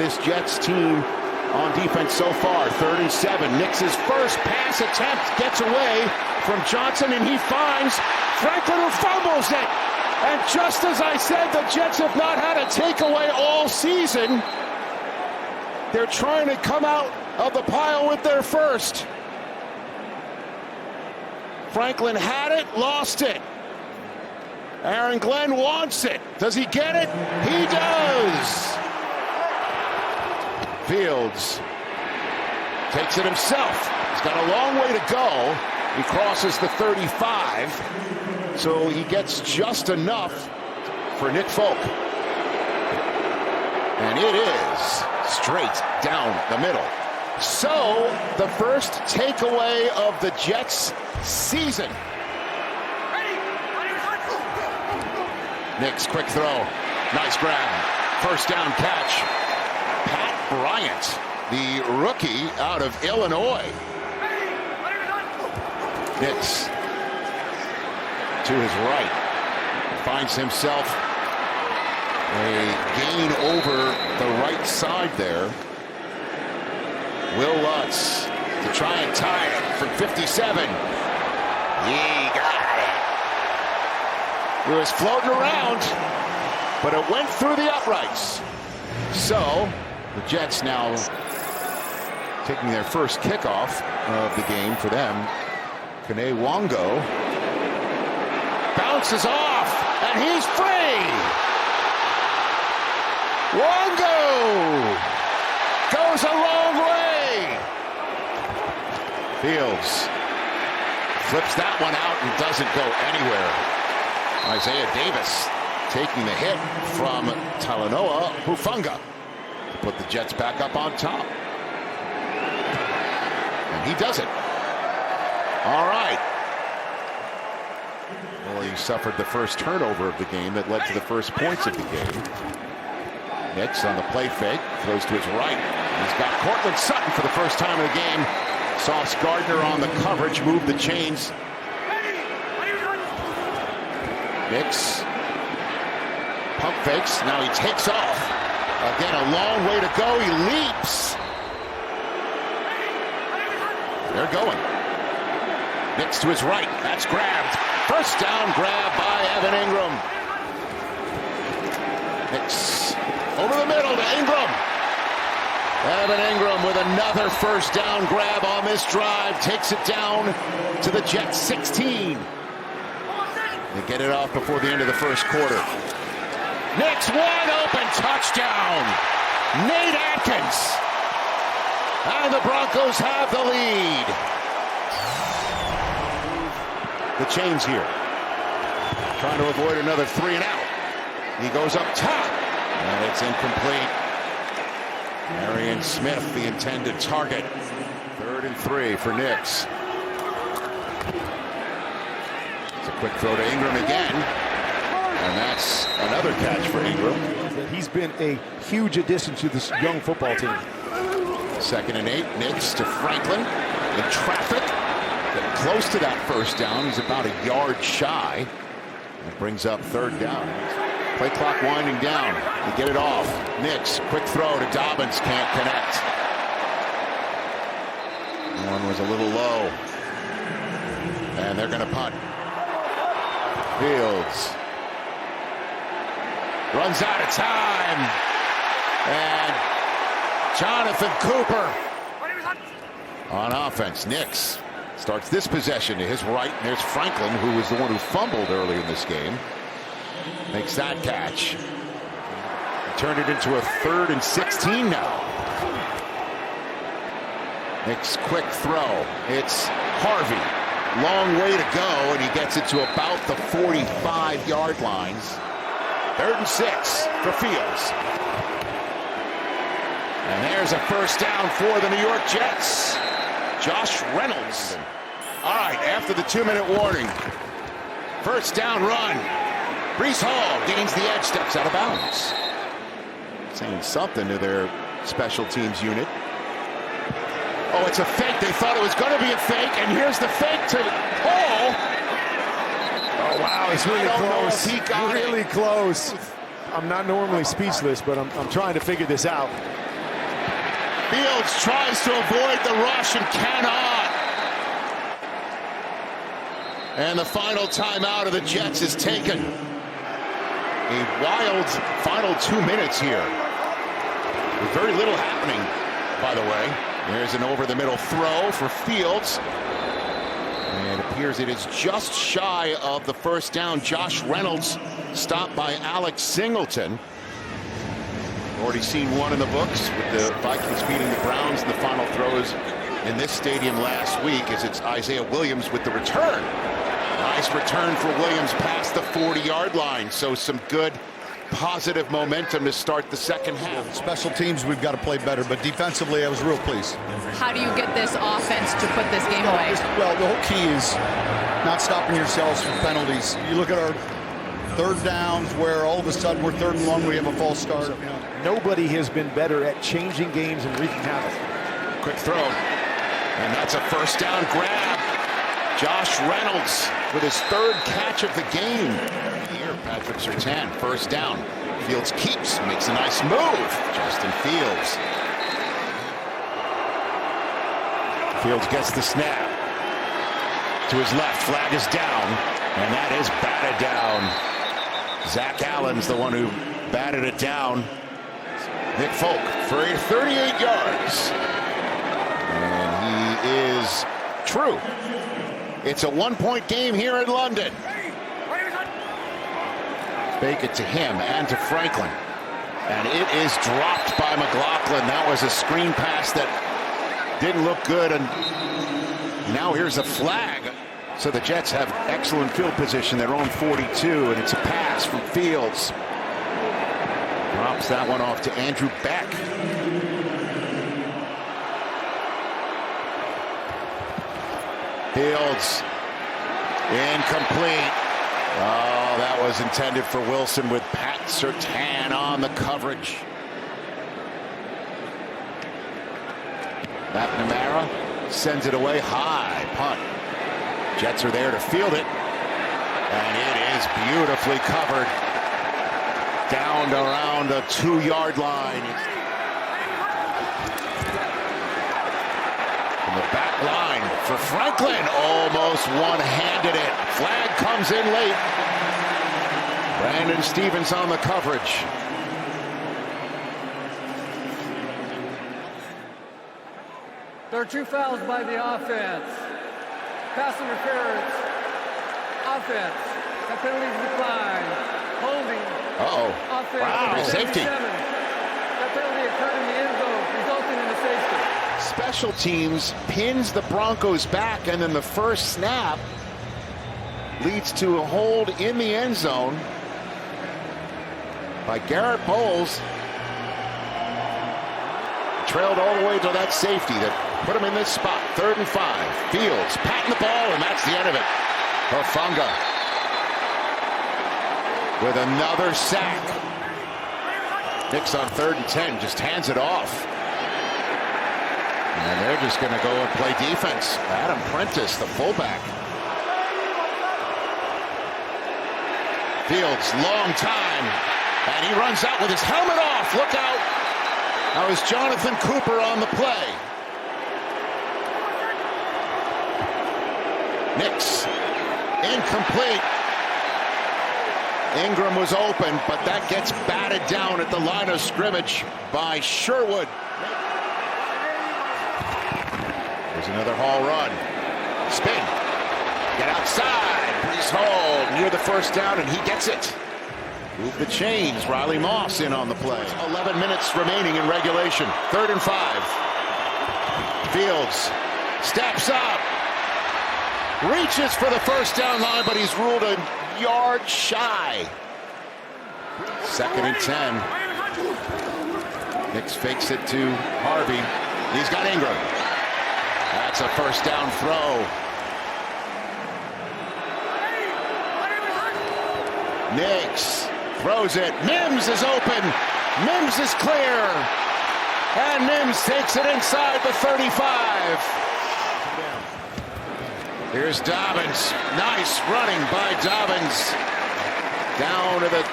this Jets team on defense so far. 3rd and 7. Nix's first pass attempt gets away from Johnson, and he finds Franklin, who fumbles it. And just as I said, the Jets have not had a takeaway all season. They're trying to come out of the pile with their first. Franklin had it, lost it. Aaron Glenn wants it. Does he get it? He does. Fields takes it himself. He's got a long way to go. He crosses the 35, so he gets just enough for Nick Folk. And it is straight down the middle. So, the first takeaway of the Jets season. Nick's quick throw. Nice grab. First down catch. Pat Bryant, the rookie out of Illinois. Nix to his right. Finds himself a gain over the right side there. Will Lutz to try and tie it from 57. He got it. It was floating around, but it went through the uprights. So, the Jets now taking their first kickoff of the game for them. Kene Wongo bounces off, and he's free. Wongo goes a long way. Fields flips that one out and doesn't go anywhere. Isaiah Davis taking the hit from Talanoa Hufanga to put the Jets back up on top. And he does it. All right. Well, he suffered the first turnover of the game that led to the first points of the game. Nix on the play fake, throws to his right. He's got Cortland Sutton for the first time in the game. Sauce Gardner on the coverage, moved the chains. Nix pump fakes, now he takes off. Again, a long way to go, he leaps. They're going. Nix to his right, that's grabbed. First down grab by Evan Ingram. Nix over the middle to Ingram. Evan Ingram with another first down grab on this drive. Takes it down to the Jets 16. They get it off before the end of the first quarter. Nix wide open, touchdown. Nate Atkins. And the Broncos have the lead. The chains here. Trying to avoid another 3 and out. He goes up top. And it's incomplete. Marion Smith, the intended target. 3rd and 3 for Nix. It's a quick throw to Ingram again. And that's another catch for Ingram. He's been a huge addition to this young football team. 2nd and 8. Nix to Franklin in traffic. Getting close to that first down. He's about a yard shy. That brings up 3rd down. Play clock winding down. They get it off. Nix, quick throw to Dobbins, can't connect. One was a little low. And they're going to punt. Fields runs out of time. And Jonathan Cooper on offense. Nix starts this possession to his right. And there's Franklin, who was the one who fumbled early in this game. Makes that catch. Turned it into a 3rd and 16 now. Nix quick throw. It's Harvey. Long way to go, and he gets it to about the 45-yard lines. 3rd and 6 for Fields. And there's a first down for the New York Jets. Josh Reynolds. All right, after the 2-minute warning. First down run. Breece Hall gains the edge, steps out of bounds. Saying something to their special teams unit. Oh, it's a fake. They thought it was going to be a fake, and here's the fake to Hall. Oh, wow, it's really close. He got really close. I'm not normally speechless, but I'm trying to figure this out. Fields tries to avoid the rush and cannot. And the final timeout of the Jets is taken. A wild final 2 minutes here. With very little happening, by the way. There's an over-the-middle throw for Fields. And it appears it is just shy of the first down. Josh Reynolds stopped by Alex Singleton. Already seen one in the books with the Vikings beating the Browns in the final throws in this stadium last week, as it's Isaiah Williams with the return. Nice return for Williams past the 40-yard line. So some good positive momentum to start the second half. Special teams, we've got to play better, but defensively, I was real pleased. How do you get this offense to put this game away? Well, the whole key is not stopping yourselves from penalties. You look at our third downs where all of a sudden we're 3rd and long, we have a false start. Nobody has been better at changing games and wreaking havoc. Quick throw. And that's a first down grab. Josh Reynolds with his 3rd catch of the game. Here, Patrick Surtain, first down. Fields keeps, makes a nice move. Justin Fields. Fields gets the snap. To his left, flag is down. And that is batted down. Zach Allen's the one who batted it down. Nick Folk for 38 yards. And he is true. It's a 1-point game here in London. Fake it to him and to Franklin. And it is dropped by McLaughlin. That was a screen pass that didn't look good. And now here's a flag. So the Jets have excellent field position, their own 42, and it's a pass from Fields. Drops that one off to Andrew Beck. Fields, incomplete. Oh, that was intended for Wilson with Pat Surtain on the coverage. McNamara sends it away high, punt. Jets are there to field it, and it is beautifully covered down to around the 2-yard line. From the back line for Franklin, almost one-handed it. Flag comes in late. Brandon Stevens on the coverage. There are 2 fouls by the offense. Pass interference. Offense. That penalty decline. Holding. Uh-oh. Offense. Wow, safety. That penalty occurred in the end zone, resulting in a safety. Special teams pins the Broncos back, and then the first snap leads to a hold in the end zone by Garrett Bowles. Trailed all the way to that safety that put him in this spot. 3rd and 5. Fields patting the ball, and that's the end of it. Hufanga with another sack. Knicks on 3rd and 10 just hands it off. And they're just going to go and play defense. Adam Prentice, the fullback. Fields, long time. And he runs out with his helmet off. Look out. That was Jonathan Cooper on the play. Knicks, incomplete. Ingram was open, but that gets batted down at the line of scrimmage by Sherwood. There's another Hall run. Spin. Get outside. Brees Hall near the first down, and he gets it. Move the chains. Riley Moss in on the play. 11 minutes remaining in regulation. 3rd and 5. Fields steps up. Reaches for the first down line, but he's ruled a yard shy. 2nd and 10. Knicks fakes it to Harvey. He's got Ingram. That's a first down throw. Knicks throws it. Mims is open. Mims is clear. And Mims takes it inside the 35. Here's Dobbins. Nice running by Dobbins. Down to the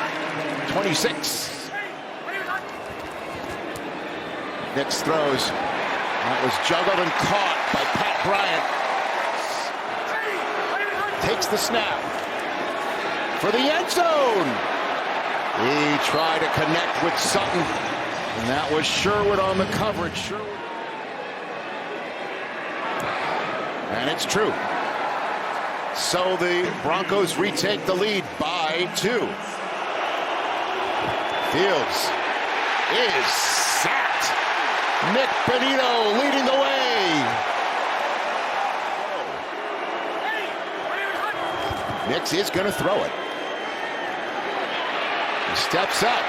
26. Knicks throws. That was juggled and caught by Pat Bryant. Takes the snap for the end zone. He tried to connect with Sutton, and that was Sherwood on the coverage. Sherwood. And it's true. So the Broncos retake the lead by 2. Fields is sacked. Nick Benito leading the way. Nix is going to throw it. He steps up,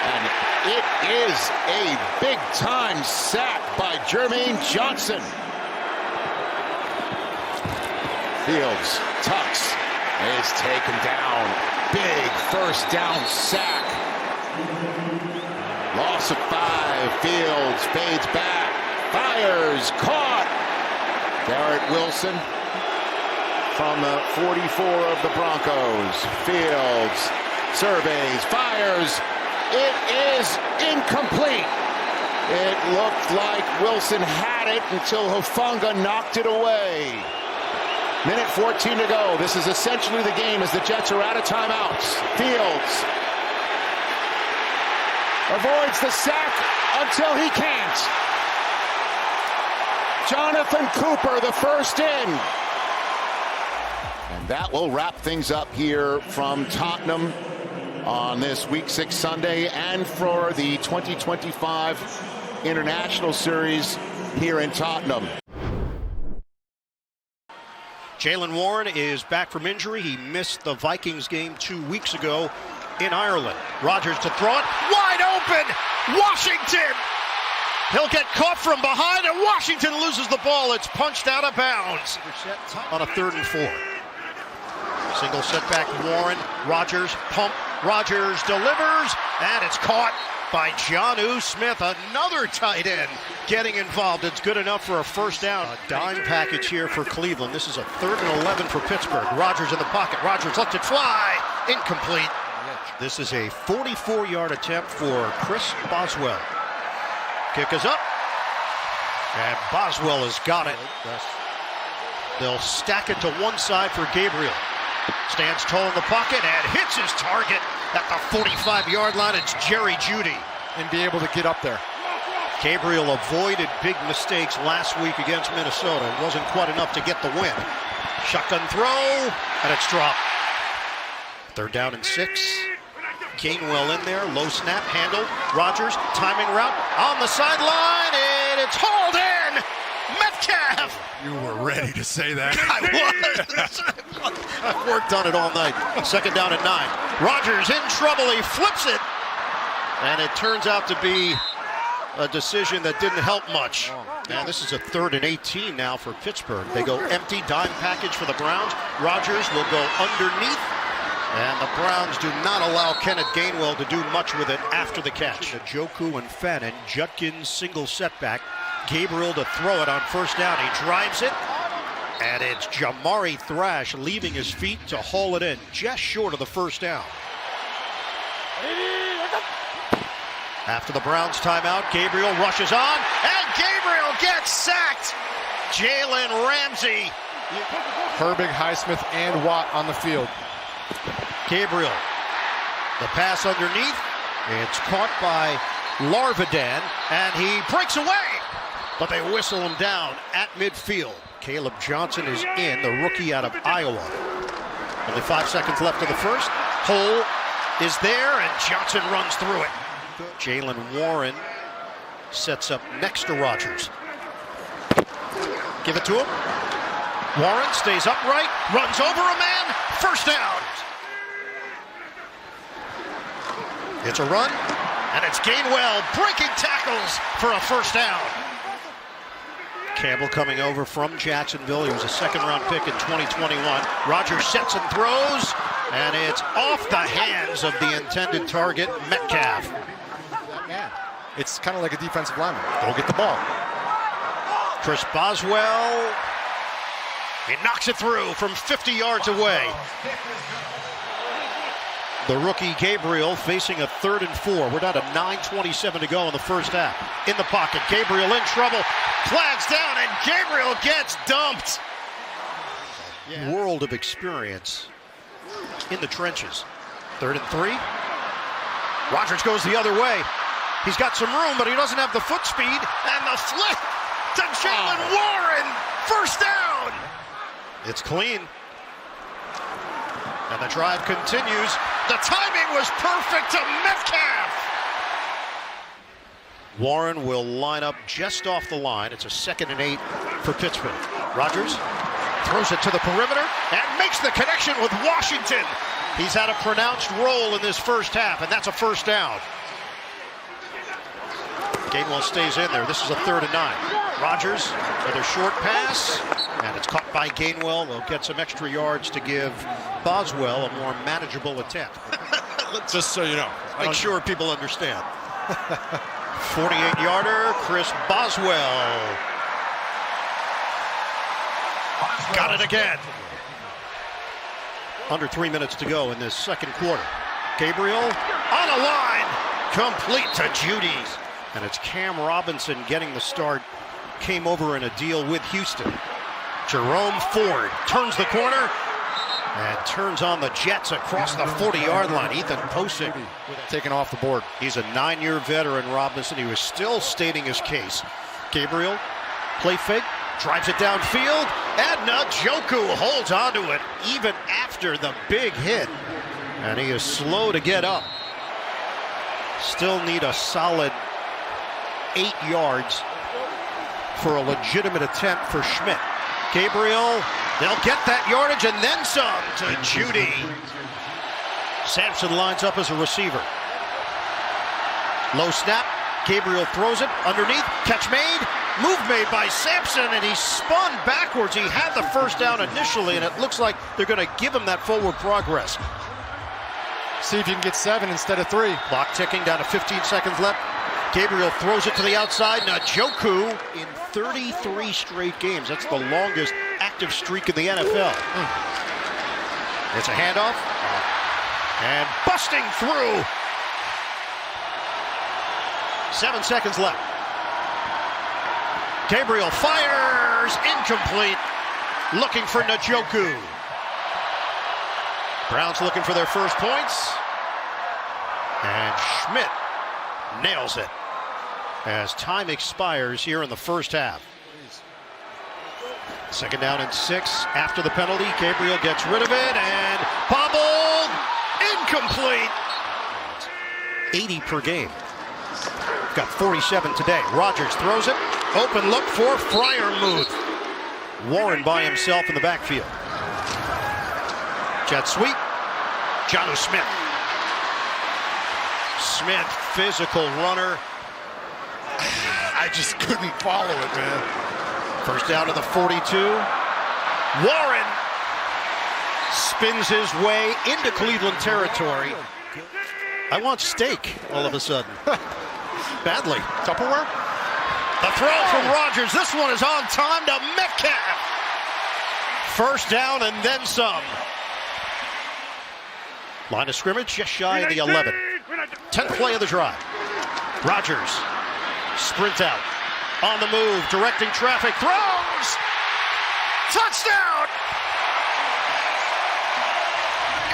and it is a big-time sack by Jermaine Johnson. Fields tucks, is taken down. Big first down sack. Loss of 5. Fields fades back, fires, caught. Garrett Wilson from the 44 of the Broncos. Fields surveys, fires. It is incomplete. It looked like Wilson had it until Hufanga knocked it away. Minute 14 to go. This is essentially the game as the Jets are out of timeouts. Fields avoids the sack until he can't. Jonathan Cooper, the first in. And that will wrap things up here from Tottenham on this Week 6 Sunday and for the 2025 International Series here in Tottenham. Jaylen Warren is back from injury. He missed the Vikings game 2 weeks ago in Ireland. Rodgers to throw it. Wide open! Washington! He'll get caught from behind, and Washington loses the ball. It's punched out of bounds on a 3rd and 4. Single setback, Warren. Rodgers, pump. Rodgers delivers, and it's caught by Jonnu Smith, another tight end getting involved. It's good enough for a first down. A dime package here for Cleveland. This is a 3rd and 11 for Pittsburgh. Rodgers in the pocket. Rodgers lets it fly. Incomplete. This is a 44-yard attempt for Chris Boswell. Kick is up, and Boswell has got it. They'll stack it to one side for Gabriel. Stands tall in the pocket and hits his target at the 45-yard line. It's Jerry Jeudy. And be able to get up there. Gabriel avoided big mistakes last week against Minnesota. It wasn't quite enough to get the win. Shotgun throw, and it's dropped. 3rd down and 6. Gainwell in there, low snap, handled. Rodgers, timing route, on the sideline, and it's hauled in! Metcalf! You were ready to say that. I was! I've worked on it all night. 2nd down and 9. Rodgers in trouble, he flips it, and it turns out to be a decision that didn't help much. And this is a 3rd and 18 now for Pittsburgh. They go empty, dime package for the Browns. Rodgers will go underneath. And the Browns do not allow Kenneth Gainwell to do much with it after the catch. Njoku and Fenton, Judkins single setback. Gabriel to throw it on 1st down. He drives it, and it's Jamari Thrash leaving his feet to haul it in, just short of the 1st down. After the Browns timeout, Gabriel rushes on, and Gabriel gets sacked. Jalen Ramsey. Herbig, Highsmith, and Watt on the field. Gabriel, the pass underneath, it's caught by Larvidan, and he breaks away, but they whistle him down at midfield. Caleb Johnson is in, the rookie out of Iowa. Only 5 seconds left of the first. Hole is there, and Johnson runs through it. Jaylen Warren sets up next to Rodgers. Give it to him. Warren stays upright, runs over a man, 1st down. It's a run, and it's Gainwell breaking tackles for a 1st down. Campbell coming over from Jacksonville. He was a 2nd-round pick in 2021. Rodgers sets and throws, and it's off the hands of the intended target, Metcalf. It's kind of like a defensive lineman. Go get the ball. Chris Boswell, he knocks it through from 50 yards away. The rookie Gabriel facing a 3rd and 4. We're down to 9:27 to go in the first half. In the pocket, Gabriel in trouble. Flags down, and Gabriel gets dumped. World of experience in the trenches. 3rd and 3. Rodgers goes the other way. He's got some room, but he doesn't have the foot speed. And the flick to Jalen Warren. First down. It's clean. And the drive continues. The timing was perfect to Metcalf. Warren will line up just off the line. It's a 2nd and 8 for Pittsburgh. Rodgers throws it to the perimeter and makes the connection with Washington. He's had a pronounced role in this first half, and that's a first down. Gainwell stays in there. This is a 3rd and 9. Rodgers, another short pass, and it's caught by Gainwell. They'll get some extra yards to give Boswell a more manageable attempt. Just so you know. Make sure people understand. 48-yarder, Chris Boswell. Got it again. Under 3 minutes to go in this second quarter. Gabriel on a line, complete to Judy. And it's Cam Robinson getting the start. Came over in a deal with Houston. Jerome Ford turns the corner and turns on the Jets across the 40-yard line. Ethan Posick Taken off the board. He's a 9-year veteran, Robinson. He was still stating his case. Gabriel, play fake, drives it downfield, and Njoku holds onto it even after the big hit. And he is slow to get up. Still need a solid 8 yards for a legitimate attempt for Schmidt. Gabriel, they'll get that yardage and then some to Judy. Sampson lines up as a receiver. Low snap, Gabriel throws it underneath, catch made, move made by Sampson, and he spun backwards. He had the first down initially, and it looks like they're going to give him that forward progress. See if you can get 7 instead of 3. Clock ticking, down to 15 seconds left. Gabriel throws it to the outside. Njoku in 33 straight games. That's the longest active streak in the NFL. It's a handoff. And busting through. 7 seconds left. Gabriel fires. Incomplete. Looking for Njoku. Browns looking for their first points. And Schmidt nails it as time expires here in the first half. 2nd down and 6 after the penalty. Gabriel gets rid of it and bobbled. Incomplete. 80 per game. Got 47 today. Rodgers throws it. Open look for Freiermuth. Warren by himself in the backfield. Jet sweep. Jonnu Smith. Smith, physical runner. I just couldn't follow it, man. First down to the 42. Warren spins his way into Cleveland territory. I want steak all of a sudden. Badly. Tupperware? The throw from Rodgers. This one is on time to Metcalf. First down and then some. Line of scrimmage just shy of the 11. 10th play of the drive. Rodgers, sprint out, on the move, directing traffic, throws! Touchdown!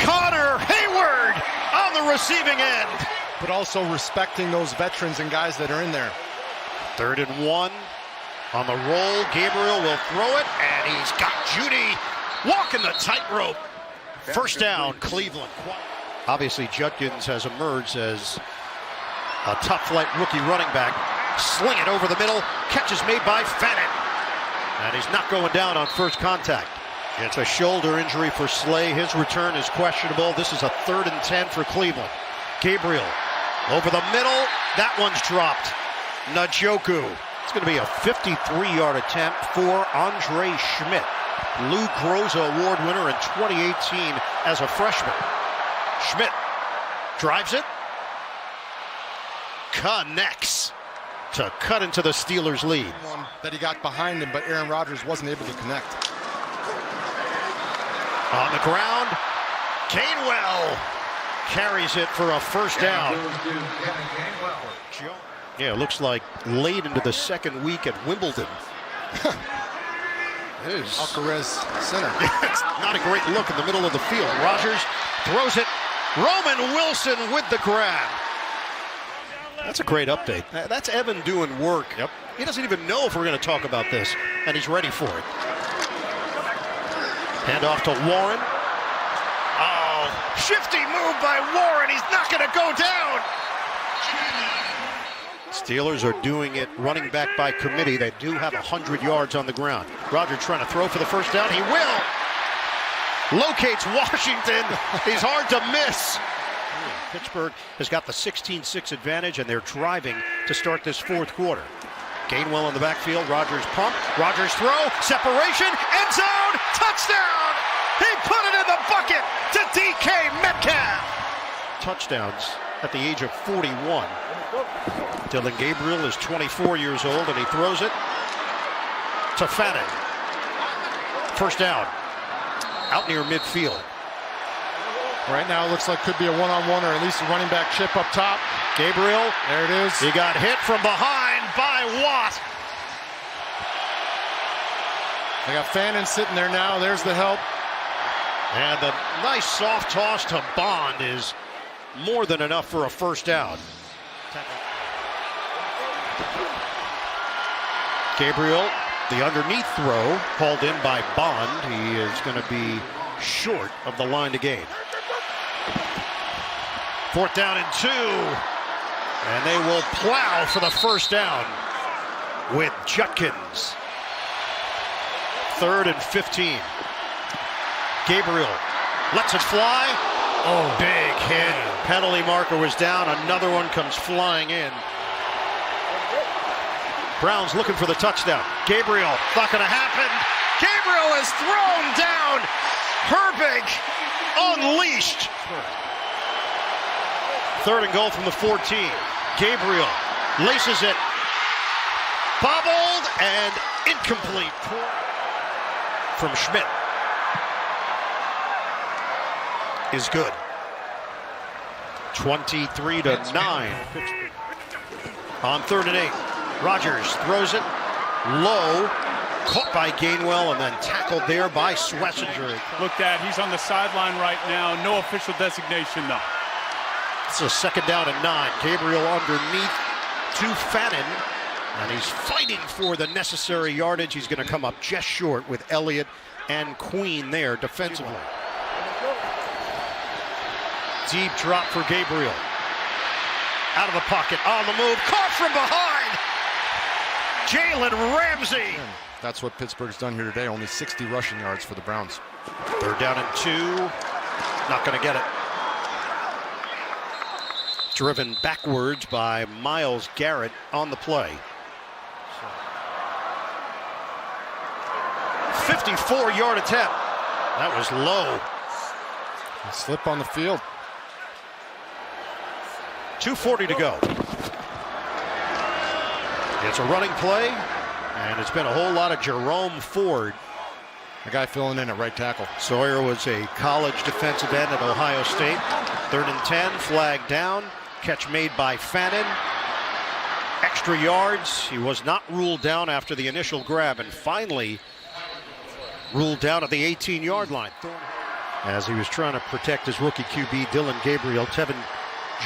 Connor Hayward on the receiving end. But also respecting those veterans and guys that are in there. 3rd and 1 on the roll. Gabriel will throw it, and he's got Judy walking the tightrope. First down, Cleveland. Obviously, Judkins has emerged as a top-flight rookie running back. Sling it over the middle. Catch is made by Fenton. And he's not going down on first contact. It's a shoulder injury for Slay. His return is questionable. This is a 3rd and 10 for Cleveland. Gabriel over the middle. That one's dropped. Njoku. It's going to be a 53-yard attempt for Andre Schmidt. Lou Groza Award winner in 2018 as a freshman. Schmidt drives it. Connects to cut into the Steelers' lead. One that he got behind him, but Aaron Rodgers wasn't able to connect. On the ground, Gainwell carries it for a first down. Yeah, it looks like late into the second week at Wimbledon. It is Alcaraz center. It's not a great look in the middle of the field. Rodgers throws it. Roman Wilson with the grab. That's a great update. That's Evan doing work. Yep. He doesn't even know if we're going to talk about this, and he's ready for it. Hand off to Warren. Oh, shifty move by Warren. He's not going to go down. Steelers are doing it running back by committee. They do have 100 yards on the ground. Rodgers trying to throw for the first down. He will. Locates Washington. He's hard to miss. Pittsburgh has got the 16-6 advantage, and they're driving to start this fourth quarter. Gainwell in the backfield. Rodgers pump. Rodgers throw. Separation. End zone. Touchdown. He put it in the bucket to DK Metcalf. Touchdowns at the age of 41. Dylan Gabriel is 24 years old, and he throws it to Fannin. First down. Out near midfield. Right now it looks like could be a one-on-one or at least a running back chip up top. Gabriel. There it is. He got hit from behind by Watt. They got Fannin sitting there now. There's the help. And the nice soft toss to Bond is more than enough for a first down. Gabriel, the underneath throw called in by Bond. He is going to be short of the line to gain. Fourth down and 2. And they will plow for the first down with Judkins. 3rd and 15. Gabriel lets it fly. Oh, big hit. Penalty marker was down. Another one comes flying in. Browns looking for the touchdown. Gabriel, not going to happen. Gabriel is thrown down. Herbig unleashed. 3rd and goal from the 14. Gabriel laces it. Bobbled and incomplete from Schmidt. Is good. 23-9. On 3rd and 8. Rodgers throws it low, caught by Gainwell and then tackled there by Schlesinger. Looked at, he's on the sideline right now. No official designation though. It's a 2nd down and 9. Gabriel underneath to Fannin, and he's fighting for the necessary yardage. He's going to come up just short with Elliott and Queen there defensively. Deep drop for Gabriel. Out of the pocket, on the move, caught from behind. Jalen Ramsey. That's what Pittsburgh's done here today. Only 60 rushing yards for the Browns. 3rd down and 2. Not going to get it. Driven backwards by Myles Garrett on the play. 54-yard attempt. That was low. A slip on the field. 2:40 to go. It's a running play, and it's been a whole lot of Jerome Ford. The guy filling in at right tackle. Sawyer was a college defensive end at Ohio State. 3rd and 10, flag down. Catch made by Fannin. Extra yards. He was not ruled down after the initial grab, and finally ruled down at the 18-yard line. As he was trying to protect his rookie QB, Dylan Gabriel. Tevin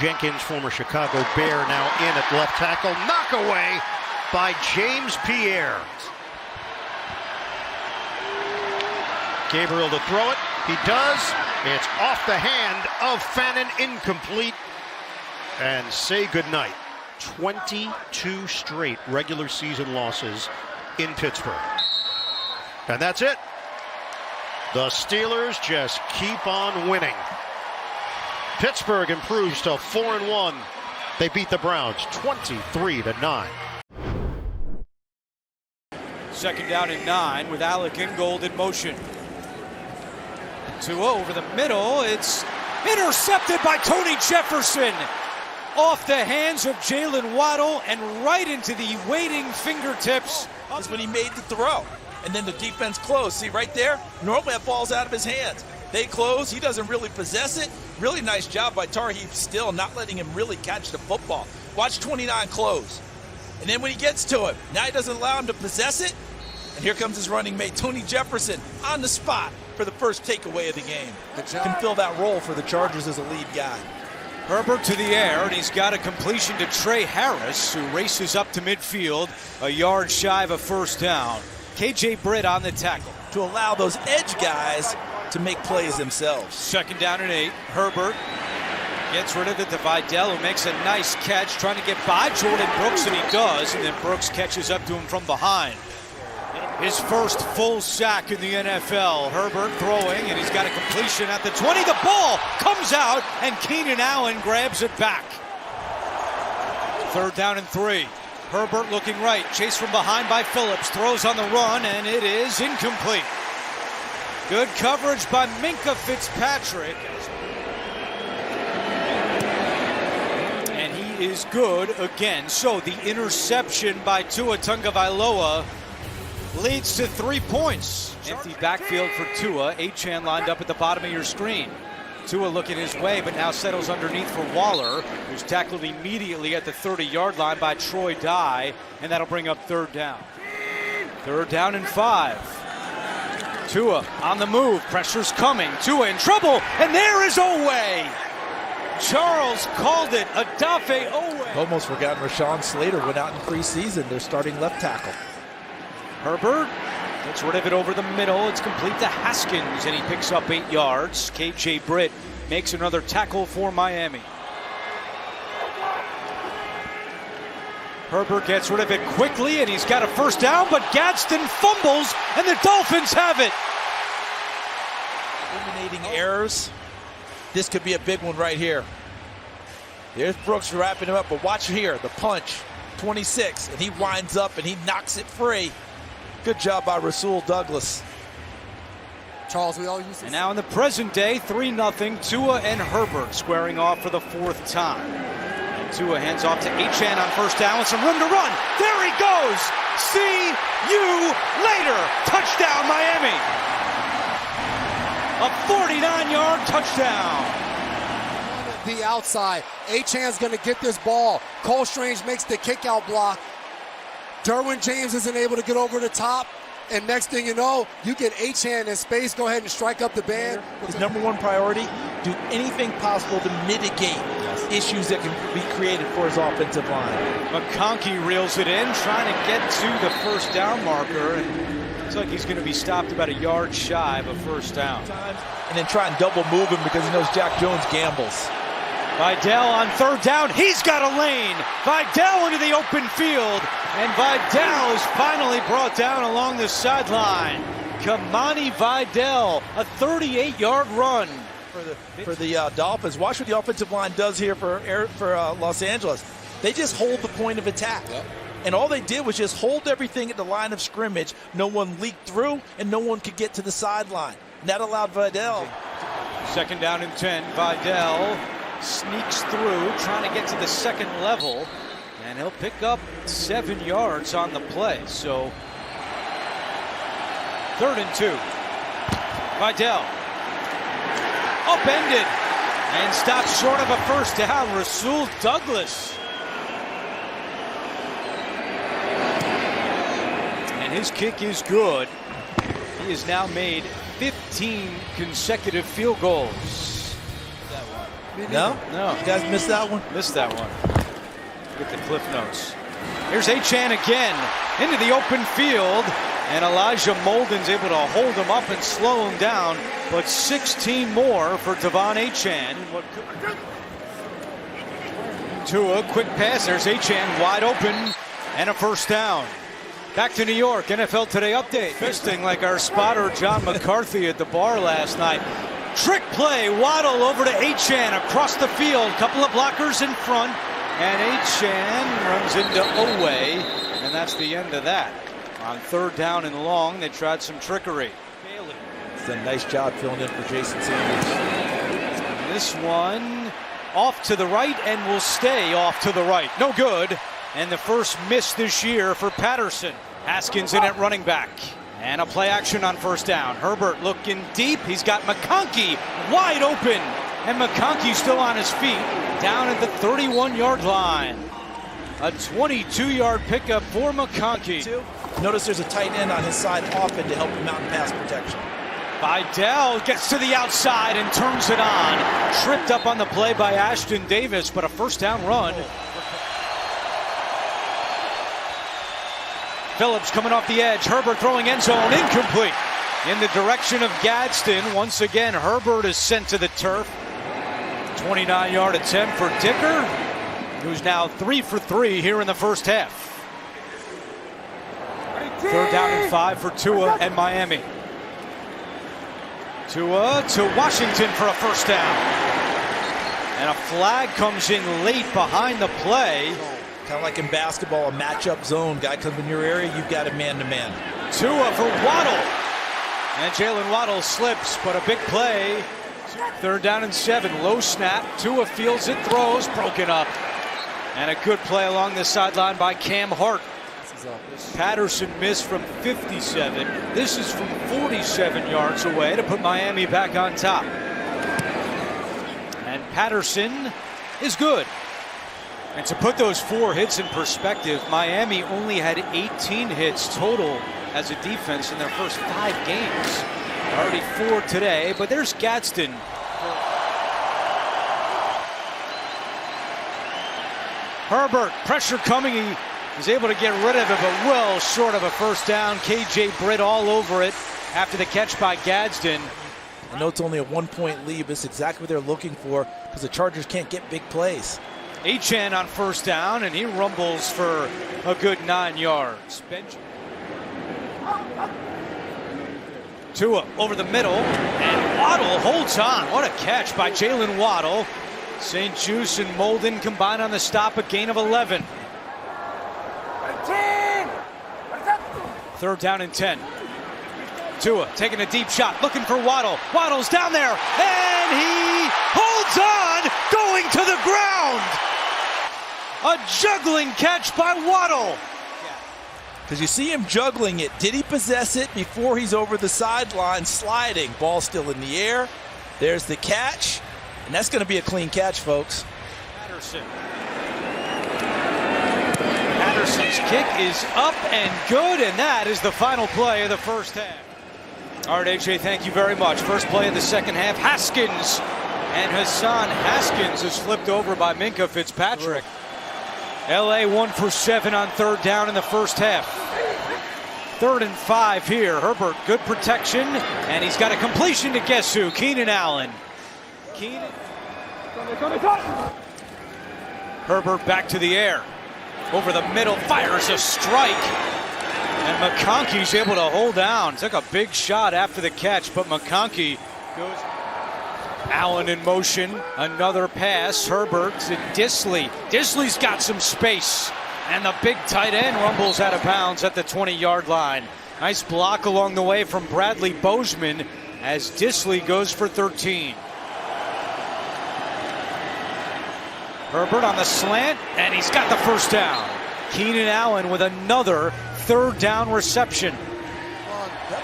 Jenkins, former Chicago Bear, now in at left tackle. Knock away by James Pierre. Gabriel to throw it. He does. It's off the hand of Fannin, incomplete. And say goodnight. 22 straight regular season losses in Pittsburgh. And that's it. The Steelers just keep on winning. Pittsburgh improves to 4-1. They beat the Browns 23-9. 2nd down and 9 with Alec Ingold in motion. 2-0 over the middle. It's intercepted by Tony Jefferson. Off the hands of Jalen Waddle and right into the waiting fingertips. That's when he made the throw. And then the defense closed. See right there? Normally that ball's out of his hands. They close. He doesn't really possess it. Really nice job by Tarheeb Still, not letting him really catch the football. Watch 29 close. And then when he gets to it, now he doesn't allow him to possess it. And here comes his running mate, Tony Jefferson, on the spot for the first takeaway of the game. Can fill that role for the Chargers as a lead guy. Herbert to the air, and he's got a completion to Trey Harris, who races up to midfield, a yard shy of a first down. KJ Britt on the tackle. To allow those edge guys to make plays themselves. 2nd down and 8. Herbert gets rid of it to Vidal, who makes a nice catch, trying to get by Jordan Brooks, and he does, and then Brooks catches up to him from behind. His first full sack in the NFL. Herbert throwing, and he's got a completion at the 20. The ball comes out, and Keenan Allen grabs it back. 3rd down and 3. Herbert looking right, chased from behind by Phillips, throws on the run, and it is incomplete. Good coverage by Minkah Fitzpatrick. And he is good again. So the interception by Tua Tagovailoa leads to 3 points. Empty backfield for Tua. Achane lined up at the bottom of your screen. Tua looking his way, but now settles underneath for Waller, who's tackled immediately at the 30-yard line by Troy Dye, and that'll bring up 3rd down. 3rd down and 5. Tua on the move. Pressure's coming. Tua in trouble, and there is Oweh. Charles called it. Odafe Oweh. Almost forgotten Rashawn Slater went out in preseason. They're starting left tackle. Herbert gets rid of it over the middle. It's complete to Haskins, and he picks up 8 yards. KJ Britt makes another tackle for Miami. Herbert gets rid of it quickly, and he's got a first down, but Gadsden fumbles, and the Dolphins have it. Eliminating errors. This could be a big one right here. There's Brooks wrapping him up, but watch here, the punch. 26, and he winds up, and he knocks it free. Good job by Rasul Douglas. Charles, we all use this. And now in the present day, 3-0, Tua and Herbert squaring off for the 4th time. And Tua hands off to Achane on first down with some room to run. There he goes. See you later. Touchdown, Miami. A 49-yard touchdown. The outside. Achane's going to get this ball. Cole Strange makes the kick-out block. Derwin James isn't able to get over the top. And next thing you know, you get Achane in space. Go ahead and strike up the band. His #1 priority, do anything possible to mitigate issues that can be created for his offensive line. McConkey reels it in, trying to get to the first down marker. And looks like he's going to be stopped about a yard shy of a first down. And then try and double move him because he knows Jack Jones gambles. Vidal on 3rd down. He's got a lane. Vidal into the open field. And Vidal is finally brought down along the sideline. Kamani Vidal, a 38-yard run. For the Dolphins. Watch what the offensive line does here for Los Angeles. They just hold the point of attack. Yep. And all they did was just hold everything at the line of scrimmage. No one leaked through, and no one could get to the sideline. And that allowed Vidal. 2nd down and 10. Vidal sneaks through, trying to get to the 2nd level, and he'll pick up 7 yards on the play. So 3rd and 2. Vidal upended and stops short of a first down. Rasul Douglas, and his kick is good. He has now made 15 consecutive field goals. No? No. You guys missed that one? Missed that one. Get the cliff notes. Here's Achane again into the open field, and Elijah Molden's able to hold him up and slow him down, but 16 more for Devon Achane. Tua, quick pass. There's Achane wide open, and a first down. Back to New York. NFL Today update. Fisting like our spotter John McCarthy at the bar last night. Trick play, Waddle over to Achane across the field. Couple of blockers in front, and Achane runs into Oweh, and that's the end of that. On 3rd down and long, they tried some trickery. Bailey. It's a nice job filling in for Jason Sanders. And this one off to the right and will stay off to the right. No good. And the first miss this year for Patterson. Haskins in at running back. And a play action on first down. Herbert looking deep. He's got McConkey wide open. And McConkey still on his feet down at the 31-yard line. A 22-yard pickup for McConkey. Notice there's a tight end on his side often to help him out in pass protection. Vidal gets to the outside and turns it on. Tripped up on the play by Ashton Davis, but a first down run. Phillips coming off the edge. Herbert throwing end zone, incomplete. In the direction of Gadsden. Once again, Herbert is sent to the turf. 29-yard attempt for Dicker, who's now 3 for 3 here in the first half. Third down and 5 for Tua and Miami. Tua to Washington for a first down. And a flag comes in late behind the play. Kind of like in basketball, a matchup zone. Guy comes in your area, you've got a man-to-man. Tua for Waddle. And Jalen Waddle slips, but a big play. Third down and 7. Low snap. Tua fields it, throws, broken up. And a good play along the sideline by Cam Hart. Patterson missed from 57. This is from 47 yards away to put Miami back on top. And Patterson is good. And to put those 4 hits in perspective, Miami only had 18 hits total as a defense in their first 5 games. Already 4 today, but there's Gadsden. Herbert, pressure coming. He is able to get rid of it, but well short of a first down. KJ Britt all over it after the catch by Gadsden. I know it's only a 1-point lead, but it's exactly what they're looking for because the Chargers can't get big plays. Achane on first down, and he rumbles for a good 9 yards. Tua over the middle, and Waddle holds on. What a catch by Jalen Waddle. St. Juice and Molden combine on the stop, a gain of 11. Third down and 10. Tua taking a deep shot, looking for Waddle. Waddle's down there, and he holds on, going to the ground. A juggling catch by Waddle. Because you see him juggling it. Did he possess it before he's over the sideline sliding? Ball still in the air. There's the catch. And that's going to be a clean catch, folks. Patterson's kick is up and good, and that is the final play of the first half. All right, AJ, thank you very much. First play of the second half, Haskins. And Hassan Haskins is flipped over by Minkah Fitzpatrick. LA 1 for 7 on third down in the first half. 3rd and 5 here. Herbert, good protection, and he's got a completion to guess who? Keenan Allen. Herbert back to the air. Over the middle, fires a strike. And McConkey's able to hold down. Took a big shot after the catch, but McConkey goes. Allen in motion. Another pass. Herbert to Disley. Disley's got some space. And the big tight end rumbles out of bounds at the 20-yard line. Nice block along the way from Bradley Bozeman as Disley goes for 13. Herbert on the slant, and he's got the first down. Keenan Allen with another third down reception.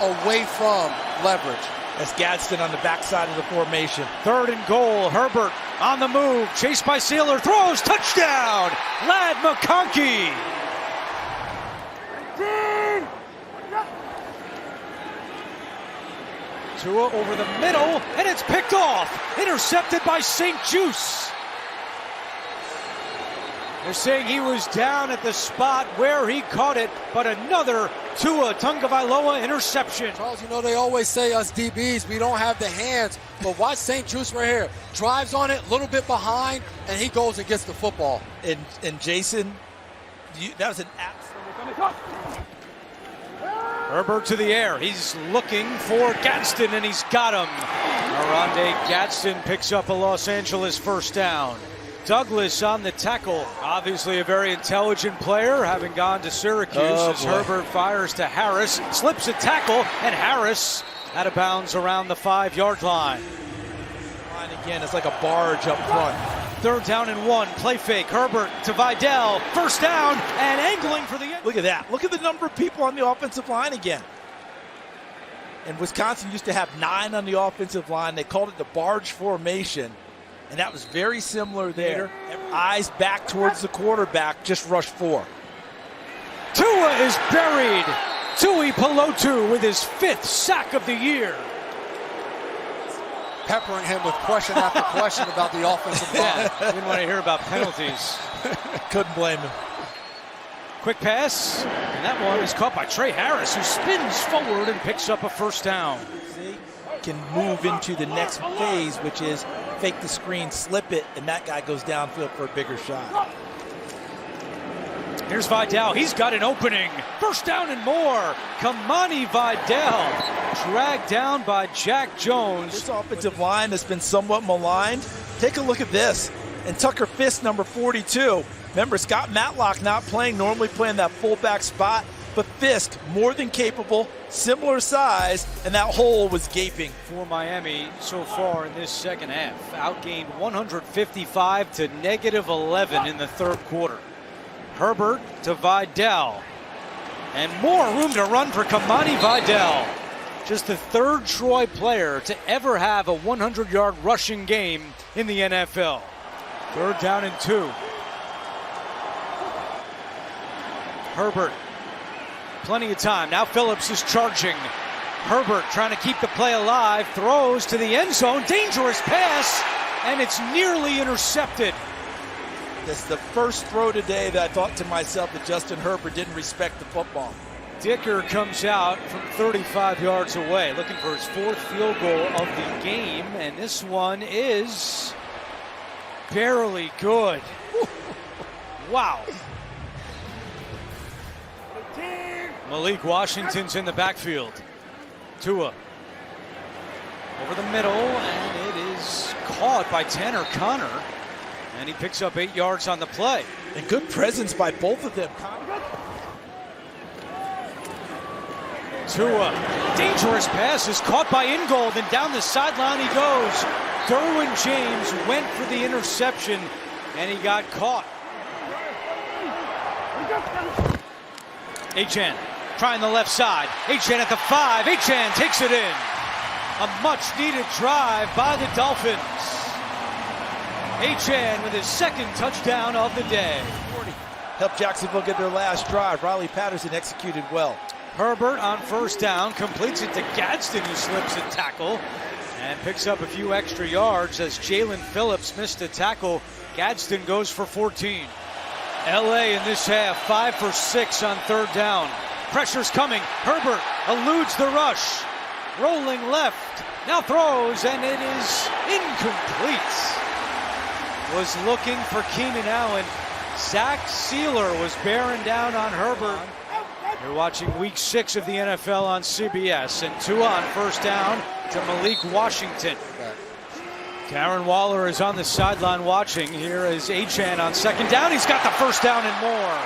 Away from leverage. That's Gadsden on the backside of the formation. 3rd and goal. Herbert on the move. Chased by Sealer. Throws. Touchdown. Ladd McConkey. Tua over the middle, and it's picked off. Intercepted by St. Juice. They're saying he was down at the spot where he caught it, but another Tua Tagovailoa interception. Charles, you know they always say us DBs, we don't have the hands, but watch St. Juice right here. Drives on it, a little bit behind, and he goes and gets the football. And Jason, that was an absolute... Herbert to the air. He's looking for Gadsden, and he's got him. Arande Gadsden picks up a Los Angeles first down. Douglas on the tackle. Obviously a very intelligent player, having gone to Syracuse as Herbert fires to Harris. Slips a tackle, and Harris out of bounds around the 5-yard line. Again, it's like a barge up front. 3rd down and 1. Play fake. Herbert to Vidal. First down and angling for the end. Look at that. Look at the number of people on the offensive line again. And Wisconsin used to have 9 on the offensive line. They called it the barge formation. And that was very similar there. Eyes back towards the quarterback, just rush 4. Tua is buried. Tui Pelotu with his 5th sack of the year. Peppering him with question after question about the offensive line. Didn't want to hear about penalties. Couldn't blame him. Quick pass, and that one is caught by Trey Harris, who spins forward and picks up a first down. Can move into the next phase, which is fake the screen, slip it, and that guy goes downfield for a bigger shot. Here's Vidal. He's got an opening. First down and more. Kamani Vidal dragged down by Jack Jones. This offensive line has been somewhat maligned. Take a look at this. And Tucker Fisk, number 42. Remember, Scott Matlock not playing, normally playing that fullback spot. But Fisk, more than capable, similar size, and that hole was gaping. For Miami so far in this second half. Outgained 155 to -11 in the third quarter. Herbert to Vidal. And more room to run for Kamani Vidal. Just the 3rd Troy player to ever have a 100-yard rushing game in the NFL. 3rd down and 2. Herbert. Plenty of time. Now Phillips is charging. Herbert trying to keep the play alive. Throws to the end zone. Dangerous pass. And it's nearly intercepted. That's the first throw today that I thought to myself that Justin Herbert didn't respect the football. Dicker comes out from 35 yards away, looking for his 4th field goal of the game. And this one is barely good. Wow. Malik Washington's in the backfield. Tua over the middle, and it is caught by Tanner Connor, and he picks up 8 yards on the play. And good presence by both of them. Tua, dangerous pass is caught by Ingold, and down the sideline he goes. Derwin James went for the interception, and he got caught. Achane trying the left side. Achane at the 5. Achane takes it in. A much-needed drive by the Dolphins. Achane with his 2nd touchdown of the day. Helped Jacksonville get their last drive. Riley Patterson executed well. Herbert on 1st down completes it to Gadsden, who slips a tackle and picks up a few extra yards as Jalen Phillips missed a tackle. Gadsden goes for 14. LA in this half, 5 for 6 on 3rd down. Pressure's coming. Herbert eludes the rush. Rolling left. Now throws, and it is incomplete. Was looking for Keenan Allen. Zach Sealer was bearing down on Herbert. You're watching week 6 of the NFL on CBS. And Tua on 1st down to Malik Washington. Darren Waller is on the sideline watching. Here is Achane on 2nd down. He's got the 1st down and more.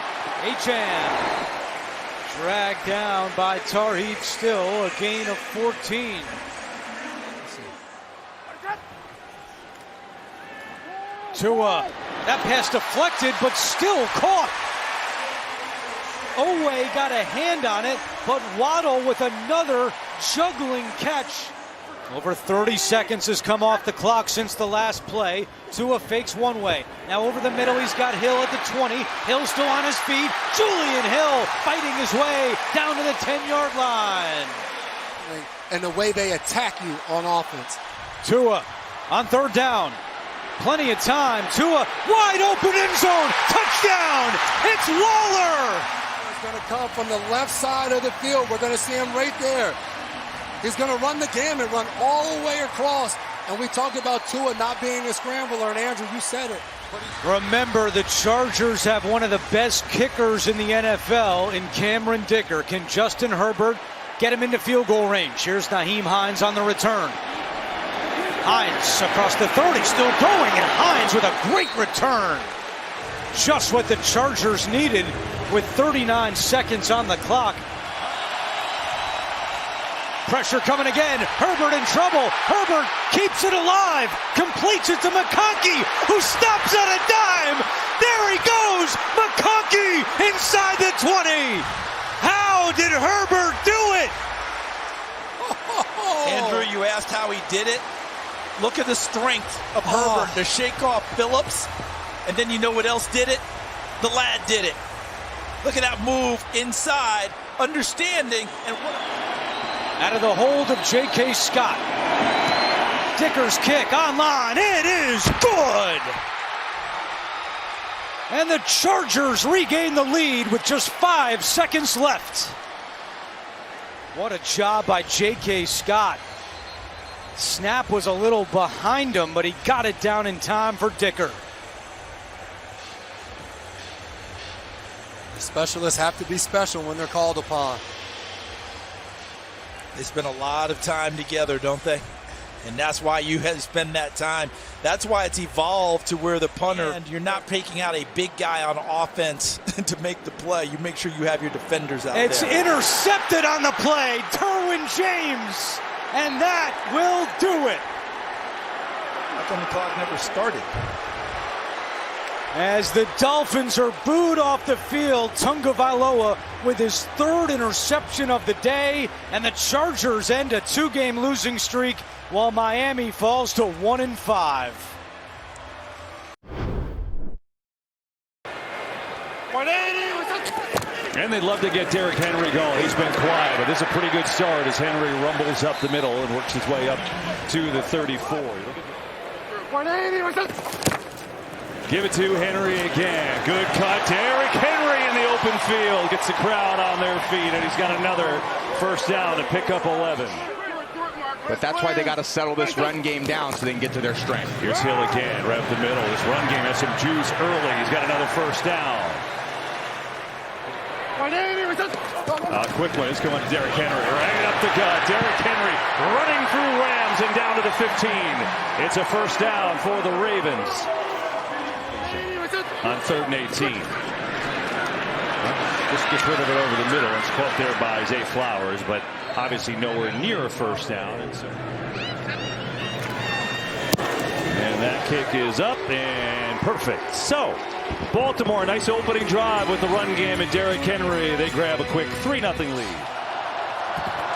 Achane dragged down by Tarheeb Still, a gain of 14. Tua, that pass deflected, but still caught. Owe got a hand on it, but Waddle with another juggling catch. Over 30 seconds has come off the clock since the last play. Tua fakes one way. Now over the middle, he's got Hill at the 20. Hill still on his feet. Julian Hill fighting his way down to the 10-yard line. And the way they attack you on offense. Tua on 3rd down. Plenty of time. Tua wide open end zone. Touchdown. It's Waller. He's going to come from the left side of the field. We're going to see him right there. He's going to run the gamut, run all the way across. And we talked about Tua not being a scrambler. And Andrew, you said it. Remember, the Chargers have one of the best kickers in the NFL in Cameron Dicker. Can Justin Herbert get him into field goal range? Here's Nyheim Hines on the return. Hines across the 30, still going, and Hines with a great return. Just what the Chargers needed with 39 seconds on the clock. Pressure coming again. Herbert in trouble. Herbert keeps it alive. Completes it to McConkey, who stops on a dime. There he goes. McConkey inside the 20. How did Herbert do it? Andrew, you asked how he did it. Look at the strength of Herbert to shake off Phillips. And then you know what else did it? The lad did it. Look at that move inside, understanding, and what... Out of the hold of J.K. Scott. Dicker's kick online. It is good. And the Chargers regain the lead with just 5 seconds left. What a job by J.K. Scott. Snap was a little behind him, but he got it down in time for Dicker. The specialists have to be special when they're called upon. They spend a lot of time together, don't they? And that's why you had to spend that time. That's why it's evolved to where the punter, and you're not taking out a big guy on offense to make the play. You make sure you have your defenders out there. It's intercepted on the play. Derwin James. And that will do it. How come the clock never started? As the Dolphins are booed off the field, Tagovailoa with his 3rd interception of the day, and the Chargers end a 2-game losing streak while Miami falls to 1-5. And they'd love to get Derrick Henry going. He's been quiet, but this is a pretty good start as Henry rumbles up the middle and works his way up to the 34. Give it to Henry again. Good cut. Derrick Henry in the open field. Gets the crowd on their feet, and he's got another first down to pick up 11. But that's why they got to settle this run game down so they can get to their strength. Here's Hill again, right up the middle. This run game has some juice early. He's got another first down. Quick one is going to Derrick Henry. Right up the gut. Derrick Henry running through Rams and down to the 15. It's a first down for the Ravens. On 3rd and 18. Just gets rid of it over the middle. It's caught there by Zay Flowers, but obviously nowhere near a first down. And that kick is up and perfect. So, Baltimore, nice opening drive with the run game and Derrick Henry. They grab a quick 3-0 lead.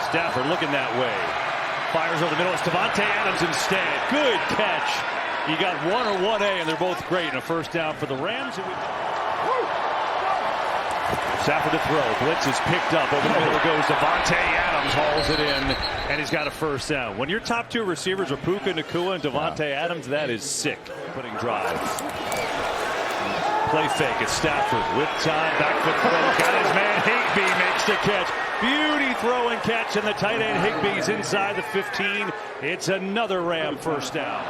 Stafford looking that way. Fires over the middle. It's Davante Adams instead. Good catch. You got 1 or 1A, and they're both great. And a first down for the Rams. Stafford to throw. Blitz is picked up. Over the middle goes Davante Adams. Hauls it in, and he's got a first down. When your top 2 receivers are Puka Nacua and Davante Adams, that is sick. Putting drive. Play fake. It's Stafford with time. Back foot throw. Got his man. Higbee makes the catch. Beauty throw and catch, and the tight end Higbee's inside the 15. It's another Ram first down.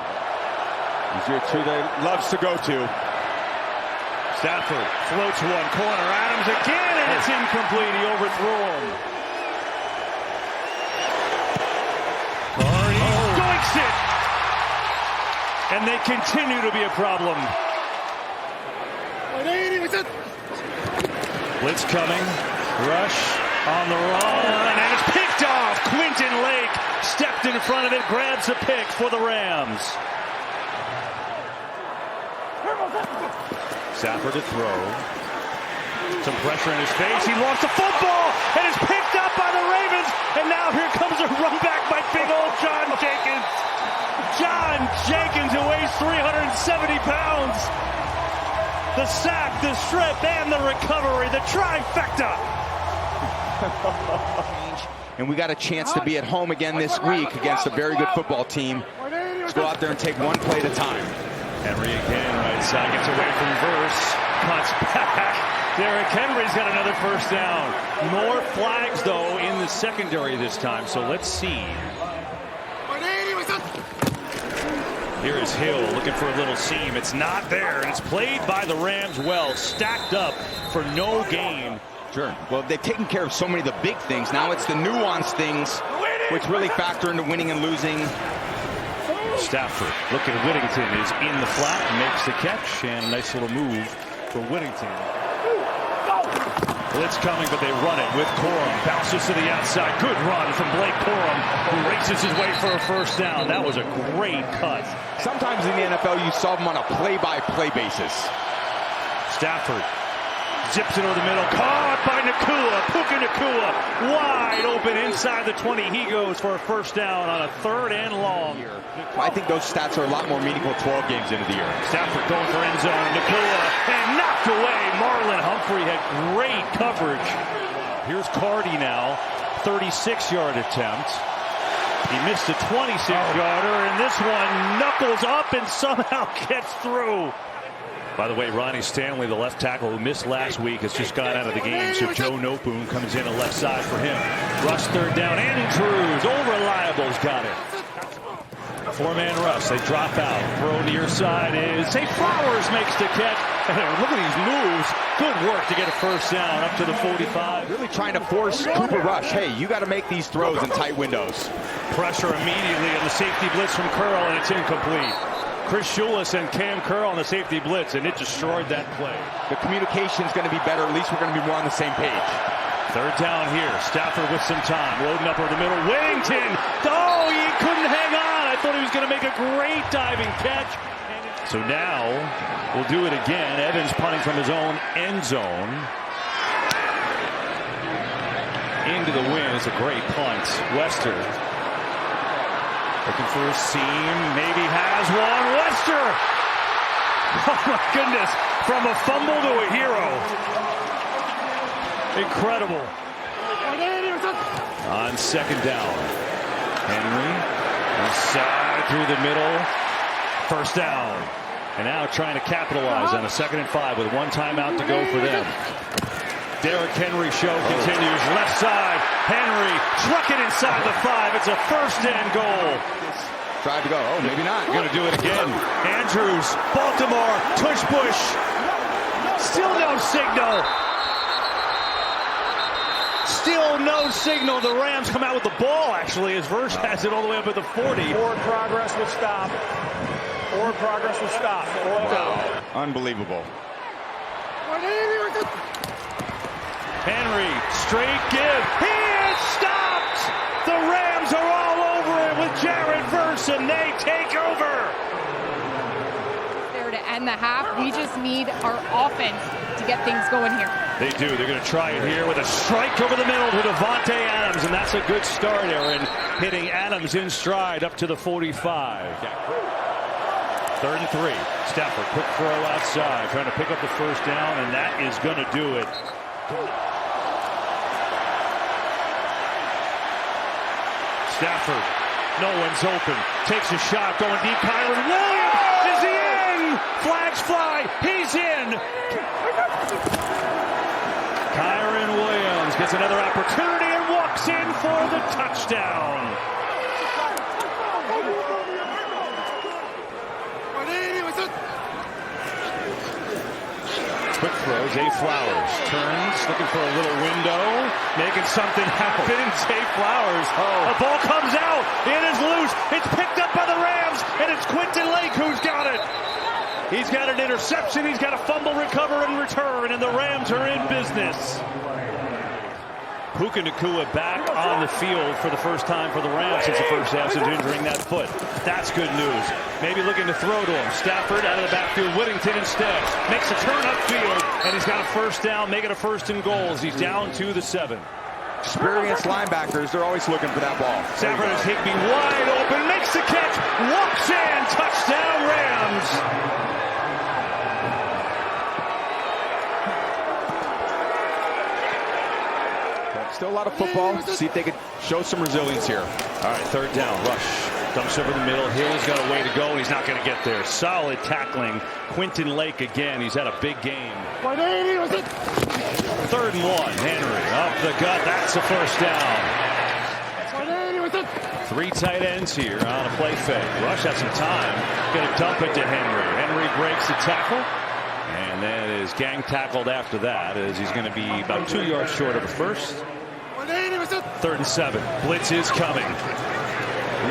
These are 2 that loves to go to. Stafford floats one corner. Adams again, and it's incomplete. He overthrew him. Carney doinks it. And they continue to be a problem. Blitz coming. Rush on the run, and it's picked off. Quinton Lake stepped in front of it, grabs the pick for the Rams. Stafford to throw. Some pressure in his face. He lost the football, and it's picked up by the Ravens. And now here comes a run back by big old John Jenkins. John Jenkins, who weighs 370 pounds. The sack, the strip, and the recovery. The trifecta. And we got a chance to be at home again this week against a very good football team. Let's go out there and take one play at a time. Henry again, right side, gets away from Verse, cuts back. Derrick Henry's got another first down. More flags, though, in the secondary this time, so let's see. Here is Hill looking for a little seam. It's not there, and it's played by the Rams well, stacked up for no gain. Sure. Well, they've taken care of so many of the big things. Now it's the nuanced things which really factor into winning and losing. Stafford, look at Whittington, is in the flat, makes the catch, and a nice little move for Whittington. Blitz coming, but they run it with Corum. Bounces to the outside. Good run from Blake Corum, who races his way for a first down. That was a great cut. Sometimes in the NFL, you solve them on a play-by-play basis. Stafford zips it over the middle. Caught caught by Puka Nacua, wide open inside the 20. He goes for a first down on a 3rd and long. I think those stats are a lot more meaningful 12 games into the year. Stafford going for end zone. Nacua and knocked away. Marlon Humphrey had great coverage. Here's Cardi now, 36-yard attempt. He missed a 26-yarder, and this one knuckles up and somehow gets through. By the way, Ronnie Stanley, the left tackle who missed last week, has just gone out of the game, so Joe Noteboom comes in a left side for him. Russ 3rd down, Andrews, Reliable's got it. 4-man rush, they drop out. Throw near side is Zay Flowers makes the catch. Look at these moves. Good work to get a first down up to the 45. Really trying to force Cooper Rush. Hey, you got to make these throws in tight windows. Pressure immediately on the safety blitz from Curl, and it's incomplete. Chris Schulis and Cam Curl on the safety blitz, and it destroyed that play. The communication is going to be better. At least we're going to be more on the same page. 3rd down here. Stafford with some time. Loading up over the middle. Whittington. Oh, he couldn't hang on. I thought he was going to make a great diving catch. So now we'll do it again. Evans punting from his own end zone. Into the wind. It's a great punt. Wester looking for a seam. Maybe has one. Wester. Oh, my goodness. From a fumble to a hero. Incredible. On 2nd down. Henry. Inside through the middle. First down. And now trying to capitalize on a 2nd and 5 with 1 timeout to go for them. Derrick Henry show continues. Left side. Henry truck it inside the 5. It's a 1st and goal. Tried to go. Oh, maybe not. Going to do it again. Andrews. Baltimore. Tush-push. Still no signal. Still no signal. The Rams come out with the ball, actually, as Verge has it all the way up at the 40. Forward progress will stop. Forward progress will stop. Wow. Unbelievable. Henry, straight give. He is stopped! The Rams are all over it with Jared Verse, and they take over. There to end the half. We just need our offense to get things going here. They do. They're going to try it here with a strike over the middle to Davante Adams, and that's a good start, Aaron, hitting Adams in stride up to the 45. 3rd and 3. Stafford, quick throw outside, trying to pick up the first down, and that is going to do it. Stafford, no one's open, takes a shot, going deep. Kyron Williams, is he in? Flags fly, he's in. Kyron Williams gets another opportunity and walks in for the touchdown. Quick throw, Zay Flowers turns, looking for a little window, making something happen. Zay Flowers, the ball comes out, it is loose, it's picked up by the Rams, and it's Quentin Lake who's got it. He's got an interception, he's got a fumble, recover, and return, and the Rams are in business. Puka Nacua back on the field for the first time for the Rams since the first half, since injuring that foot. That's good news. Maybe looking to throw to him. Stafford out of the backfield. Whittington instead. Makes a turn upfield, and he's got a first down, making a 1st and goals. He's down to the 7. Experienced linebackers, they're always looking for that ball. Stafford has Higbee wide open, makes the catch, walks in, touchdown Rams. Still a lot of football. See if they could show some resilience here. All right, 3rd down. Rush dumps over the middle. Hill's got a way to go, and he's not going to get there. Solid tackling. Quentin Lake again. He's had a big game. 3rd and 1. Henry up the gut. That's a first down. 3 tight ends here on a play fake. Rush has some time. Going to dump it to Henry. Henry breaks the tackle. And then is gang tackled after that, as he's going to be about 2 yards short of a first. 3rd and 7. Blitz is coming.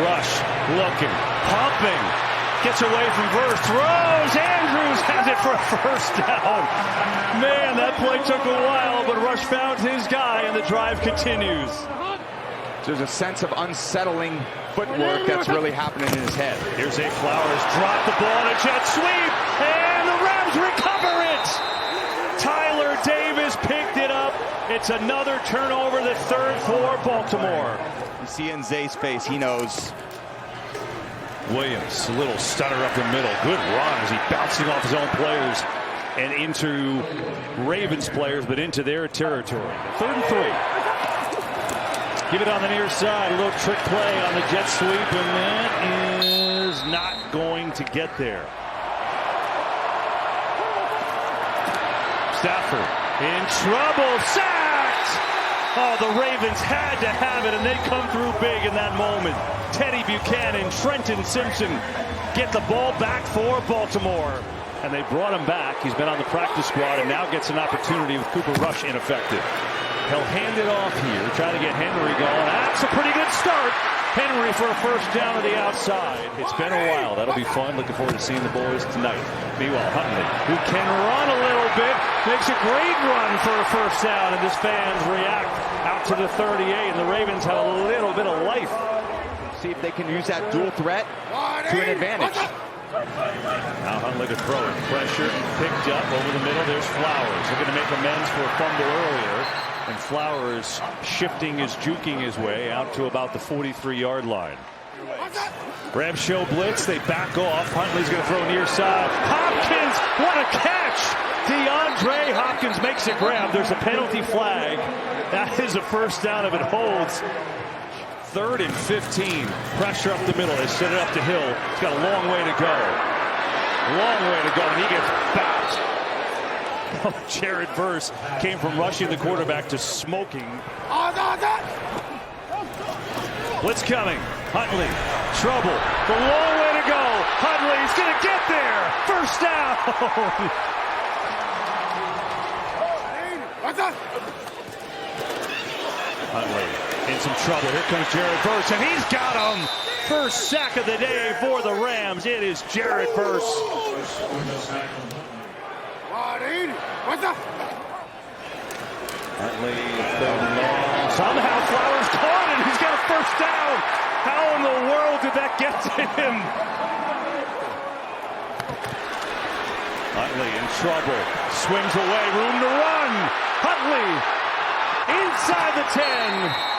Rush looking, pumping, gets away from Verse, throws. Andrews has it for a first down. Man, that play took a while, but Rush found his guy, and the drive continues. There's a sense of unsettling footwork that's really happening in his head. Here's Zay Flowers, drop the ball in a jet sweep, and the Rams recover it. Tyler Davis picked it up. It's another turnover, the third for Baltimore. You see in Zay's face, he knows. Williams, a little stutter up the middle. Good run as he bouncing off his own players and into Ravens players, but into their territory. 3rd and 3. Give it on the near side. A little trick play on the jet sweep, and that is not going to get there. Stafford in trouble. Sacked! Oh, the Ravens had to have it, and they come through big in that moment. Teddy Buchanan, Trenton Simpson get the ball back for Baltimore. And they brought him back. He's been on the practice squad and now gets an opportunity with Cooper Rush ineffective. He'll hand it off here, try to get Henry going. That's a pretty good start. Henry for a first down to the outside. It's been a while. That'll be fun. Looking forward to seeing the boys tonight. Meanwhile, Huntley, who can run a little bit, makes a great run for a first down, and his fans react out to the 38, and the Ravens have a little bit of life. See if they can use that dual threat to an advantage. Now Huntley to throw it. Pressure picked up over the middle. There's Flowers. Looking to make amends for a fumble earlier. And Flowers shifting his, juking his way out to about the 43-yard line. Rams show blitz. They back off. Huntley's going to throw near side. Hopkins, what a catch! DeAndre Hopkins makes a grab. There's a penalty flag. That is a first down if it holds. 3rd and 15. Pressure up the middle. They set it up to Hill. He's got a long way to go. Long way to go, and he gets backed. Oh, Jared Verse came from rushing the quarterback to smoking. Blitz coming. Huntley. Trouble. The long way to go. Huntley's going to get there. First down. Huntley in some trouble. Here comes Jared Verse, and he's got him. First sack of the day for the Rams. It is Jared Verse. Huntley, somehow Flowers caught it. He's got a first down. How in the world did that get to him? Huntley in trouble. Swings away. Room to run. Huntley inside the 10.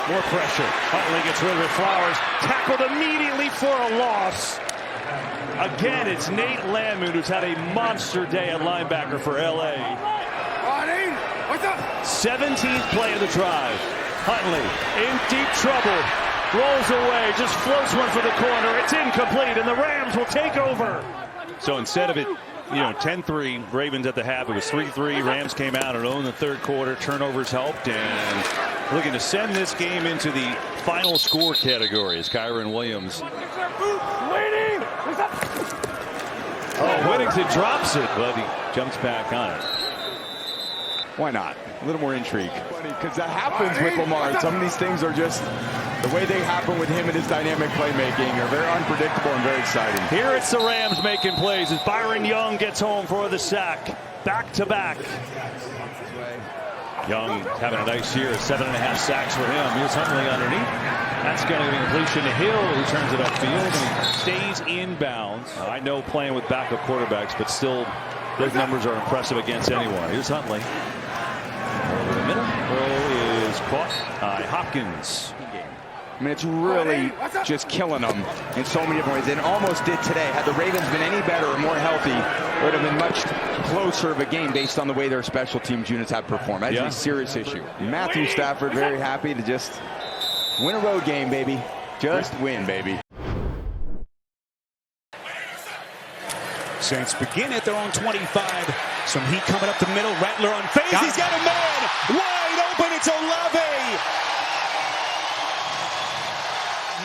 More pressure. Huntley gets rid of it. Flowers tackled immediately for a loss. Again, it's Nate Landman, who's had a monster day at linebacker for L.A. 17th play of the drive. Huntley in deep trouble. Rolls away, just floats one for the corner. It's incomplete, and the Rams will take over. So instead of it, 10-3, Ravens at the half, it was 3-3. Rams came out and owned the third quarter. Turnovers helped, and looking to send this game into the final score category as Kyron Williams. Oh, Whittington drops it, but he jumps back on it. Why not? A little more intrigue. Because that happens with Lamar. Some of these things are just the way they happen with him and his dynamic playmaking are very unpredictable and very exciting. Here it's the Rams making plays as Byron Young gets home for the sack. Back to back. Young having a nice year. 7.5 sacks for him. Here's Huntley underneath. That's going to be completion to Hill, who turns it upfield and stays inbounds. I know playing with backup quarterbacks, but still those numbers are impressive against anyone. Here's Huntley. Over the middle. Throw is caught by Hopkins. I mean, it's really just killing them in so many different ways. And almost did today. Had the Ravens been any better or more healthy, it would have been much closer of a game based on the way their special teams units have performed. That's a serious issue. Matthew Stafford very happy to just win a road game, baby. Just win, baby. Saints begin at their own 25. Some heat coming up the middle. Rattler on phase. He's got a man wide open. It's Olave.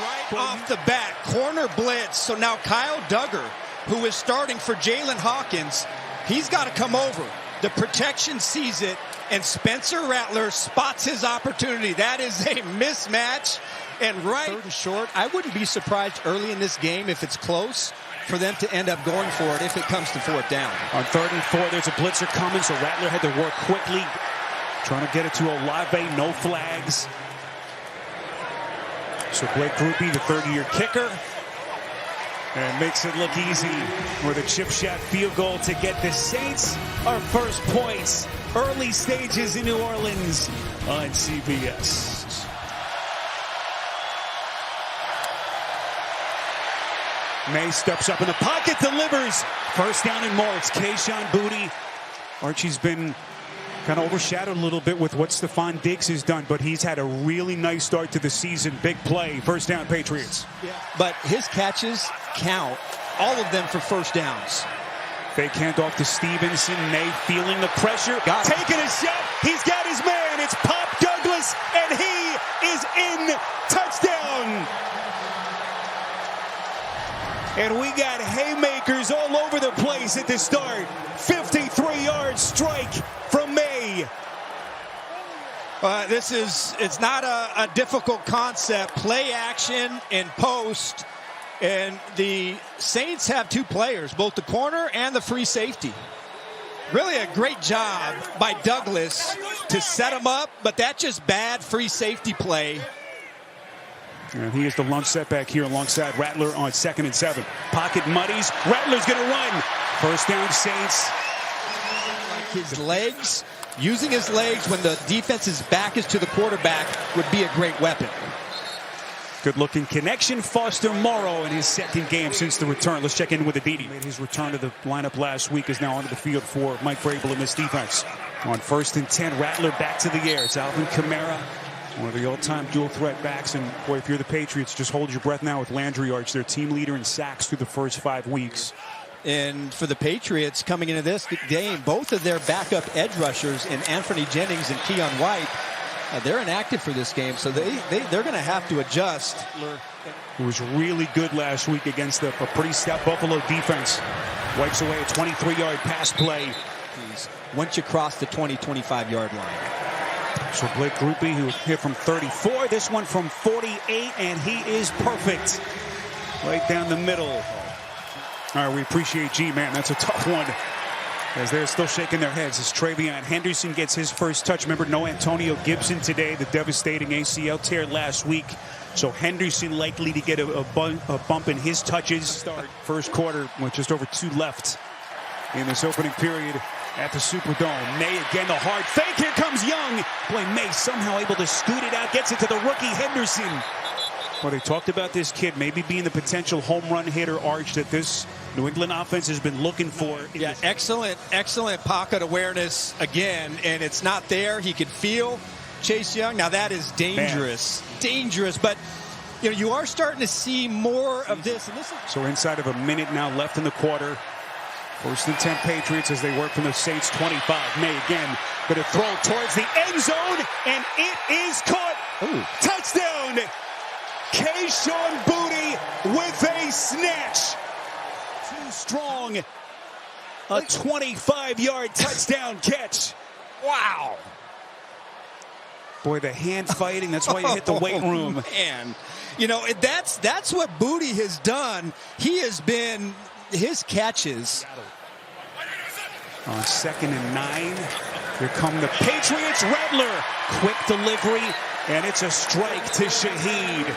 Right off the bat, corner blitz. So now Kyle Duggar, who is starting for Jalen Hawkins, he's got to come over. The protection sees it, and Spencer Rattler spots his opportunity. That is a mismatch. And right 3rd and short, I wouldn't be surprised early in this game if it's close for them to end up going for it if it comes to 4th down. On 3rd and 4, there's a blitzer coming, so Rattler had to work quickly, trying to get it to Olave, no flags. So Blake Grupe, the 30-year kicker. And makes it look easy with a chip shot field goal to get the Saints our first points. Early stages in New Orleans on CBS. May steps up in the pocket, delivers. First down and more. It's Kayshon Boutte. Archie's been kind of overshadowed a little bit with what Stephon Diggs has done, but he's had a really nice start to the season. Big play. First down, Patriots. But his catches count, all of them for first downs. Fake handoff to Stevenson. May feeling the pressure. Taking a shot. He's got his man. It's Pop Douglas, and he is in. Touchdown. And we got haymakers all over the place at the start. 53-yard strike from May. It's not a difficult concept. Play action in post. And the Saints have two players, both the corner and the free safety. Really a great job by Douglas to set him up, but that's just bad free safety play. And he is the lunge setback here alongside Rattler on 2nd and 7. Pocket muddies. Rattler's going to run. First down, Saints. His legs, using his legs when the defense's back is to the quarterback would be a great weapon. Good-looking connection. Foster Morrow in his second game since the return. Let's check in with Aditi. Made his return to the lineup last week, is now onto the field for Mike Vrabel in this defense. On 1st and 10, Rattler back to the air. It's Alvin Kamara, one of the all-time dual-threat backs. And, boy, if you're the Patriots, just hold your breath now with Landry Arch, their team leader in sacks through the first 5 weeks. And for the Patriots coming into this game, both of their backup edge rushers in Anthony Jennings and Keon White, they're inactive for this game, so they're going to have to adjust. Who was really good last week against a pretty stout Buffalo defense. Wipes away a 23-yard pass play. Once you cross the 20-25-yard line. So Blake Grupe, who hit from 34, this one from 48, and he is perfect. Right down the middle. All right, we appreciate G, man. That's a tough one. As they're still shaking their heads as Travion Henderson gets his first touch. Remember, no Antonio Gibson today, the devastating ACL tear last week. So Henderson likely to get a bump in his touches. Start first quarter with just over 2 left in this opening period at the Superdome. May again, the hard fake. Here comes Young. Boy, May somehow able to scoot it out, gets it to the rookie Henderson. Well, they talked about this kid maybe being the potential home run hitter, Arch, that this New England offense has been looking for. Yeah, excellent pocket awareness again, and it's not there. He could feel Chase Young. Now that is dangerous, dangerous. But you are starting to see more of this. And so inside of a minute now left in the quarter. 1st and 10 Patriots as they work from the Saints 25. May again, but a throw towards the end zone, and it is caught. Ooh. Touchdown! Kayshon Boutte with a snatch. Too strong. A 25-yard touchdown catch. Wow. Boy, the hand fighting, that's why you hit the weight room. Man, that's what Boutte has done. He has been, his catches. On 2nd and 9, here come the Patriots. Rattler, quick delivery, and it's a strike to Shaheed.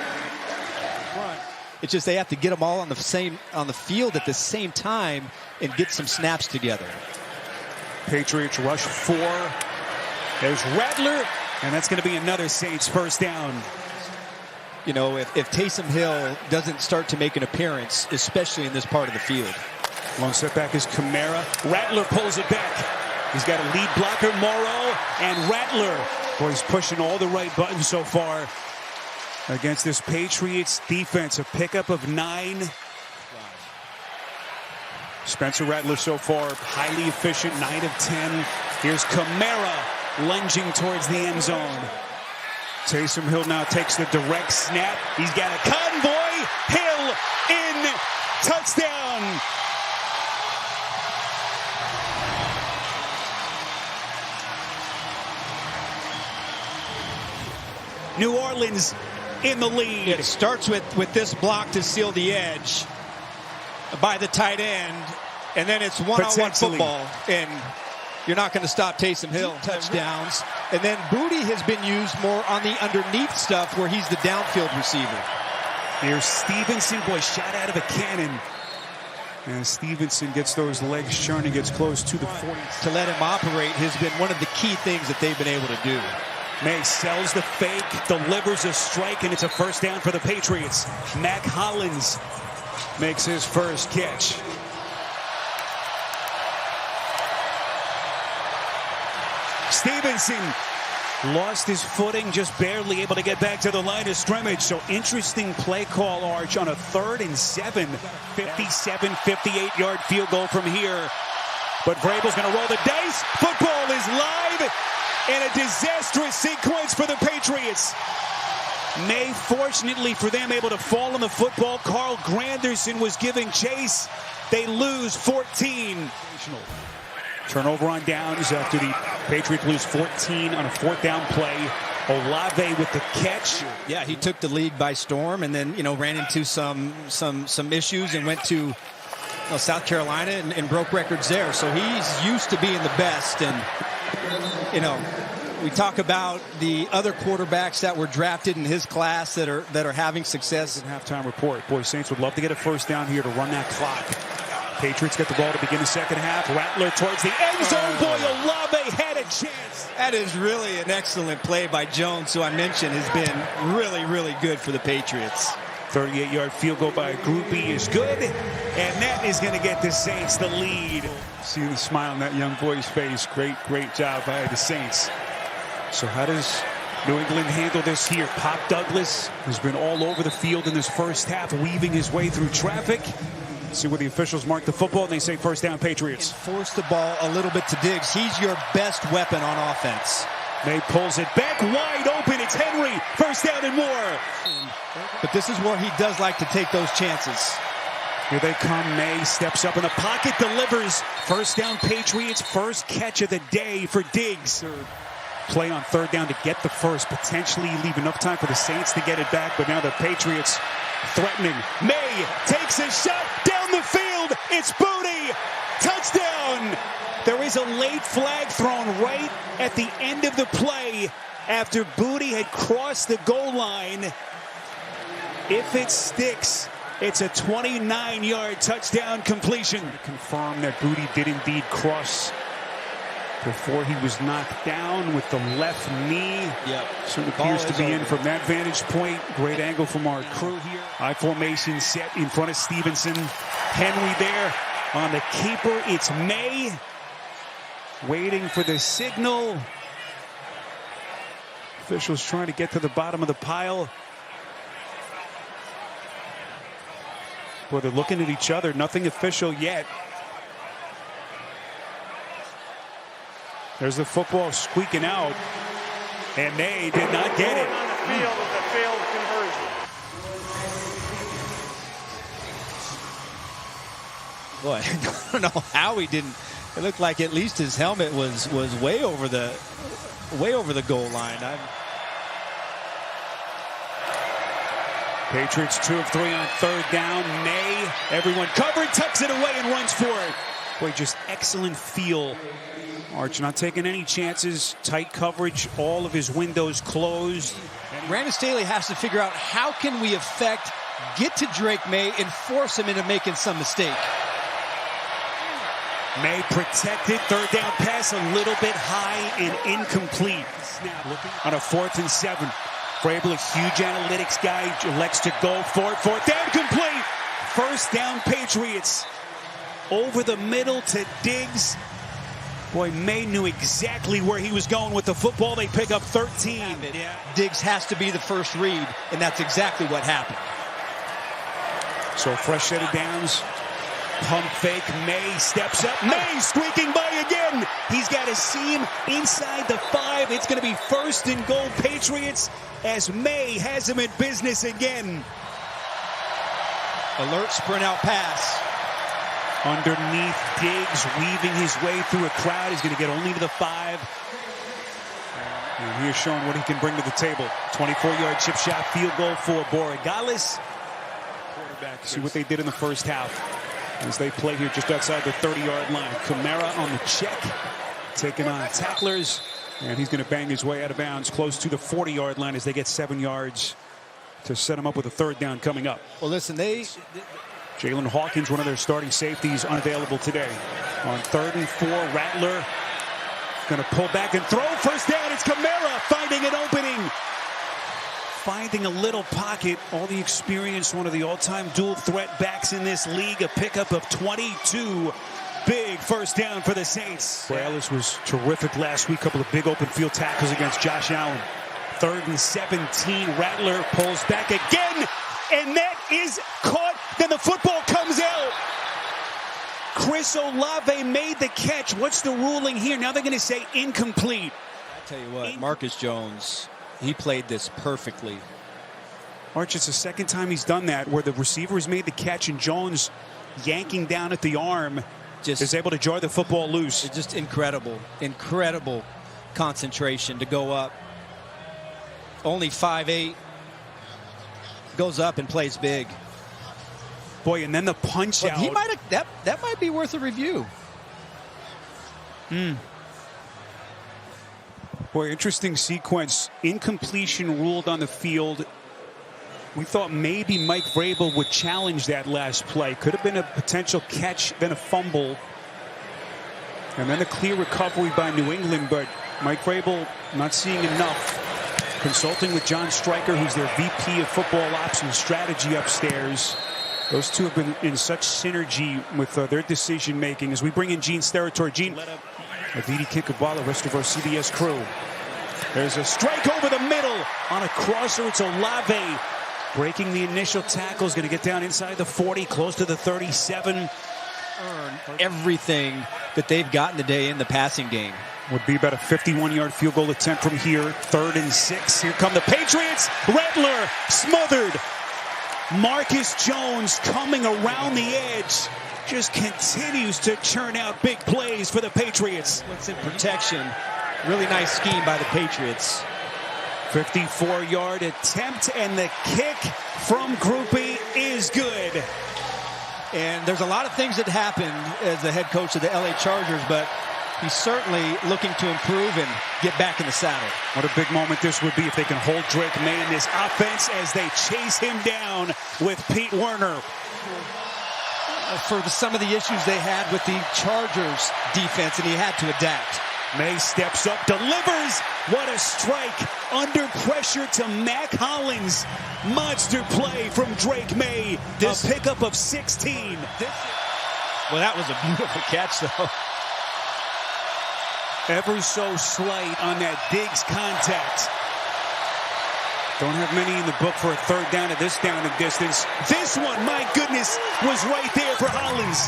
It's just they have to get them all on the field at the same time and get some snaps together. Patriots rush 4. There's Rattler, and that's going to be another Saints first down. If Taysom Hill doesn't start to make an appearance, especially in this part of the field. Long setback is Kamara. Rattler pulls it back. He's got a lead blocker, Morrow, and Rattler. Boy, he's pushing all the right buttons so far against this Patriots defense. A pickup of 9. Spencer Rattler so far highly efficient, 9 of 10. Here's Kamara lunging towards the end zone. Taysom Hill now takes the direct snap. He's got a convoy. Hill in. Touchdown. New Orleans in the lead. It starts with this block to seal the edge by the tight end, and then it's one-on-one football, and you're not going to stop Taysom Hill. Touchdowns. And then Boutte has been used more on the underneath stuff where he's the downfield receiver. Here's Stevenson, boy, shot out of a cannon. And Stevenson gets those legs churning, gets close to the 40. To let him operate has been one of the key things that they've been able to do. May sells the fake, delivers a strike, and it's a first down for the Patriots. Mac Hollins makes his first catch. Stevenson lost his footing, just barely able to get back to the line of scrimmage. So interesting play call, Arch, on a 3rd and 7. 57, 58-yard field goal from here. But Vrabel's going to roll the dice. Football is live, and a disastrous sequence for the Patriots. May, fortunately for them, able to fall on the football. Carl Granderson was giving chase. They lose 14. Turnover on downs after the Patriots lose 14 on a 4th down play. Olave with the catch. Yeah, he took the league by storm, and then ran into some issues and went to South Carolina and broke records there. So he's used to being the best. And we talk about the other quarterbacks that were drafted in his class that are having success. Halftime report. Boy, Saints would love to get a first down here to run that clock. Patriots get the ball to begin the second half. Rattler towards the end zone. Boy, Olave had a chance. That is really an excellent play by Jones, who I mentioned has been really, really good for the Patriots. 38-yard field goal by Groupie is good, and that is going to get the Saints the lead. See the smile on that young boy's face. Great job by the Saints. So how does New England handle this here? Pop Douglas has been all over the field in this first half, weaving his way through traffic. See where the officials mark the football, and they say first down Patriots. And force the ball a little bit to Diggs. He's your best weapon on offense. May pulls it back wide open. It's Henry. First down and more. But this is where he does like to take those chances. Here they come. May steps up in the pocket, delivers. First down Patriots. First catch of the day for Diggs. Play on 3rd down to get the first. Potentially leave enough time for the Saints to get it back. But now the Patriots threatening. May takes a shot down the field. It's Booty. Touchdown. There is a late flag thrown right at the end of the play after Booty had crossed the goal line. If it sticks, it's a 29-yard touchdown completion. Confirm that Booty did indeed cross before he was knocked down with the left knee. Yep. Certainly appears to be in from that vantage point. Great angle from our crew here. High formation set in front of Stevenson. Henry there on the keeper. It's May waiting for the signal. Officials trying to get to the bottom of the pile. Boy, they're looking at each other. Nothing official yet. There's the football squeaking out, and they did not get it. On the field is a failed conversion. Boy, I don't know how he didn't. It looked like at least his helmet was way over the goal line. Patriots 2 of 3 on 3rd down. May, everyone covered, tucks it away and runs for it. Boy, just excellent feel. Arch not taking any chances. Tight coverage. All of his windows closed. Brandon Staley has to figure out how can we get to Drake May and force him into making some mistake. May protected. 3rd down pass a little bit high and incomplete. Snap on a 4th and 7. Vrabel, a huge analytics guy, elects to go for it. 4th down complete. First down Patriots. Over the middle to Diggs. Boy, May knew exactly where he was going with the football. They pick up 13. Yeah. Diggs has to be the first read, and that's exactly what happened. So fresh set of downs. Pump fake. May steps up. May squeaking by again. He's got a seam inside the 5. It's going to be 1st and goal Patriots as May has him in business again. Alert sprint out pass. Underneath Diggs, weaving his way through a crowd. He's going to get only to the 5. And here's showing what he can bring to the table. 24-yard chip shot field goal for Borregales. See what they did in the first half as they play here just outside the 30-yard line. Kamara on the check, taking on tacklers. And he's going to bang his way out of bounds close to the 40-yard line as they get 7 yards to set him up with a third down coming up. Well, listen, Jalen Hawkins, one of their starting safeties, unavailable today. On 3rd and 4, Rattler going to pull back and throw. First down, it's Kamara finding an opening. Finding a little pocket. All the experience, one of the all-time dual threat backs in this league. A pickup of 22. Big first down for the Saints. Ellis was terrific last week. Couple of big open field tackles against Josh Allen. 3rd and 17. Rattler pulls back again. And that is caught. Then the football comes out. Chris Olave made the catch. What's the ruling here? Now they're going to say incomplete. I'll tell you what, Marcus Jones, he played this perfectly. Arch, it's the second time he's done that, where the receiver has made the catch and Jones yanking down at the arm is able to jar the football loose. It's just incredible concentration to go up. Only 5'8", goes up and plays big. Boy, and then the punch out. He might have that might be worth a review. Boy, interesting sequence. Incompletion ruled on the field. We thought maybe Mike Vrabel would challenge that last play. Could have been a potential catch, then a fumble. And then a clear recovery by New England, but Mike Vrabel not seeing enough. Consulting with John Stryker, who's their VP of football ops and strategy upstairs. Those two have been in such synergy with their decision making. As we bring in Gene's territory, Gene, Aditi Kinkabala, rest of our CBS crew. There's a strike over the middle on a crosser. It's Olave breaking the initial tackle. Is going to get down inside the 40, close to the 37. Everything that they've gotten today in the passing game. Would be about a 51-yard field goal attempt from here. 3rd and 6. Here come the Patriots. Rattler smothered. Marcus Jones coming around the edge. Just continues to churn out big plays for the Patriots. What's in protection? Really nice scheme by the Patriots. 54-yard attempt, and the kick from Groupie is good. And there's a lot of things that happened as the head coach of the LA Chargers, but he's certainly looking to improve and get back in the saddle. What a big moment this would be if they can hold Drake May in this offense as they chase him down with Pete Werner. For some of the issues they had with the Chargers defense, and he had to adapt. May steps up, delivers. What a strike. Under pressure to Mac Hollins. Monster play from Drake May. A pickup of 16. Well, that was a beautiful catch, though. Ever so slight on that Diggs contact. Don't have many in the book for a third down at this down and distance. This one, my goodness, was right there for Hollins.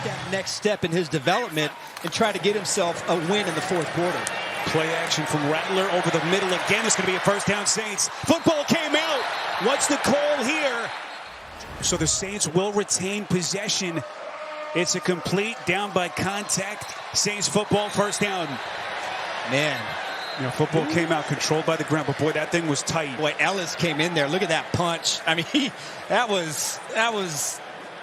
That next step in his development and try to get himself a win in the 4th quarter. Play action from Rattler over the middle again. It's going to be a first down, Saints. Football came out. What's the call here? So the Saints will retain possession. It's a complete down by contact. Saints football, first down. Man. You know, football came out controlled by the ground, but boy, that thing was tight. Boy, Ellis came in there. Look at that punch. I mean, that was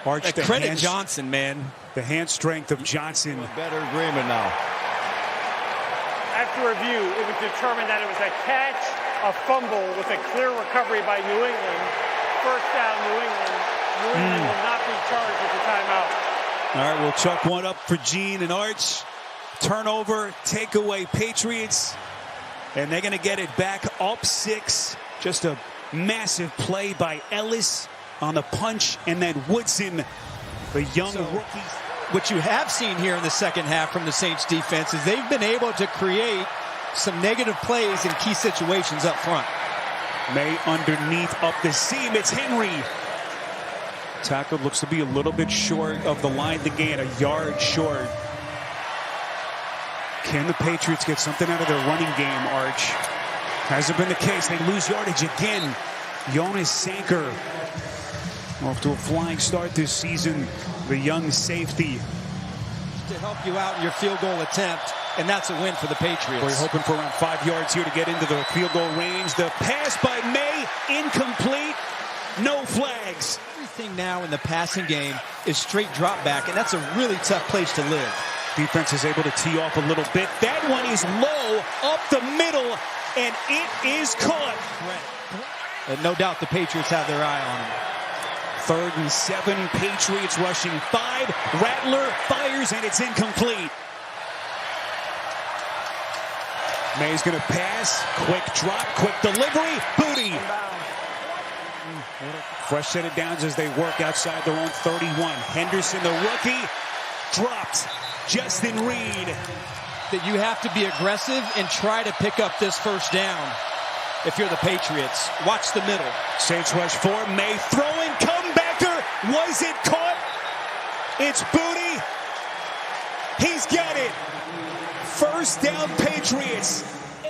Arch, a credit Johnson, man. The hand strength of Johnson. Better agreement now. After review, it was determined that it was a catch, a fumble with a clear recovery by New England. First down, New England. New England will not be charged with the timeout. All right, we'll chuck one up for Gene and Arch. Turnover, takeaway, Patriots. And they're going to get it back up 6. Just a massive play by Ellis on the punch. And then Woodson, the young rookie. What you have seen here in the second half from the Saints defense is they've been able to create some negative plays in key situations up front. May underneath up the seam. It's Henry. Tackle looks to be a little bit short of the line to gain, a yard short. Can the Patriots get something out of their running game, Arch? Hasn't been the case. They lose yardage again. Jonas Sanker off to a flying start this season. The young safety. To help you out in your field goal attempt, and that's a win for the Patriots. We're hoping for around 5 yards here to get into the field goal range. The pass by May, incomplete. No flags. Everything now in the passing game is straight drop back, and that's a really tough place to live. Defense is able to tee off a little bit. That one is low, up the middle, and it is caught. no doubt the Patriots have their eye on him. 3rd and 7, Patriots rushing 5. Rattler fires, and it's incomplete. May's going to pass. Quick drop, quick delivery. Booty. Fresh set of downs as they work outside their own 31. Henderson, the rookie, dropped. Justin Reed. That you have to be aggressive and try to pick up this first down if you're the Patriots. Watch the middle. Saints rush 4. May throwing. Comebacker. Was it caught? It's Booty. He's got it. First down, Patriots.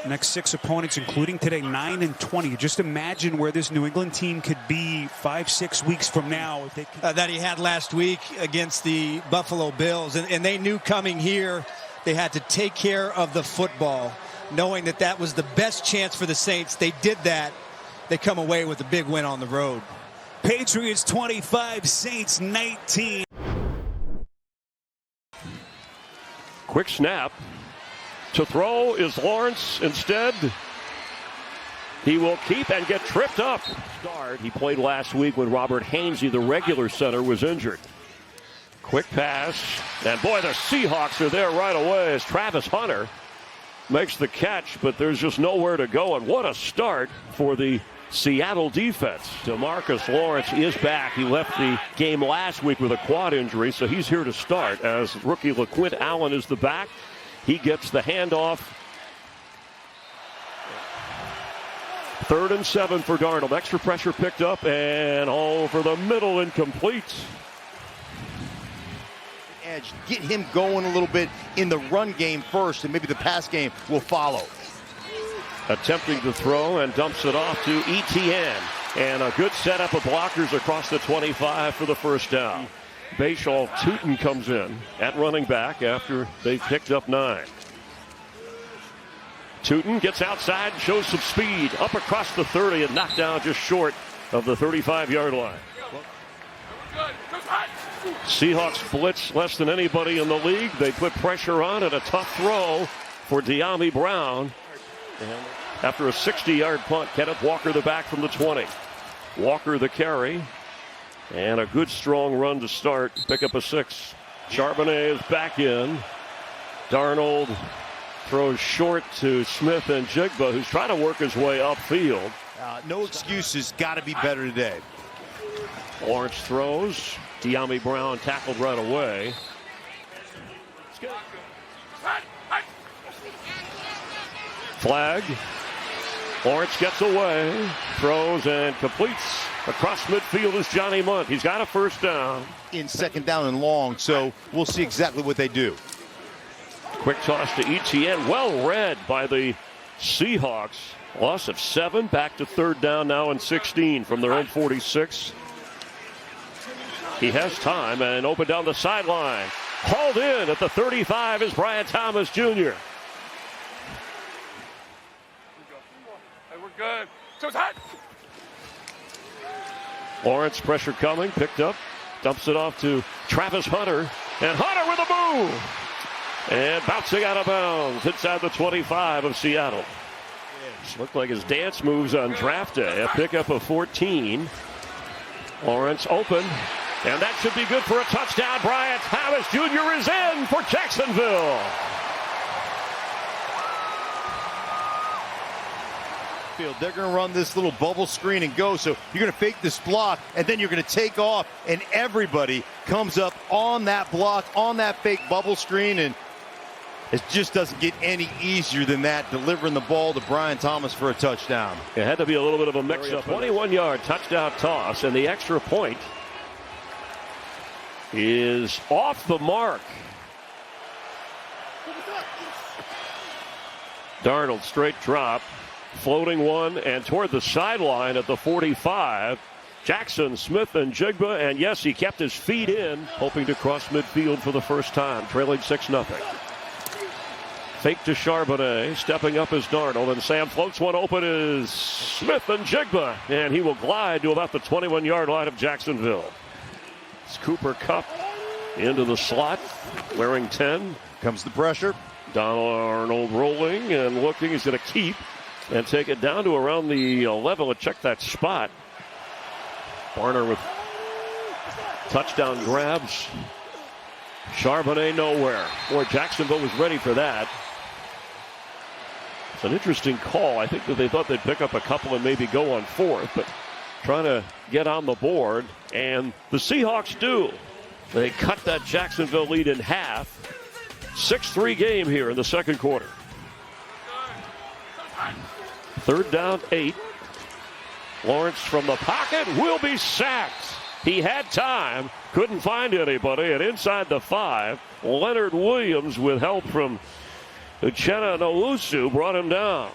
Next 6 opponents, including today, 9 and 20. Just imagine where this New England team could be 5-6 weeks from now. If they that he had last week against the Buffalo Bills. And they knew coming here they had to take care of the football, knowing that that was the best chance for the Saints. They did that. They come away with a big win on the road. Patriots 25, Saints 19. Quick snap. To throw is Lawrence instead. He will keep and get tripped up. He played last week when Robert Hainsey, the regular center, was injured. Quick pass. And boy, the Seahawks are there right away as Travis Hunter makes the catch, but there's just nowhere to go. And what a start for the Seattle defense. DeMarcus Lawrence is back. He left the game last week with a quad injury, so he's here to start as rookie LaQuint Allen is the back. He gets the handoff. 3rd and 7 for Darnold. Extra pressure picked up and all over the middle, incomplete. Edge, get him going a little bit in the run game first, and maybe the pass game will follow. Attempting to throw and dumps it off to Etienne. And a good setup of blockers across the 25 for the first down. Bashaw Tootin comes in at running back after they picked up 9. Tootin gets outside, shows some speed, up across the 30 and knocked down just short of the 35-yard line. Seahawks blitz less than anybody in the league. They put pressure on and a tough throw for De'Ami Brown. And after a 60-yard punt, Kenneth Walker the back from the 20. Walker the carry. And a good strong run to start. Pick up a 6. Charbonnet is back in. Darnold throws short to Smith and Jigba, who's trying to work his way upfield. No excuses. Got to be better today. Lawrence throws. De'Ami Brown tackled right away. Flag. Lawrence gets away, throws and completes. Across midfield is Johnny Munt. He's got a first down. In 2nd down and long, so we'll see exactly what they do. Quick toss to Etienne. Well read by the Seahawks. Loss of 7, back to 3rd down now and 16 from their own 46. He has time and open down the sideline. Hauled in at the 35 is Brian Thomas Jr. Hey, we're good. So hot. Lawrence pressure coming, picked up, dumps it off to Travis Hunter, and Hunter with a move, and bouncing out of bounds inside the 25 of Seattle. Looked like his dance moves on draft day. A pickup of 14. Lawrence open, and that should be good for a touchdown. Brian Thomas Jr. is in for Jacksonville. They're going to run this little bubble screen and go. So you're going to fake this block, and then you're going to take off, and everybody comes up on that block, on that fake bubble screen, and it just doesn't get any easier than that, delivering the ball to Brian Thomas for a touchdown. It had to be a little bit of a mix-up. 21-yard touchdown toss, and the extra point is off the mark. Darnold straight drop. Floating one and toward the sideline at the 45. Jackson, Smith, and Jigba. And yes, he kept his feet in, hoping to cross midfield for the first time, trailing 6-0. Fake to Charbonnet, stepping up is Darnold. And Sam floats one open is Smith and Jigba. And he will glide to about the 21-yard line of Jacksonville. It's Cooper Kupp into the slot, wearing 10. Comes the pressure. Donald Arnold rolling and looking. He's going to keep. and take it down to around the level and check that spot. Barner with touchdown grabs. Charbonnet nowhere. Boy, Jacksonville was ready for that. It's an interesting call. I think that they thought they'd pick up a couple and maybe go on fourth, but trying to get on the board, and the Seahawks do. They cut that Jacksonville lead in half. 6-3 game here in the second quarter. Third down, 8. Lawrence from the pocket will be sacked. He had time, couldn't find anybody, and inside the 5, Leonard Williams with help from Uchenna Nwosu brought him down.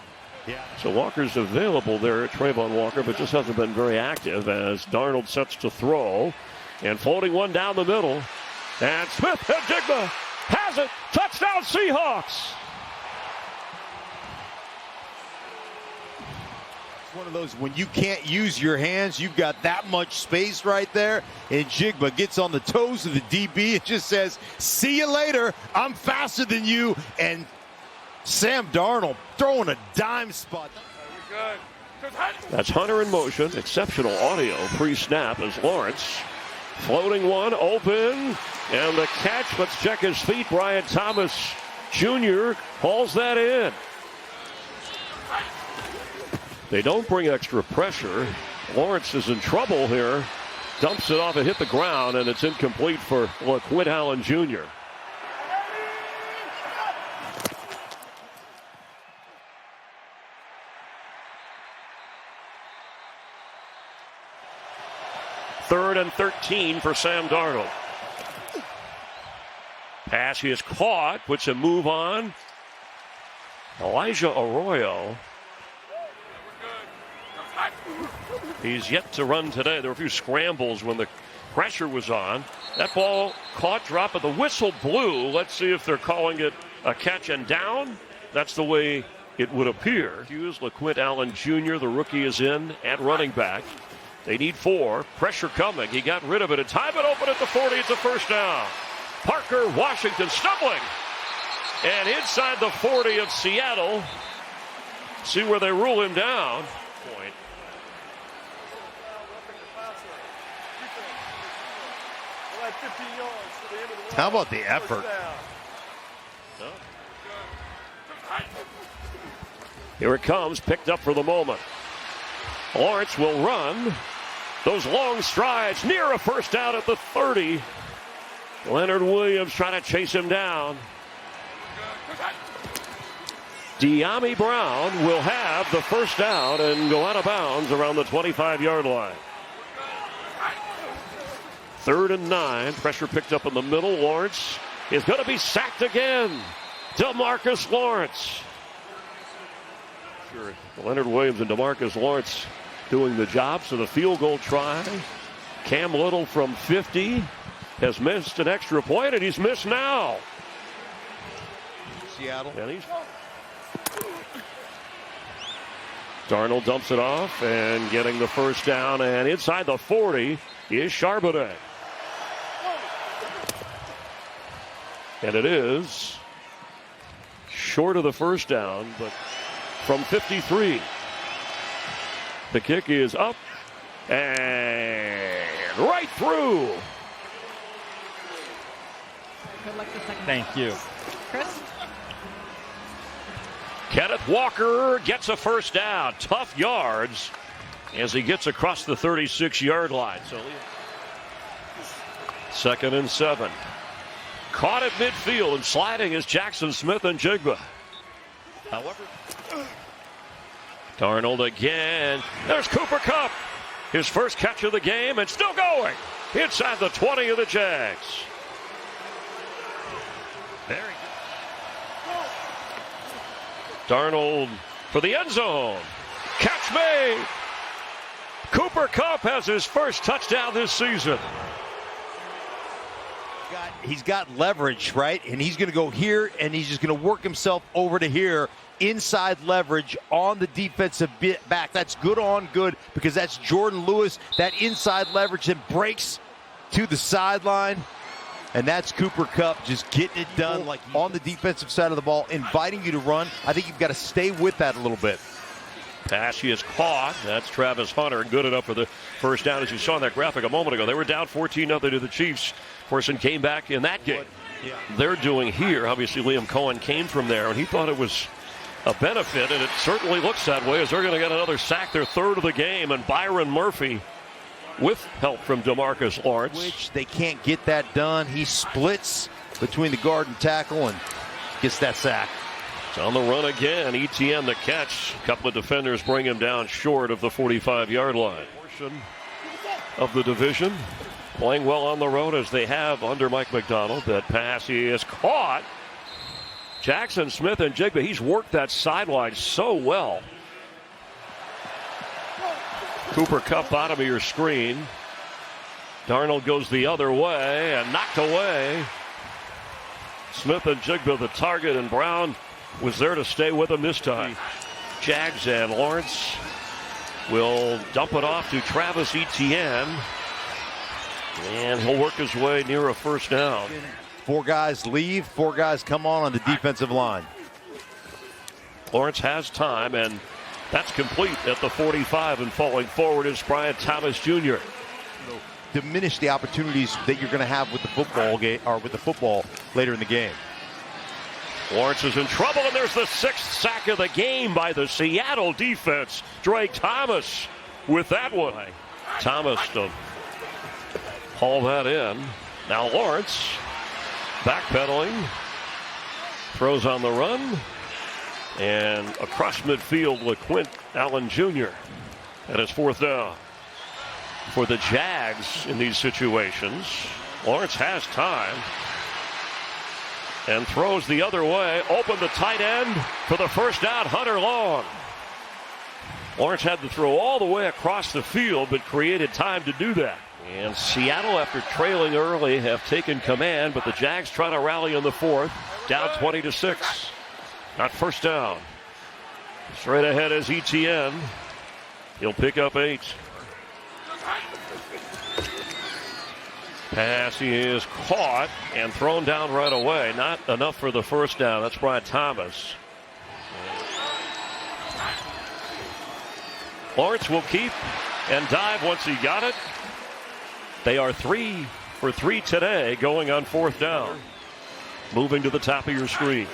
So Walker's available there, Trayvon Walker, but just hasn't been very active as Darnold sets to throw. And floating one down the middle. And Smith-Njigba has it. Touchdown Seahawks. One of those when you can't use your hands, you've got that much space right there, and Njigba gets on the toes of the DB and just says, see you later, I'm faster than you, and Sam Darnold throwing a dime spot. That's Hunter in motion. Exceptional audio pre-snap as Lawrence floating one open, and the catch, let's check his feet. Brian Thomas Jr. hauls that in. They don't bring extra pressure. Lawrence is in trouble here. Dumps it off and hit the ground, and it's incomplete for LaQuint Allen Jr. Third and 13 for Sam Darnold. Pass he is caught, puts a move on. Elijah Arroyo. He's yet to run today. There were a few scrambles when the pressure was on. That ball caught, drop of the whistle blew. Let's see if they're calling it a catch and down. That's the way it would appear. Hughes, LaQuint Allen Jr., the rookie, is in at running back. They need 4. Pressure coming. He got rid of it. It's time it open at the 40. It's a first down. Parker Washington stumbling. And inside the 40 of Seattle. See where they rule him down. Point. How about the effort? Here it comes, picked up for the moment. Lawrence will run. Those long strides near a first down at the 30. Leonard Williams trying to chase him down. De'Ami Brown will have the first down and go out of bounds around the 25-yard line. 3rd and 9. Pressure picked up in the middle. Lawrence is going to be sacked again. DeMarcus Lawrence. Sure, Leonard Williams and DeMarcus Lawrence doing the job. So the field goal try. Cam Little from 50 has missed an extra point, and he's missed now. Seattle. And he's... Darnold dumps it off and getting the first down, and inside the 40 is Charbonnet. And it is short of the first down, but from 53. The kick is up and right through. Good luck the second. Thank you. Chris? Kenneth Walker gets a first down. Tough yards as he gets across the 36-yard line. So 2nd and 7. Caught at midfield and sliding is Jackson Smith-Njigba. However, Darnold again. There's Cooper Kupp. His first catch of the game and still going. Inside the 20 of the Jags. Very good. Darnold for the end zone. Catch made. Cooper Kupp has his first touchdown this season. He's got leverage, right? And he's going to go here, and he's just going to work himself over to here. Inside leverage on the defensive back. That's good on good because that's Jordan Lewis. That inside leverage that breaks to the sideline. And that's Cooper Kupp just getting it done like on the defensive side of the ball, inviting you to run. I think you've got to stay with that a little bit. Pass he is caught. That's Travis Hunter. Good enough for the first down. As you saw in that graphic a moment ago, they were down 14-0 to the Chiefs. Forson came back in that game. They're doing here. Obviously, Liam Cohen came from there, and he thought it was a benefit, and it certainly looks that way as they're going to get another sack, their third of the game, and Byron Murphy with help from DeMarcus Lawrence. Which they can't get that done. He splits between the guard and tackle and gets that sack. It's on the run again. ETN the catch. A couple of defenders bring him down short of the 45-yard line. Portion of the division playing well on the road as they have under Mike McDonald. That pass he is caught. Jackson Smith and Jigba, he's worked that sideline so well. Cooper Kupp bottom of your screen. Darnold goes the other way and knocked away. Smith and Jigba the target, and Brown was there to stay with him this time. Jags and Lawrence will dump it off to Travis Etienne. And he'll work his way near a first down. 4 guys leave, 4 guys come on the defensive line. Lawrence has time, and that's complete at the 45, and falling forward is Brian Thomas Jr. Diminish the opportunities that you're going to have with the football game, or with the football later in the game. Lawrence is in trouble, and there's the 6th sack of the game by the Seattle defense. Drake Thomas with that one. Thomas to haul that in. Now Lawrence backpedaling, throws on the run, and across midfield LeQuint Allen Jr. at his 4th down. For the Jags in these situations, Lawrence has time and throws the other way. Open the tight end for the first down, Hunter Long. Lawrence had to throw all the way across the field, but created time to do that. And Seattle, after trailing early, have taken command, but the Jags try to rally in the 4th, down 20-6. Not first down. Straight ahead is ETN. He'll pick up 8. Pass he is caught and thrown down right away. Not enough for the first down. That's Brian Thomas. Lawrence will keep and dive once he got it. They are 3 for 3 today, going on 4th down. Moving to the top of your screen.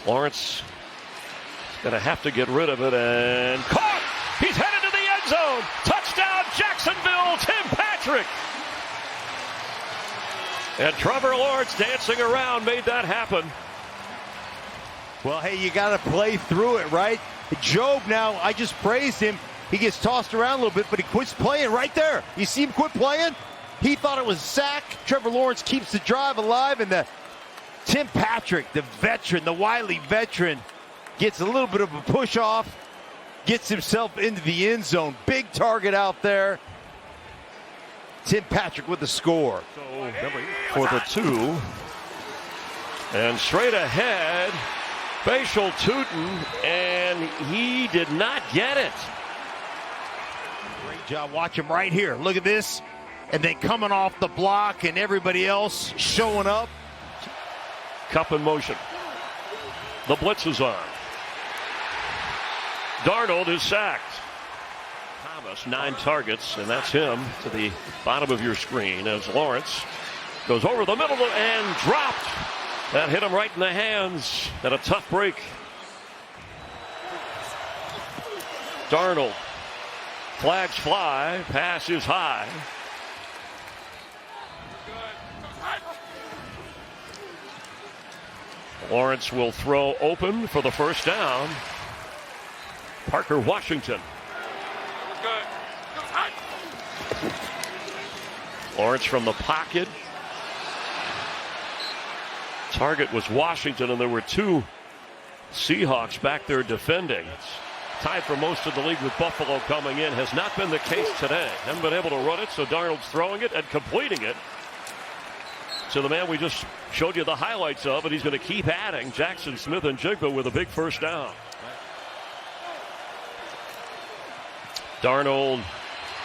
Lawrence is going to have to get rid of it, and caught! He's headed to the end zone! Touchdown, Jacksonville, Tim Patrick! And Trevor Lawrence dancing around made that happen. Well, hey, you got to play through it, right? Job now, I just praised him. He gets tossed around a little bit, but he quits playing right there. You see him quit playing? He thought it was a sack. Trevor Lawrence keeps the drive alive, and Tim Patrick, the veteran, the wily veteran, gets a little bit of a push off, gets himself into the end zone. Big target out there. Tim Patrick with the score. So for the 2. And straight ahead, facial tootin', and he did not get it. Great job. Watch him right here. Look at this. And then coming off the block and everybody else showing up. Kupp in motion. The blitz is on. Darnold is sacked. Thomas, 9 targets, and that's him to the bottom of your screen as Lawrence goes over the middle and dropped. That hit him right in the hands at a tough break. Darnold. Flags fly. Pass is high. Lawrence will throw open for the first down. Parker Washington. Lawrence from the pocket. Target was Washington, and there were 2 Seahawks back there defending. Tied for most of the league with Buffalo coming in. Has not been the case today. Haven't been able to run it, so Darnold's throwing it and completing it to the man we just showed you the highlights of, and he's going to keep adding. Jackson Smith and Jigba with a big first down. Darnold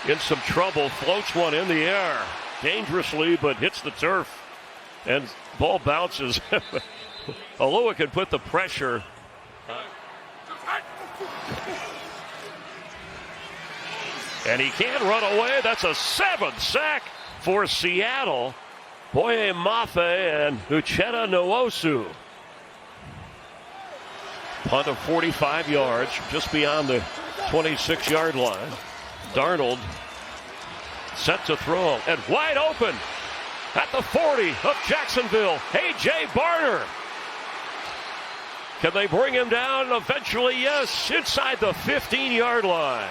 in some trouble, floats one in the air dangerously, but hits the turf, and ball bounces. Alua can put the pressure And he can't run away. That's a 7th sack for Seattle. Boye Mafe and Uchenna Nwosu. Punt of 45 yards, just beyond the 26-yard line. Darnold set to throw and wide open at the 40 of Jacksonville. A.J. Barner. Can they bring him down? Eventually, yes, inside the 15-yard line.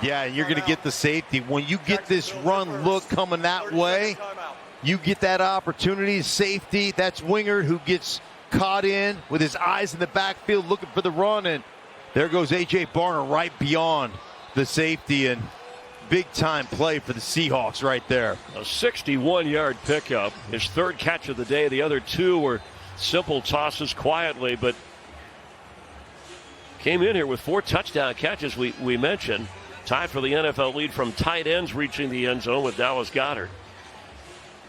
Yeah, you're going to get the safety. When you get this run look coming that way, you get that opportunity. Safety, that's Wingard who gets caught in with his eyes in the backfield looking for the run, and there goes A.J. Barner right beyond the safety, and big-time play for the Seahawks right there. A 61-yard pickup, his 3rd catch of the day. The other 2 were simple tosses quietly, but came in here with 4 touchdown catches we mentioned. Tied for the NFL lead from tight ends reaching the end zone with Dallas Goedert.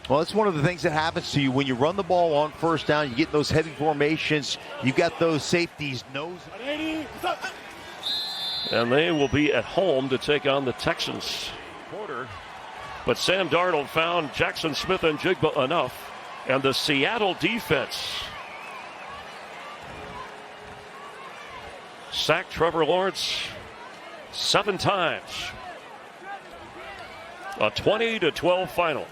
Well, it's one of the things that happens to you when you run the ball on first down. You get those heavy formations. You got those safeties nose. And they will be at home to take on the Texans. But Sam Darnold found Jackson Smith and Jigba enough. And the Seattle defense sacked Trevor Lawrence 7 times. A 20-12 final.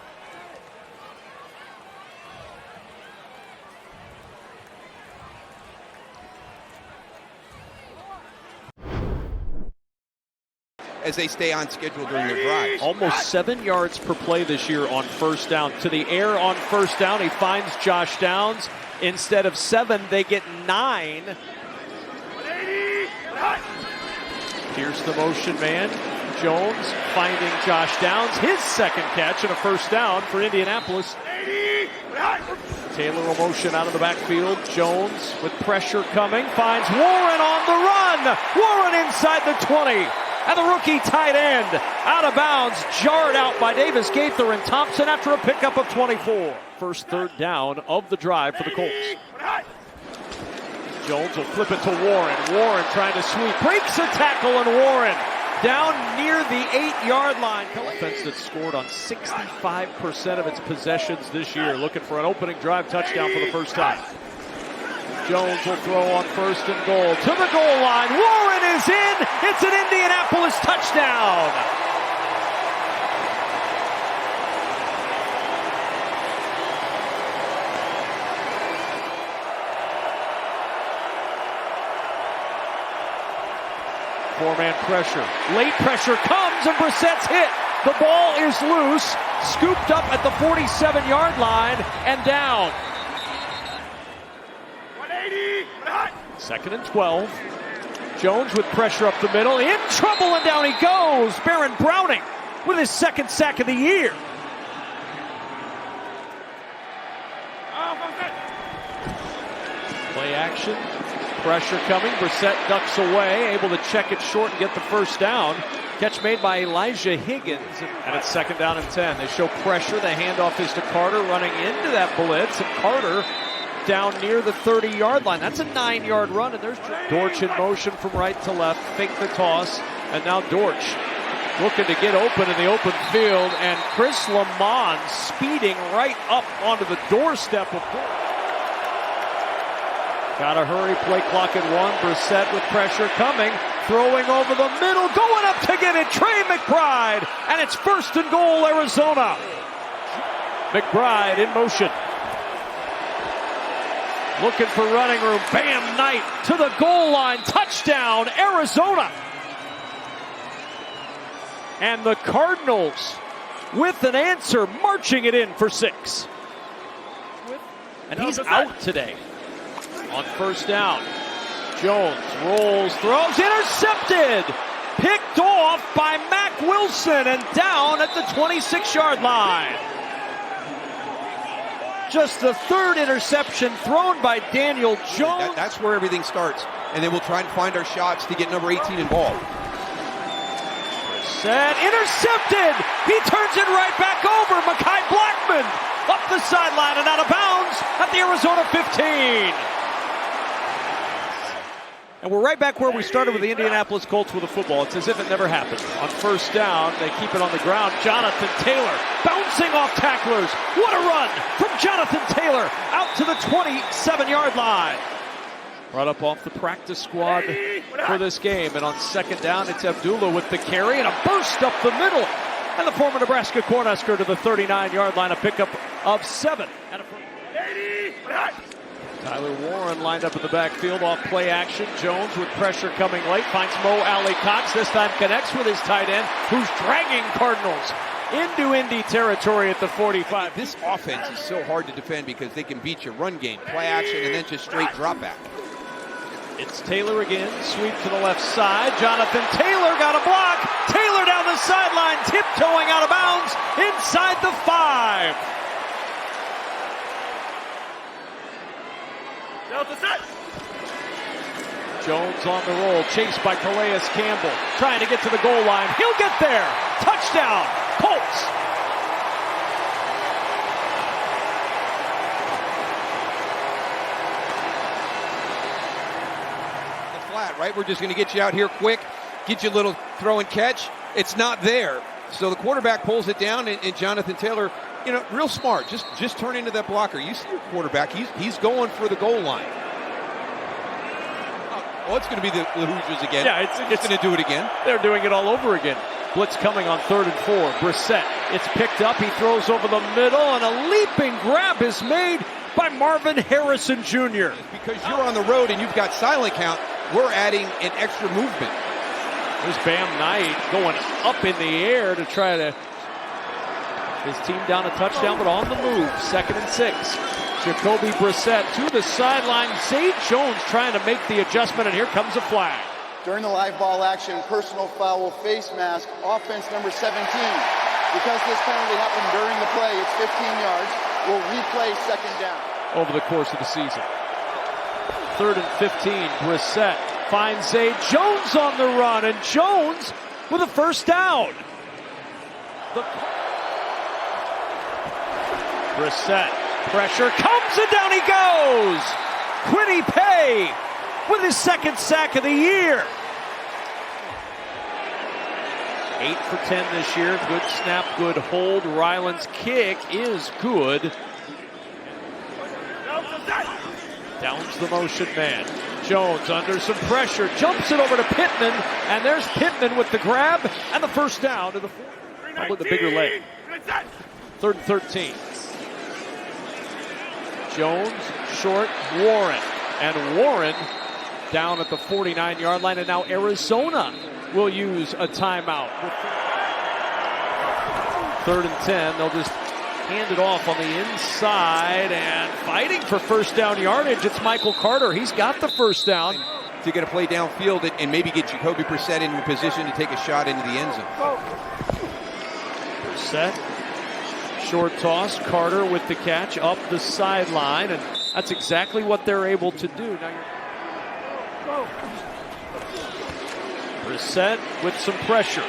As they stay on schedule during their drives. Almost 7 yards per play this year on first down. To the air on first down, he finds Josh Downs. Instead of 7, they get 9. Here's the motion man. Jones finding Josh Downs. His 2nd catch and a first down for Indianapolis. Taylor a motion out of the backfield. Jones with pressure coming. Finds Warren on the run. Warren inside the 20. And the rookie tight end out of bounds. Jarred out by Davis Gaither and Thompson after a pickup of 24. First 3rd down of the drive for the Colts. Jones will flip it to Warren. Warren trying to sweep. Breaks a tackle, and Warren down near the 8-yard line. Offense that scored on 65% of its possessions this year. Looking for an opening drive touchdown for the first time. Jones will throw on 1st and goal. To the goal line. Warren is in. It's an Indianapolis touchdown. Four-man pressure. Late pressure comes, and Brissett's hit. The ball is loose, scooped up at the 47-yard line, and down. 2nd and 12. Jones with pressure up the middle. In trouble, and down he goes. Baron Browning with his 2nd sack of the year. Play action. Pressure coming. Brissett ducks away, able to check it short and get the first down. Catch made by Elijah Higgins. And it's 2nd down and 10. They show pressure. The handoff is to Carter running into that blitz. And Carter down near the 30-yard line. That's a 9-yard run. And there's Dortch in motion from right to left. Fake the toss. And now Dortch looking to get open in the open field. And Chris Lamont speeding right up onto the doorstep of Dortch. Gotta hurry, play clock at 1. Brissett with pressure coming, throwing over the middle, going up to get it, Trey McBride, and it's 1st and goal, Arizona. McBride in motion. Looking for running room, Bam Knight to the goal line, touchdown, Arizona. And the Cardinals with an answer, marching it in for 6. And he's out today. On first down, Jones rolls, throws, intercepted, picked off by Mack Wilson and down at the 26-yard line. Just the 3rd interception thrown by Daniel Jones. That's where everything starts, and then we'll try and find our shots to get number 18 involved. Set, intercepted, he turns it right back over, Mekhi Blackmon up the sideline and out of bounds at the Arizona 15. And we're right back where we started with the Indianapolis Colts with the football. It's as if it never happened. On first down, they keep it on the ground. Jonathan Taylor bouncing off tacklers. What a run from Jonathan Taylor out to the 27-yard line. Brought up off the practice squad for this game. And on second down, it's Abdullah with the carry and a burst up the middle. And the former Nebraska Cornhusker to the 39-yard line, a pickup of 7. And Tyler Warren lined up in the backfield off play action. Jones with pressure coming late. Finds Mo Alley Cox. This time connects with his tight end, who's dragging Cardinals into Indy territory at the 45. This offense is so hard to defend because they can beat your run game, play action, and then just straight drop back. It's Taylor again. Sweep to the left side. Jonathan Taylor got a block. Taylor down the sideline, tiptoeing out of bounds inside the 5. Jones on the roll, chased by Calais Campbell, trying to get to the goal line. He'll get there. Touchdown, Colts. The flat, right? We're just going to get you out here quick, get you a little throw and catch. It's not there. So the quarterback pulls it down, and Jonathan Taylor, you know, real smart. Just turn into that blocker. You see your quarterback. He's going for the goal line. Oh, it's going to be the Hoosiers again. Yeah, it's going to do it again. They're doing it all over again. Blitz coming on 3rd and 4. Brissett, it's picked up. He throws over the middle, and a leaping grab is made by Marvin Harrison Jr. Because you're on the road and you've got silent count, we're adding an extra movement. There's Bam Knight going up in the air to try to his team down a touchdown, but on the move. 2nd and 6. Jacoby Brissett to the sideline. Zay Jones trying to make the adjustment, and here comes a flag. During the live ball action, personal foul, face mask, offense number 17. Because this penalty happened during the play, it's 15 yards. We'll replay 2nd down. Over the course of the season. 3rd and 15. Brissett finds Zay Jones on the run, and Jones with a 1st down. Brissett, pressure comes, and down he goes. Quiddy Pay with his 2nd sack of the year. 8 for 10 this year. Good snap, good hold. Ryland's kick is good. Downs the motion man. Jones under some pressure, jumps it over to Pittman, and there's Pittman with the grab and the 1st down to the 4. Probably the bigger leg. 3rd and 13. Jones, short, Warren. And Warren down at the 49-yard line, and now Arizona will use a timeout. 3rd and 10, they'll just hand it off on the inside, and fighting for 1st down yardage, it's Michael Carter. He's got the 1st down. To get a play downfield and maybe get Jacoby Brissett in a position to take a shot into the end zone. Brissett, short toss, Carter with the catch up the sideline, and that's exactly what they're able to do. Now Brissett with some pressure.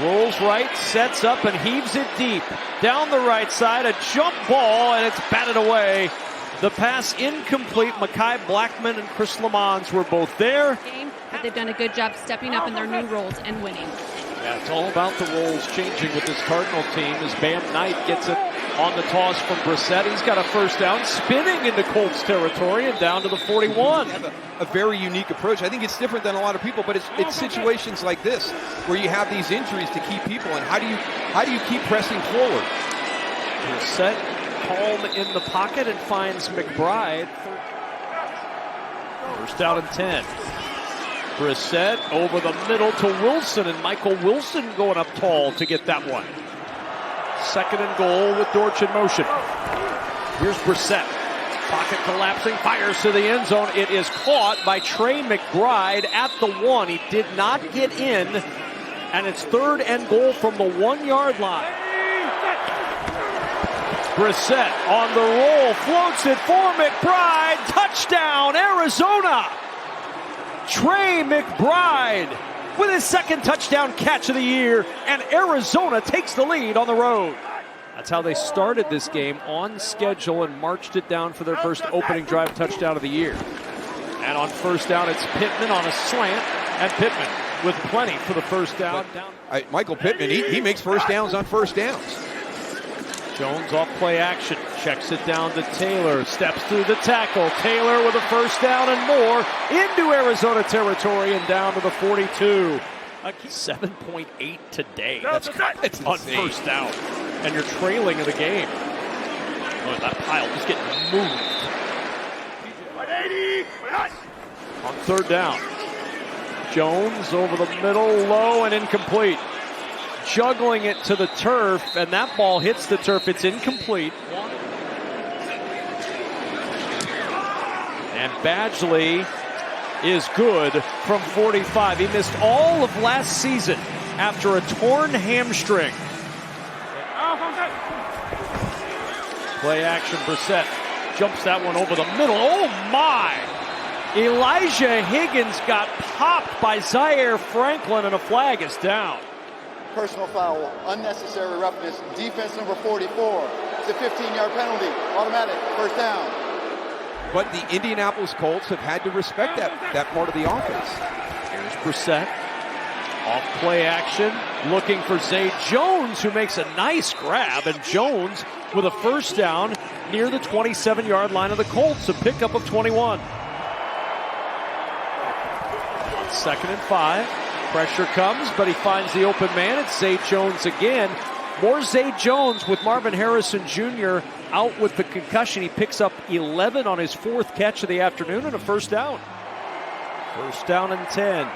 Rolls right, sets up, and heaves it deep. Down the right side, a jump ball, and it's batted away. The pass incomplete. Mekhi Blackman and Chris Lamons were both there. But they've done a good job stepping up in their new roles and winning. Yeah, it's all about the roles changing with this Cardinal team as Bam Knight gets it on the toss from Brissett. He's got a 1st down, spinning into Colts territory and down to the 41. Have a very unique approach. I think it's different than a lot of people, but it's situations like this where you have these injuries to keep people, and how do you keep pressing forward? Brissett calm in the pocket and finds McBride. 1st down and 10. Brissett over the middle to Wilson, and Michael Wilson going up tall to get that one. 2nd and goal with Dortch in motion. Here's Brissett. Pocket collapsing, fires to the end zone. It is caught by Trey McBride at the 1. He did not get in, and it's 3rd and goal from the 1-yard line. Brissett on the roll, floats it for McBride. Touchdown, Arizona! Trey McBride with his 2nd touchdown catch of the year, and Arizona takes the lead on the road. That's how they started this game, on schedule, and marched it down for their first opening drive touchdown of the year. And on first down, it's Pittman on a slant, and Pittman with plenty for the first down. Michael Pittman, he makes first downs on first downs. Jones off play action, checks it down to Taylor, steps through the tackle. Taylor with a first down and more into Arizona territory and down to the 42. 7.8 today. That's on insane. first down. And you're trailing in the game. Oh, that pile just getting moved. On third down. Jones over the middle, low and incomplete. Juggling it to the turf, and that ball hits the turf. It's incomplete. And Badgley is good from 45. He missed all of last season after a torn hamstring. Play action, Brissett jumps that one over the middle. Oh my! Elijah Higgins got popped by Zaire Franklin, and a flag is down. Personal foul, unnecessary roughness, defense number 44. It's a 15-yard penalty, automatic, first down. But the Indianapolis Colts have had to respect that part of the offense. Here's Brissett. Off play action, looking for Zay Jones, who makes a nice grab, and Jones with a first down near the 27-yard line of the Colts, a pickup of 21. 2nd and 5. Pressure comes, but he finds the open man. It's Zay Jones again. More Zay Jones with Marvin Harrison Jr. out with the concussion. He picks up 11 on his 4th catch of the afternoon and a first down. First down and 10.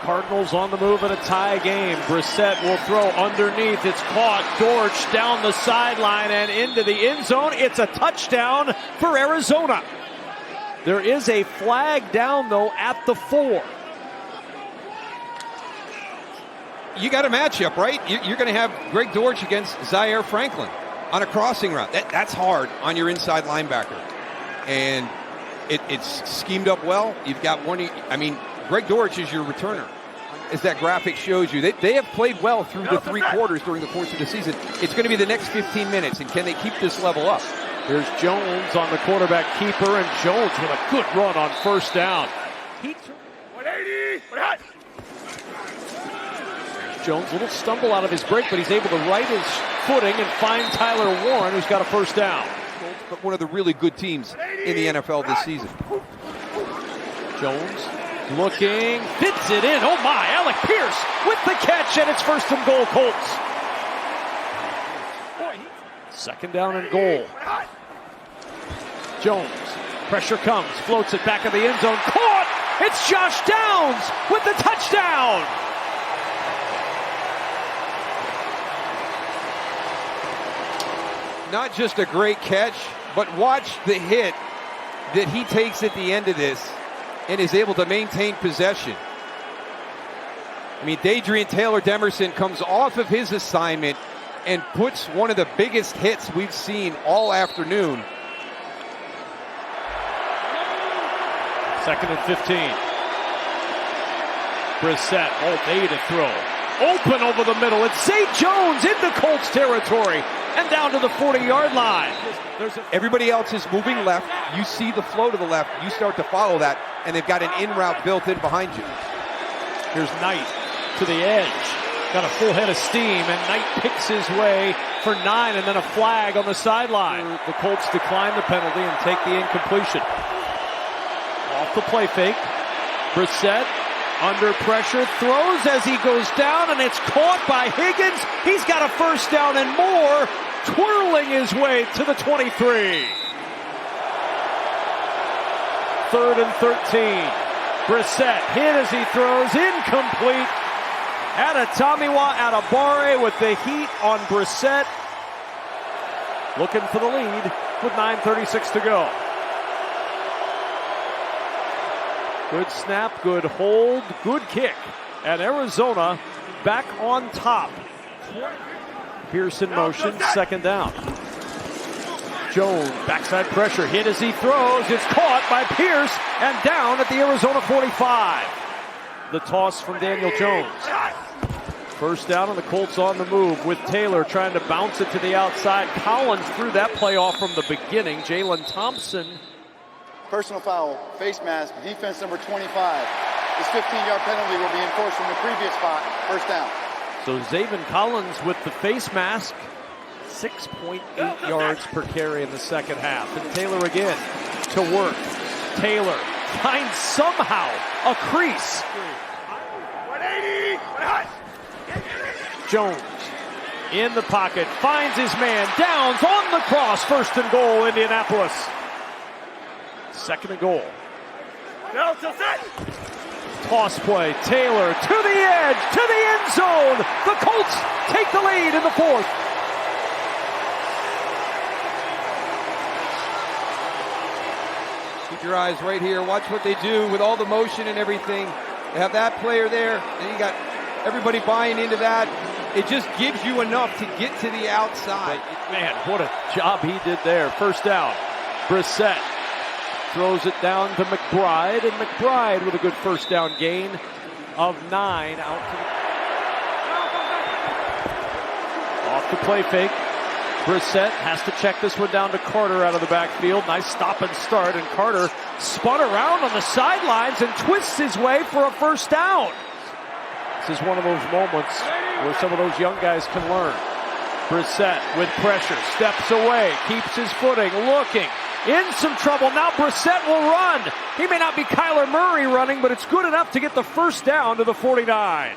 Cardinals on the move in a tie game. Brissett will throw underneath. It's caught. Dortch down the sideline and into the end zone. It's a touchdown for Arizona. There is a flag down, though, at the 4. You got a matchup, right? You're going to have Greg Dortch against Zaire Franklin on a crossing route. That's hard on your inside linebacker. And it's schemed up well. You've got one. I mean, Greg Dortch is your returner, as that graphic shows you. They have played well through the 3 quarters during the course of the season. It's going to be the next 15 minutes, and can they keep this level up? There's Jones on the quarterback keeper, and Jones with a good run on first down. Jones, a little stumble out of his break, but he's able to right his footing and find Tyler Warren, who's got a first down. But one of the really good teams in the NFL this season. Jones looking, fits it in. Oh my, Alec Pierce with the catch, and it's 1st and goal, Colts. 2nd down and goal. Jones, pressure comes, floats it back in the end zone, caught! It's Josh Downs with the touchdown! Not just a great catch, but watch the hit that he takes at the end of this and is able to maintain possession. I mean, Dadrian Taylor-Demerson comes off of his assignment and puts one of the biggest hits we've seen all afternoon. 2nd and 15. Brissett all day to throw. Open over the middle. It's Zay Jones into Colts territory and down to the 40-yard line. Everybody else is moving left. You see the flow to the left. You start to follow that, and they've got an in route built in behind you. Here's Knight to the edge. Got a full head of steam, and Knight picks his way for 9, and then a flag on the sideline. The Colts decline the penalty and take the incompletion. Off the play fake. Brissett under pressure, throws as he goes down, and it's caught by Higgins. He's got a first down and more, twirling his way to the 23. 3rd and 13. Brissett hit as he throws, incomplete. Adetomiwa Adebawore with the heat on Brissett. Looking for the lead with 9:36 to go. Good snap, good hold, good kick. And Arizona back on top. Pierce in motion, 2nd down. Jones, backside pressure, hit as he throws. It's caught by Pierce and down at the Arizona 45. The toss from Daniel Jones. First down, and the Colts on the move with Taylor trying to bounce it to the outside. Collins threw that play off from the beginning. Jalen Thompson Personal foul, face mask, defense number 25. This 15-yard penalty will be enforced from the previous spot, first down. So Zaven Collins with the face mask, 6.8 yards per carry in the second half. And Taylor again to work. Taylor finds somehow a crease. Jones in the pocket, finds his man, Downs on the cross, 1st and goal, Indianapolis. 2nd and goal. Toss play, Taylor to the edge, to the end zone. The Colts take the lead in the 4th. Keep your eyes right here. Watch what they do with all the motion and everything. They have that player there, and you got everybody buying into that. It just gives you enough to get to the outside. Man, what a job he did there. First down. Brissett throws it down to McBride, and McBride with a good first down gain of 9 out to off the play fake. Brissett has to check this one down to Carter out of the backfield. Nice stop and start, and Carter spun around on the sidelines and twists his way for a first down. This is one of those moments where some of those young guys can learn. Brissett with pressure, steps away, keeps his footing, looking, in some trouble. Now Brissett will run. He may not be Kyler Murray running, but it's good enough to get the first down to the 49.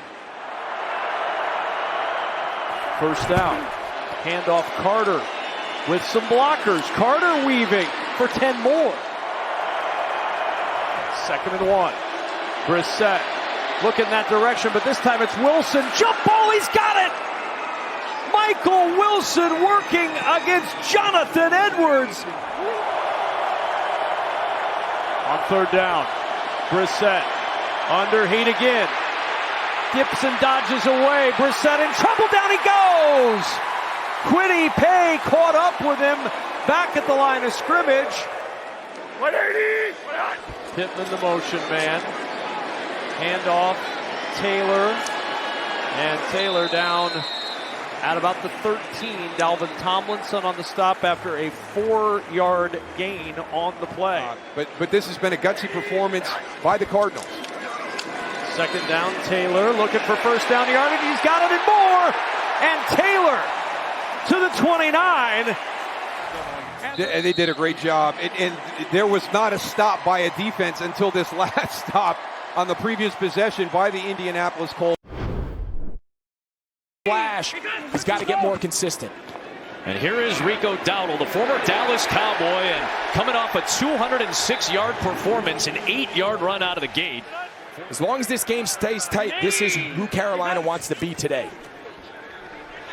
First down. Handoff Carter with some blockers. Carter weaving for 10 more. 2nd and 1. Brissett looking that direction, but this time it's Wilson. Jump ball, he's got it! Michael Wilson working against Jonathan Edwards. On 3rd down, Brissett under heat again. Dips and dodges away. Brissett in trouble, down he goes! Quiddy Pay caught up with him back at the line of scrimmage. 180! Pittman the motion man. Handoff, Taylor. And Taylor down at about the 13. Dalvin Tomlinson on the stop after a 4-yard gain on the play. But this has been a gutsy performance by the Cardinals. 2nd down, Taylor looking for first down yardage. He's got it and more. And Taylor to the 29. They did a great job. And there was not a stop by a defense until this last stop on the previous possession by the Indianapolis Colts. Flash. He's got to get more consistent. And here is Rico Dowdle, the former Dallas Cowboy, and coming off a 206-yard performance, an 8-yard run out of the gate. As long as this game stays tight, this is who Carolina wants to be today.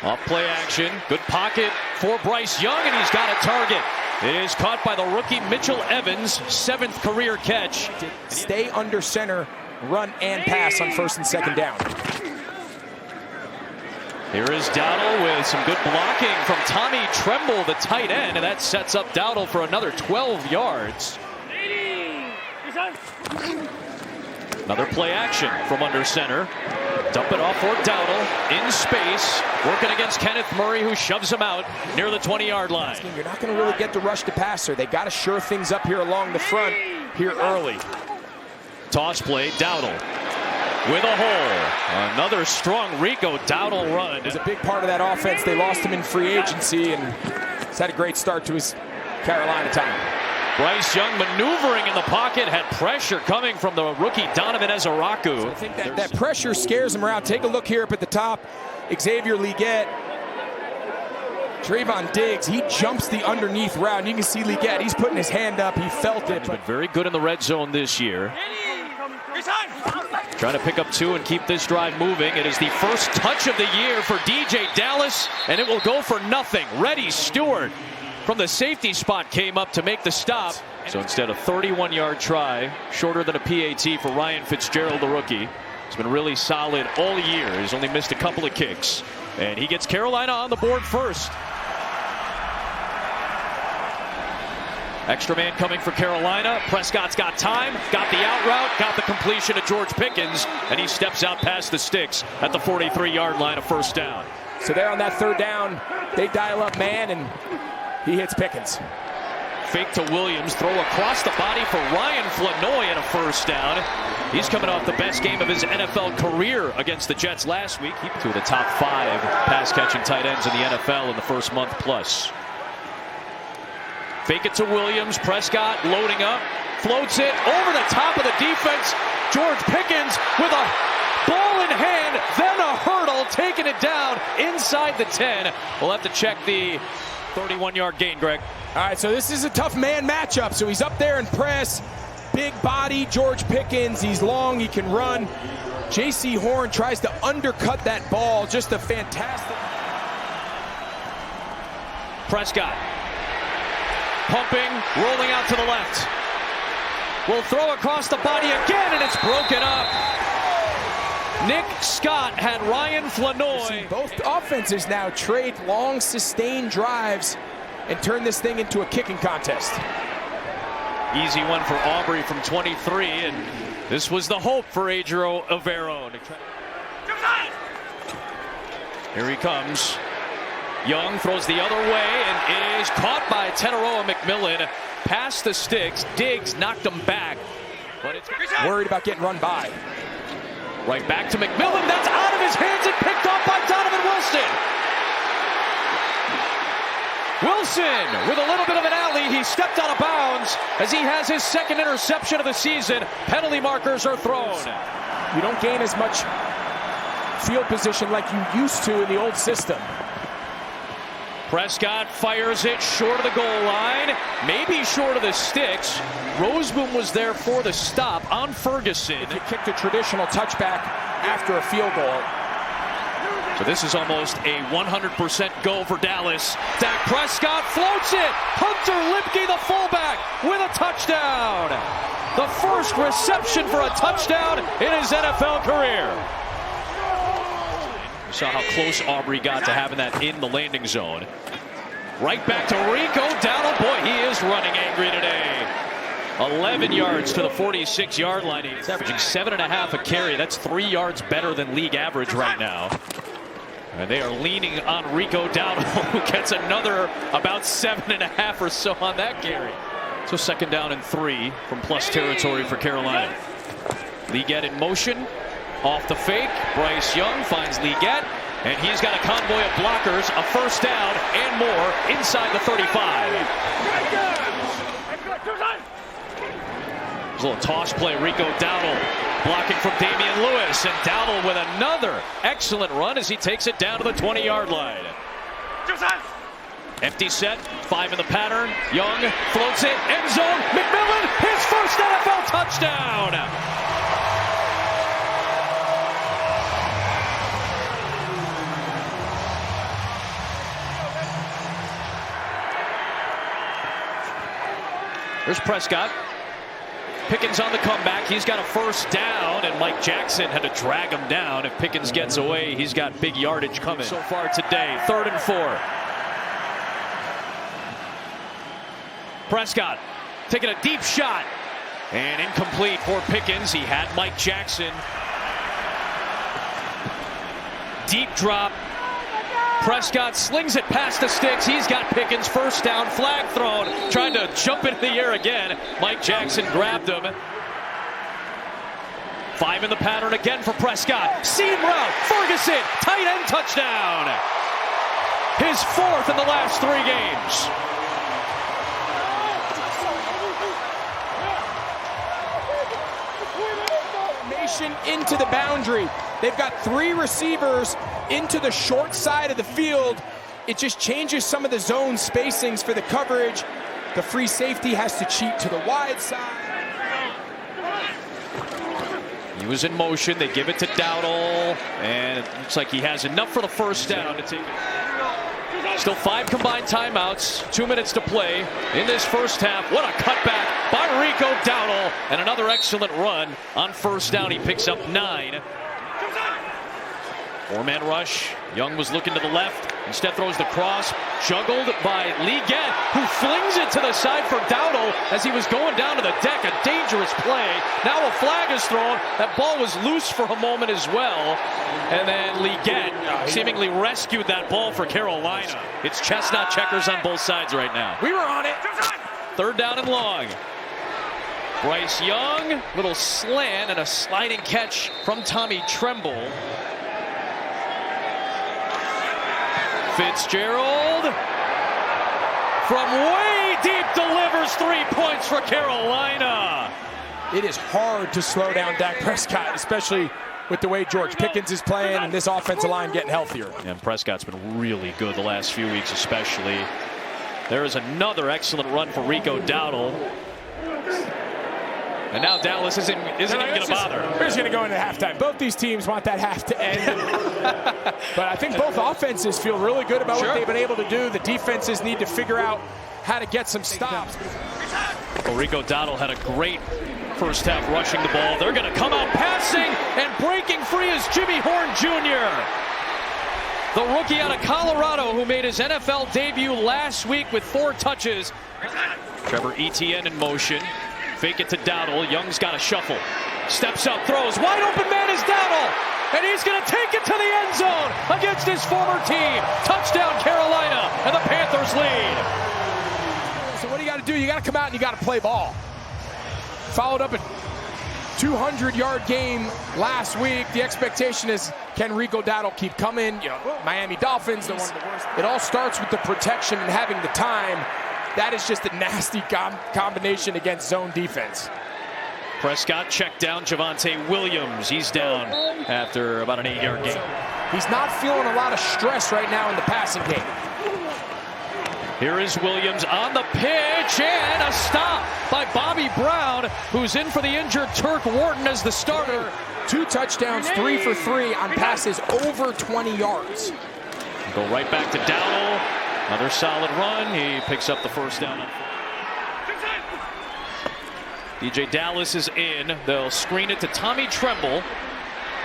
Off play action, good pocket for Bryce Young, and he's got a target. It is caught by the rookie Mitchell Evans, 7th career catch. Stay under center, run and pass on 1st and 2nd down. Here is Dowdle with some good blocking from Tommy Tremble, the tight end, and that sets up Dowdle for another 12 yards. Another play action from under center. Dump it off for Dowdle in space, working against Kenneth Murray, who shoves him out near the 20-yard line. You're not going to really get the rush to passer. They got to shore things up here along the front here early. Toss play, Dowdle with a hole. Another strong Rico Dowdle run. It was a big part of that offense. They lost him in free agency, and he's had a great start to his Carolina time. Bryce Young maneuvering in the pocket, had pressure coming from the rookie Donovan Ezaraku. So I think that pressure scares him around. Take a look here up at the top. Xavier Legette, Trayvon Diggs, he jumps the underneath route. And you can see Legette, he's putting his hand up. He felt it. He's been very good in the red zone this year. Trying to pick up 2 and keep this drive moving. It is the first touch of the year for DJ Dallas, and it will go for nothing. Reddy Stewart from the safety spot came up to make the stop. So instead, a 31-yard try, shorter than a PAT for Ryan Fitzgerald, the rookie. He's been really solid all year. He's only missed a couple of kicks. And he gets Carolina on the board first. Extra man coming for Carolina. Prescott's got time, got the out route, got the completion to George Pickens, and he steps out past the sticks at the 43-yard line of first down. So there on that 3rd down, they dial up man, and he hits Pickens. Fake to Williams, throw across the body for Ryan Flanoy and a first down. He's coming off the best game of his NFL career against the Jets last week. He to the top 5 pass-catching tight ends in the NFL in the first month plus. Fake it to Williams. Prescott loading up, floats it over the top of the defense. George Pickens with a ball in hand, then a hurdle, taking it down inside the 10. We'll have to check the 31-yard gain, Greg. All right, so this is a tough man matchup. So he's up there in press. Big body, George Pickens. He's long, he can run. J.C. Horn tries to undercut that ball. Just a fantastic. Prescott pumping, rolling out to the left. Will throw across the body again, and it's broken up. Nick Scott had Ryan Flanoy. Both offenses now trade long, sustained drives and turn this thing into a kicking contest. Easy one for Aubrey from 23, and this was the hope for Adrio Avero. Here he comes. Young throws the other way and is caught by Teteroa McMillan. Past the sticks, Diggs knocked him back. But it's worried about getting run by. Right back to McMillan. That's out of his hands and picked off by Donovan Wilson. Wilson with a little bit of an alley. He stepped out of bounds as he has his second interception of the season. Penalty markers are thrown. You don't gain as much field position like you used to in the old system. Prescott fires it short of the goal line, maybe short of the sticks. Roseboom was there for the stop on Ferguson. If you kicked a traditional touchback after a field goal. So this is almost a 100% go for Dallas. Dak Prescott floats it. Hunter Lipke, the fullback, with a touchdown. The first reception for a touchdown in his NFL career. You saw how close Aubrey got to having that in the landing zone. Right back to Rico Dowdle. Boy, he is running angry today. 11 yards to the 46-yard line. He's averaging 7.5 a carry. That's 3 yards better than league average right now. And they are leaning on Rico Dowdle, who gets another about 7.5 or so on that carry. So second down and 3 from plus territory for Carolina. Leggett in motion. Off the fake, Bryce Young finds Leggett, and he's got a convoy of blockers, a first down and more inside the 35. There's a little toss play, Rico Dowdle blocking from Damian Lewis, and Dowdle with another excellent run as he takes it down to the 20-yard line. Empty set, 5 in the pattern, Young floats it, end zone, McMillan, his first NFL touchdown! There's Prescott. Pickens on the comeback. He's got a first down, and Mike Jackson had to drag him down. If Pickens gets away, he's got big yardage coming so far today. 3rd and 4. Prescott taking a deep shot, and incomplete for Pickens. He had Mike Jackson. Deep drop. Prescott slings it past the sticks. He's got Pickens, first down, flag thrown. Trying to jump into the air again. Mike Jackson grabbed him. 5 in the pattern again for Prescott. Seam route, Ferguson, tight end touchdown. His 4th in the last 3 games. Into the boundary. They've got 3 receivers into the short side of the field. It just changes some of the zone spacings for the coverage. The free safety has to cheat to the wide side. He was in motion. They give it to Dowdle, and it looks like he has enough for the first down to take it. Still 5 combined timeouts, 2 minutes to play in this first half. What a cutback by Rico Dowdle, and another excellent run on first down. He picks up 9. 4-man rush. Young was looking to the left. Instead throws the cross. Juggled by Leggett, who flings it to the side for Dowdle as he was going down to the deck. A dangerous play. Now a flag is thrown. That ball was loose for a moment as well. And then Leggett seemingly rescued that ball for Carolina. It's chestnut checkers on both sides right now. We were on it. 3rd down and long. Bryce Young, little slant and a sliding catch from Tommy Tremble. Fitzgerald from way deep delivers 3 points for Carolina. It is hard to slow down Dak Prescott, especially with the way George Pickens is playing and this offensive line getting healthier. And Prescott's been really good the last few weeks especially. There is another excellent run for Rico Dowdle. And now Dallas isn't even going to bother. We're just going to go into halftime. Both these teams want that half to end. But I think both offenses feel really good about what they've been able to do. The defenses need to figure out how to get some stops. Well, Rico Dowdle had a great first half rushing the ball. They're going to come out passing, and breaking free is Jimmy Horn Jr., the rookie out of Colorado who made his NFL debut last week with 4 touches. Trevor Etienne in motion. Fake it to Dowdle. Young's got a shuffle. Steps up, throws. Wide open man is Dowdle. And he's going to take it to the end zone against his former team. Touchdown Carolina, and the Panthers lead. So what do you got to do? You got to come out and you got to play ball. Followed up a 200-yard game last week. The expectation is, can Rico Dowdle keep coming? You know, Miami Dolphins, they're one of the worst. It all starts with the protection and having the time. That is just a nasty combination against zone defense. Prescott checked down Javonte Williams. He's down after about an 8-yard gain. He's not feeling a lot of stress right now in the passing game. Here is Williams on the pitch, and a stop by Bobby Brown, who's in for the injured Turk Wharton as the starter. 2 touchdowns, 3 for 3 on passes over 20 yards. Go right back to Dowdle. Another solid run. He picks up the first down. DJ Dallas is in. They'll screen it to Tommy Tremble.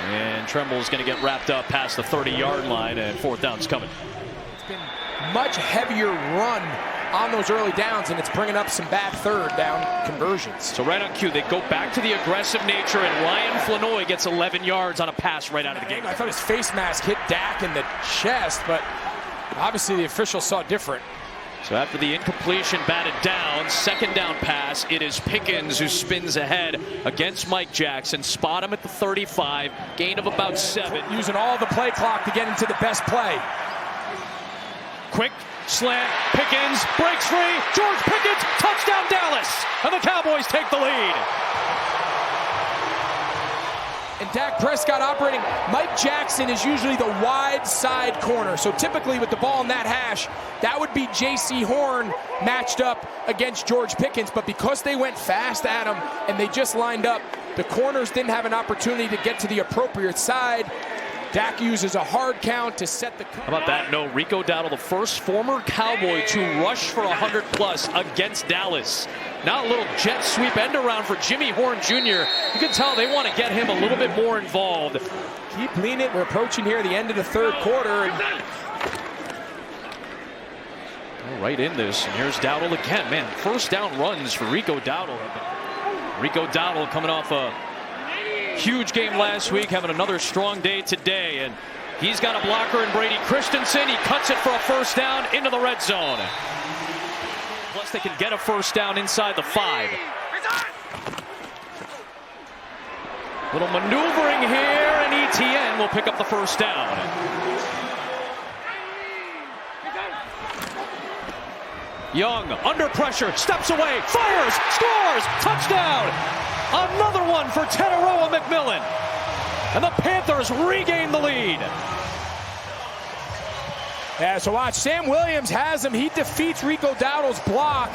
And Tremble's going to get wrapped up past the 30-yard line, and 4th down's coming. It's been much heavier run on those early downs, and it's bringing up some bad 3rd down conversions. So right on cue, they go back to the aggressive nature, and Ryan Flanoy gets 11 yards on a pass right out of the game. I thought his face mask hit Dak in the chest, but obviously the officials saw different. So after the incompletion batted down, 2nd down pass, it is Pickens who spins ahead against Mike Jackson. Spot him at the 35, gain of about 7. Using all the play clock to get into the best play. Quick slant, Pickens breaks free, George Pickens, touchdown Dallas, and the Cowboys take the lead. And Dak Prescott operating. Mike Jackson is usually the wide side corner. So typically with the ball in that hash, that would be J.C. Horn matched up against George Pickens. But because they went fast at him and they just lined up, the corners didn't have an opportunity to get to the appropriate side. Dak uses a hard count to set the... How about that? No, Rico Dowdle, the first former Cowboy to rush for 100+ against Dallas. Now a little jet sweep end around for Jimmy Horn Jr. You can tell they want to get him a little bit more involved. Keep leaning. We're approaching here the end of the 3rd quarter. Right in this, and here's Dowdle again. Man, 1st down runs for Rico Dowdle. Rico Dowdle coming off a huge game last week, having another strong day today, and he's got a blocker in Brady Christensen. He cuts it for a 1st down into the red zone. Plus they can get a 1st down inside the 5. Little maneuvering here, and Etienne will pick up the 1st down. Young under pressure, steps away, fires, scores, touchdown! Another one for Teteroa McMillan. And the Panthers regain the lead. Yeah, so watch. Sam Williams has him. He defeats Rico Dowdle's block.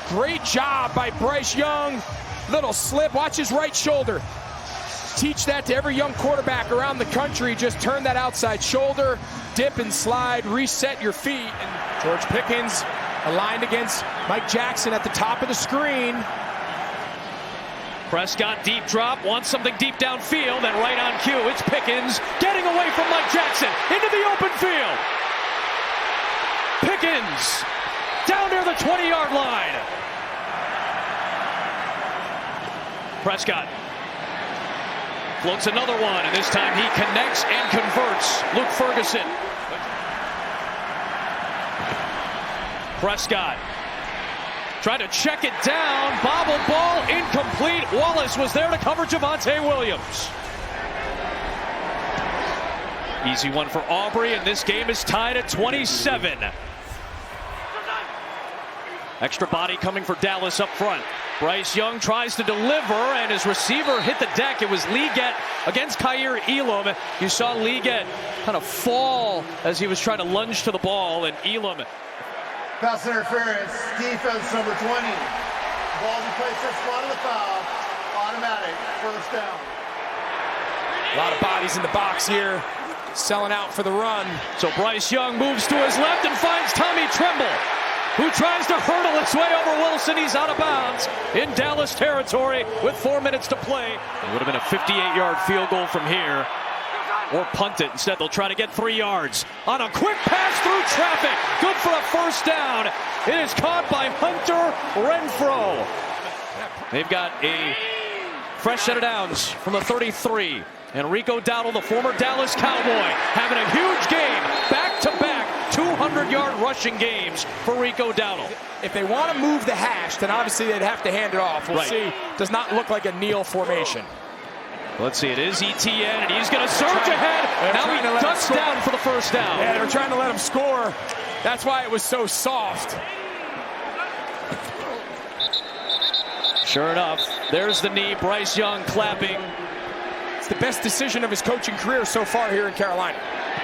Great job by Bryce Young. Little slip. Watch his right shoulder. Teach that to every young quarterback around the country. Just turn that outside shoulder, dip and slide, reset your feet. And George Pickens aligned against Mike Jackson at the top of the screen. Prescott deep drop, wants something deep downfield, and right on cue, it's Pickens getting away from Mike Jackson into the open field. Pickens down near the 20-yard line. Prescott floats another one, and this time he connects and converts. Luke Ferguson. Prescott Tried to check it down. Bobble ball incomplete. Wallace was there to cover Javonte Williams. Easy one for Aubrey, and this game is tied at 27. Extra body coming for Dallas up front. Bryce Young tries to deliver, and his receiver hit the deck. It was Liggett against Kaiir Elam. You saw Liggett kind of fall as he was trying to lunge to the ball, and Elam. Pass interference, defense number 20. Ball in place, that spot of the foul. Automatic, first down. A lot of bodies in the box here, selling out for the run. So Bryce Young moves to his left and finds Tommy Tremble, who tries to hurdle his way over Wilson. He's out of bounds in Dallas territory with 4 minutes to play. It would have been a 58-yard field goal from here, or punt it. Instead, they'll try to get 3 yards on a quick pass through traffic. Good for a first down. It is caught by Hunter Renfrow. They've got a fresh set of downs from the 33. And Rico Dowdle, the former Dallas Cowboy, having a huge game, back-to-back 200-yard rushing games for Rico Dowdle. If they want to move the hash, then obviously they'd have to hand it off. We'll see. Does not look like a kneel formation. Let's see, it is ETN, and he's going to surge ahead. Now he ducks down for the first down. Yeah, they were trying to let him score. That's why it was so soft. Sure enough, there's the knee. Bryce Young clapping. It's the best decision of his coaching career so far here in Carolina.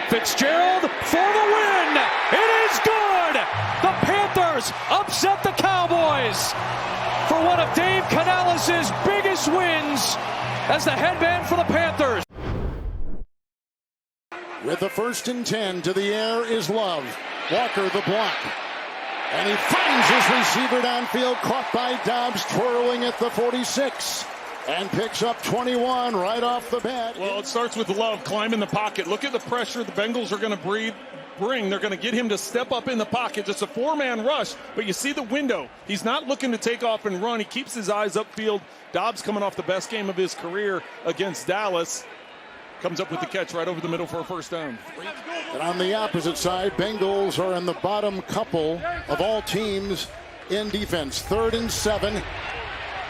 Fitzgerald for the win. It is good. The Panthers upset the Cowboys for one of Dave Canales' biggest wins as the headman for the Panthers. With the 1st and 10 to the air is Love. Walker the block. And he finds his receiver downfield, caught by Dobbs, twirling at the 46. And picks up 21 right off the bat. Well, it starts with Love climbing the pocket. Look at the pressure the Bengals are going to bring. They're going to get him to step up in the pocket. It's a 4-man rush, but you see the window. He's not looking to take off and run. He keeps his eyes upfield. Dobbs coming off the best game of his career against Dallas. Comes up with the catch right over the middle for a first down. And on the opposite side, Bengals are in the bottom couple of all teams in defense. 3rd and 7.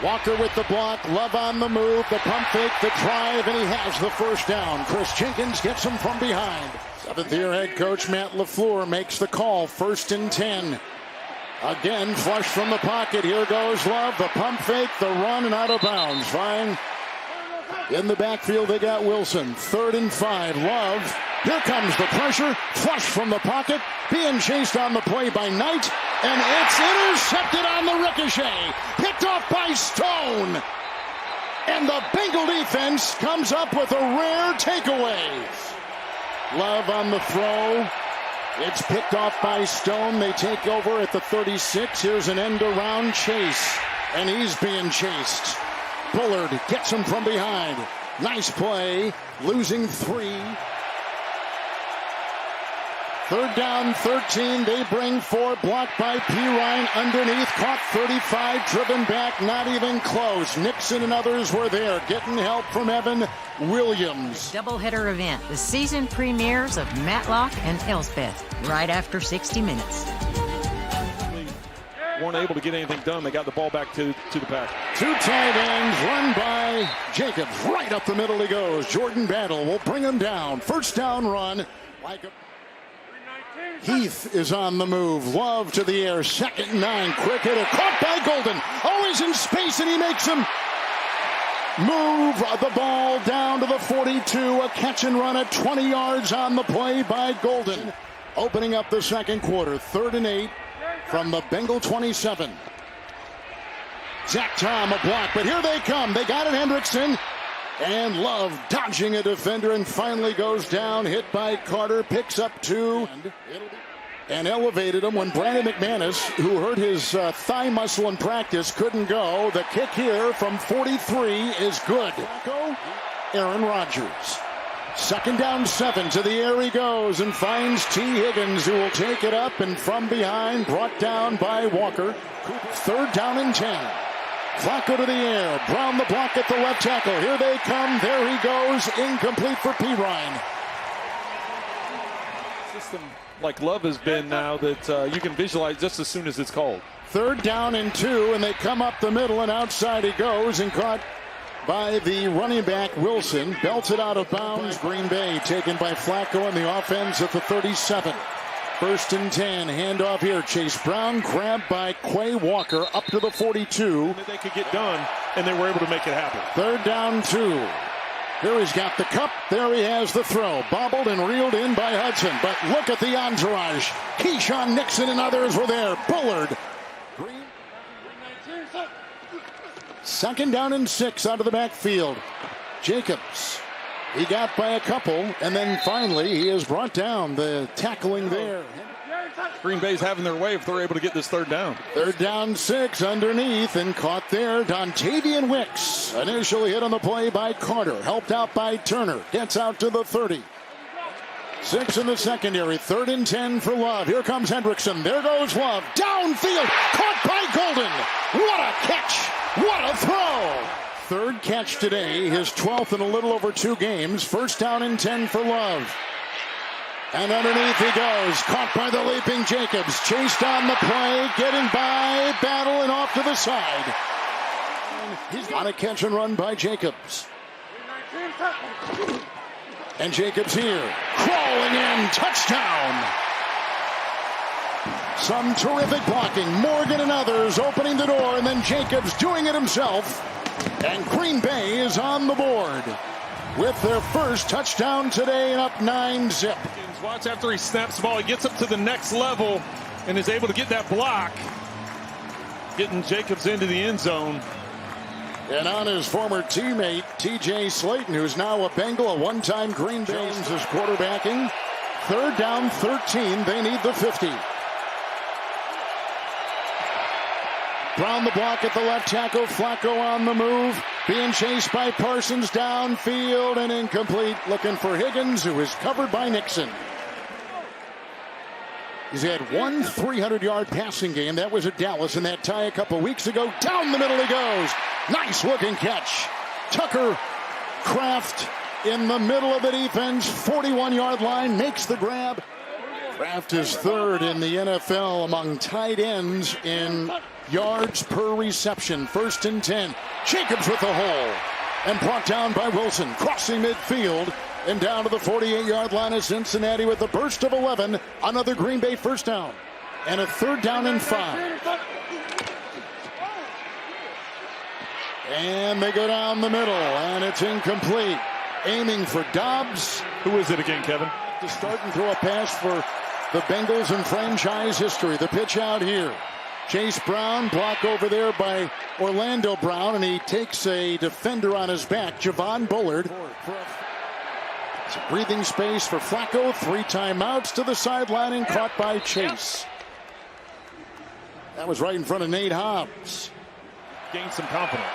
Walker with the block, Love on the move, the pump fake, the drive, and he has the first down. Chris Jenkins gets him from behind. 7th-year head coach Matt LaFleur makes the call, 1st and 10. Again, flush from the pocket. Here goes Love, the pump fake, the run, and out of bounds. Fine. In the backfield, they got Wilson. 3rd and 5. Love. Here comes the pressure. Flush from the pocket. Being chased on the play by Knight. And it's intercepted on the ricochet. Picked off by Stone. And the Bengal defense comes up with a rare takeaway. Love on the throw. It's picked off by Stone. They take over at the 36. Here's an end-around chase. And he's being chased. Bullard gets him from behind. Nice play. Losing 3. 3rd down, 13. They bring 4. Blocked by Pirine underneath. Caught 35. Driven back. Not even close. Nixon and others were there. Getting help from Evan Williams. Doubleheader event. The season premieres of Matlock and Elspeth. Right after 60 minutes. Weren't able to get anything done. They got the ball back to the pack. 2 tight ends run by Jacobs. Right up the middle he goes. Jordan Battle will bring him down. First down run. Heath is on the move. Love to the air. 2nd and 9. Quick hitter. Caught by Golden. Always in space, and he makes him move the ball down to the 42. A catch and run at 20 yards on the play by Golden. Opening up the second quarter. 3rd and 8. From the Bengal 27. Zach Tom a block, but here they come. They got it, Hendrickson. And Love dodging a defender and finally goes down. Hit by Carter, picks up 2. And elevated him when Brandon McManus, who hurt his thigh muscle in practice, couldn't go. The kick here from 43 is good. Aaron Rodgers. 2nd down 7. To the air he goes and finds T. Higgins, who will take it up and from behind, brought down by Walker. 3rd down and 10. Flacco to the air. Brown the block at the left tackle. Here they come. There he goes. Incomplete for Pirine. System like Love has been now that you can visualize just as soon as it's called. 3rd down and 2, and they come up the middle, and outside he goes, and caught by the running back Wilson. Belted out of bounds. Green Bay taken by Flacco in the offense at the 37. 1st and 10. Handoff here. Chase Brown grabbed by Quay Walker up to the 42. They could get done, and they were able to make it happen. 3rd down 2. Here he's got the cup. There he has the throw. Bobbled and reeled in by Hudson. But look at the entourage. Keyshawn Nixon and others were there. Bullard. 2nd down and 6 out of the backfield. Jacobs. He got by a couple, and then finally he is brought down. The tackling there. Green Bay's having their way if they're able to get this 3rd down. 3rd down 6 underneath, and caught there. Dontavian Wicks. Initially hit on the play by Carter. Helped out by Turner. Gets out to the 30. 6 in the secondary. 3rd and 10 for Love. Here comes Hendrickson. There goes Love. Downfield. Caught by Golden. What a catch. What a throw. 3rd catch today. His 12th in a little over 2 games. 1st down and 10 for Love. And underneath he goes. Caught by the leaping Jacobs. Chased on the play. Getting by. Battle and off to the side. He's on a catch and run by Jacobs. And Jacobs here. Crawling in. Touchdown. Some terrific blocking. Morgan and others opening the door. And then Jacobs doing it himself. And Green Bay is on the board with their first touchdown today and up 9-zip. Watch after he snaps the ball. He gets up to the next level and is able to get that block. Getting Jacobs into the end zone. And on his former teammate, T.J. Slayton, who's now a Bengal, a one-time Green Bay, is quarterbacking. 3rd down, 13. They need the 50. Brown the block at the left tackle. Flacco on the move. Being chased by Parsons downfield and incomplete. Looking for Higgins, who is covered by Nixon. He's had one 300-yard passing game. That was at Dallas in that tie a couple weeks ago. Down the middle he goes. Nice looking catch. Tucker Kraft in the middle of the defense. 41-yard line. Makes the grab. Kraft is 3rd in the NFL among tight ends in yards per reception. 1st and 10. Jacobs with the hole. And brought down by Wilson. Crossing midfield. And down to the 48-yard line of Cincinnati with a burst of 11. Another Green Bay 1st down. And a 3rd down and 5. And they go down the middle. And it's incomplete. Aiming for Dobbs. Who is it again, Kevin? To start and throw a pass for the Bengals in franchise history. The pitch out here. Chase Brown, block over there by Orlando Brown, and he takes a defender on his back, Javon Bullard. It's a breathing space for Flacco. 3 timeouts to the sideline and caught by Chase. That was right in front of Nate Hobbs. Gained some confidence.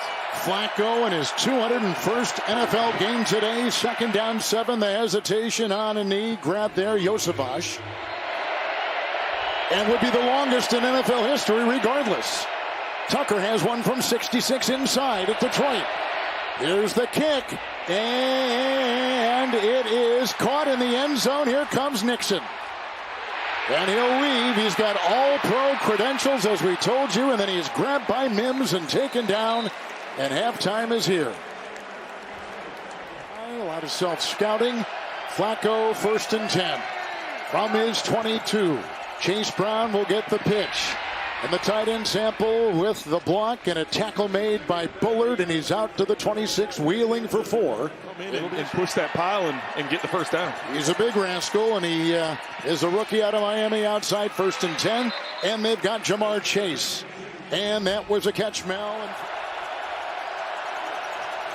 Flacco in his 201st NFL game today. 2nd down 7. The hesitation on a knee. Grab there, Joseph. And would be the longest in NFL history regardless. Tucker has one from 66 inside at Detroit. Here's the kick. And it is caught in the end zone. Here comes Nixon. And he'll weave. He's got all-pro credentials, as we told you. And then he's grabbed by Mims and taken down. And halftime is here. A lot of self-scouting. Flacco 1st and 10. From his 22. Chase Brown will get the pitch. And the tight end sample with the block and a tackle made by Bullard. And he's out to the 26, wheeling for 4. And push that pile and get the 1st down. He's a big rascal, and he is a rookie out of Miami outside 1st and 10. And they've got Jamar Chase. And that was a catch, Mel.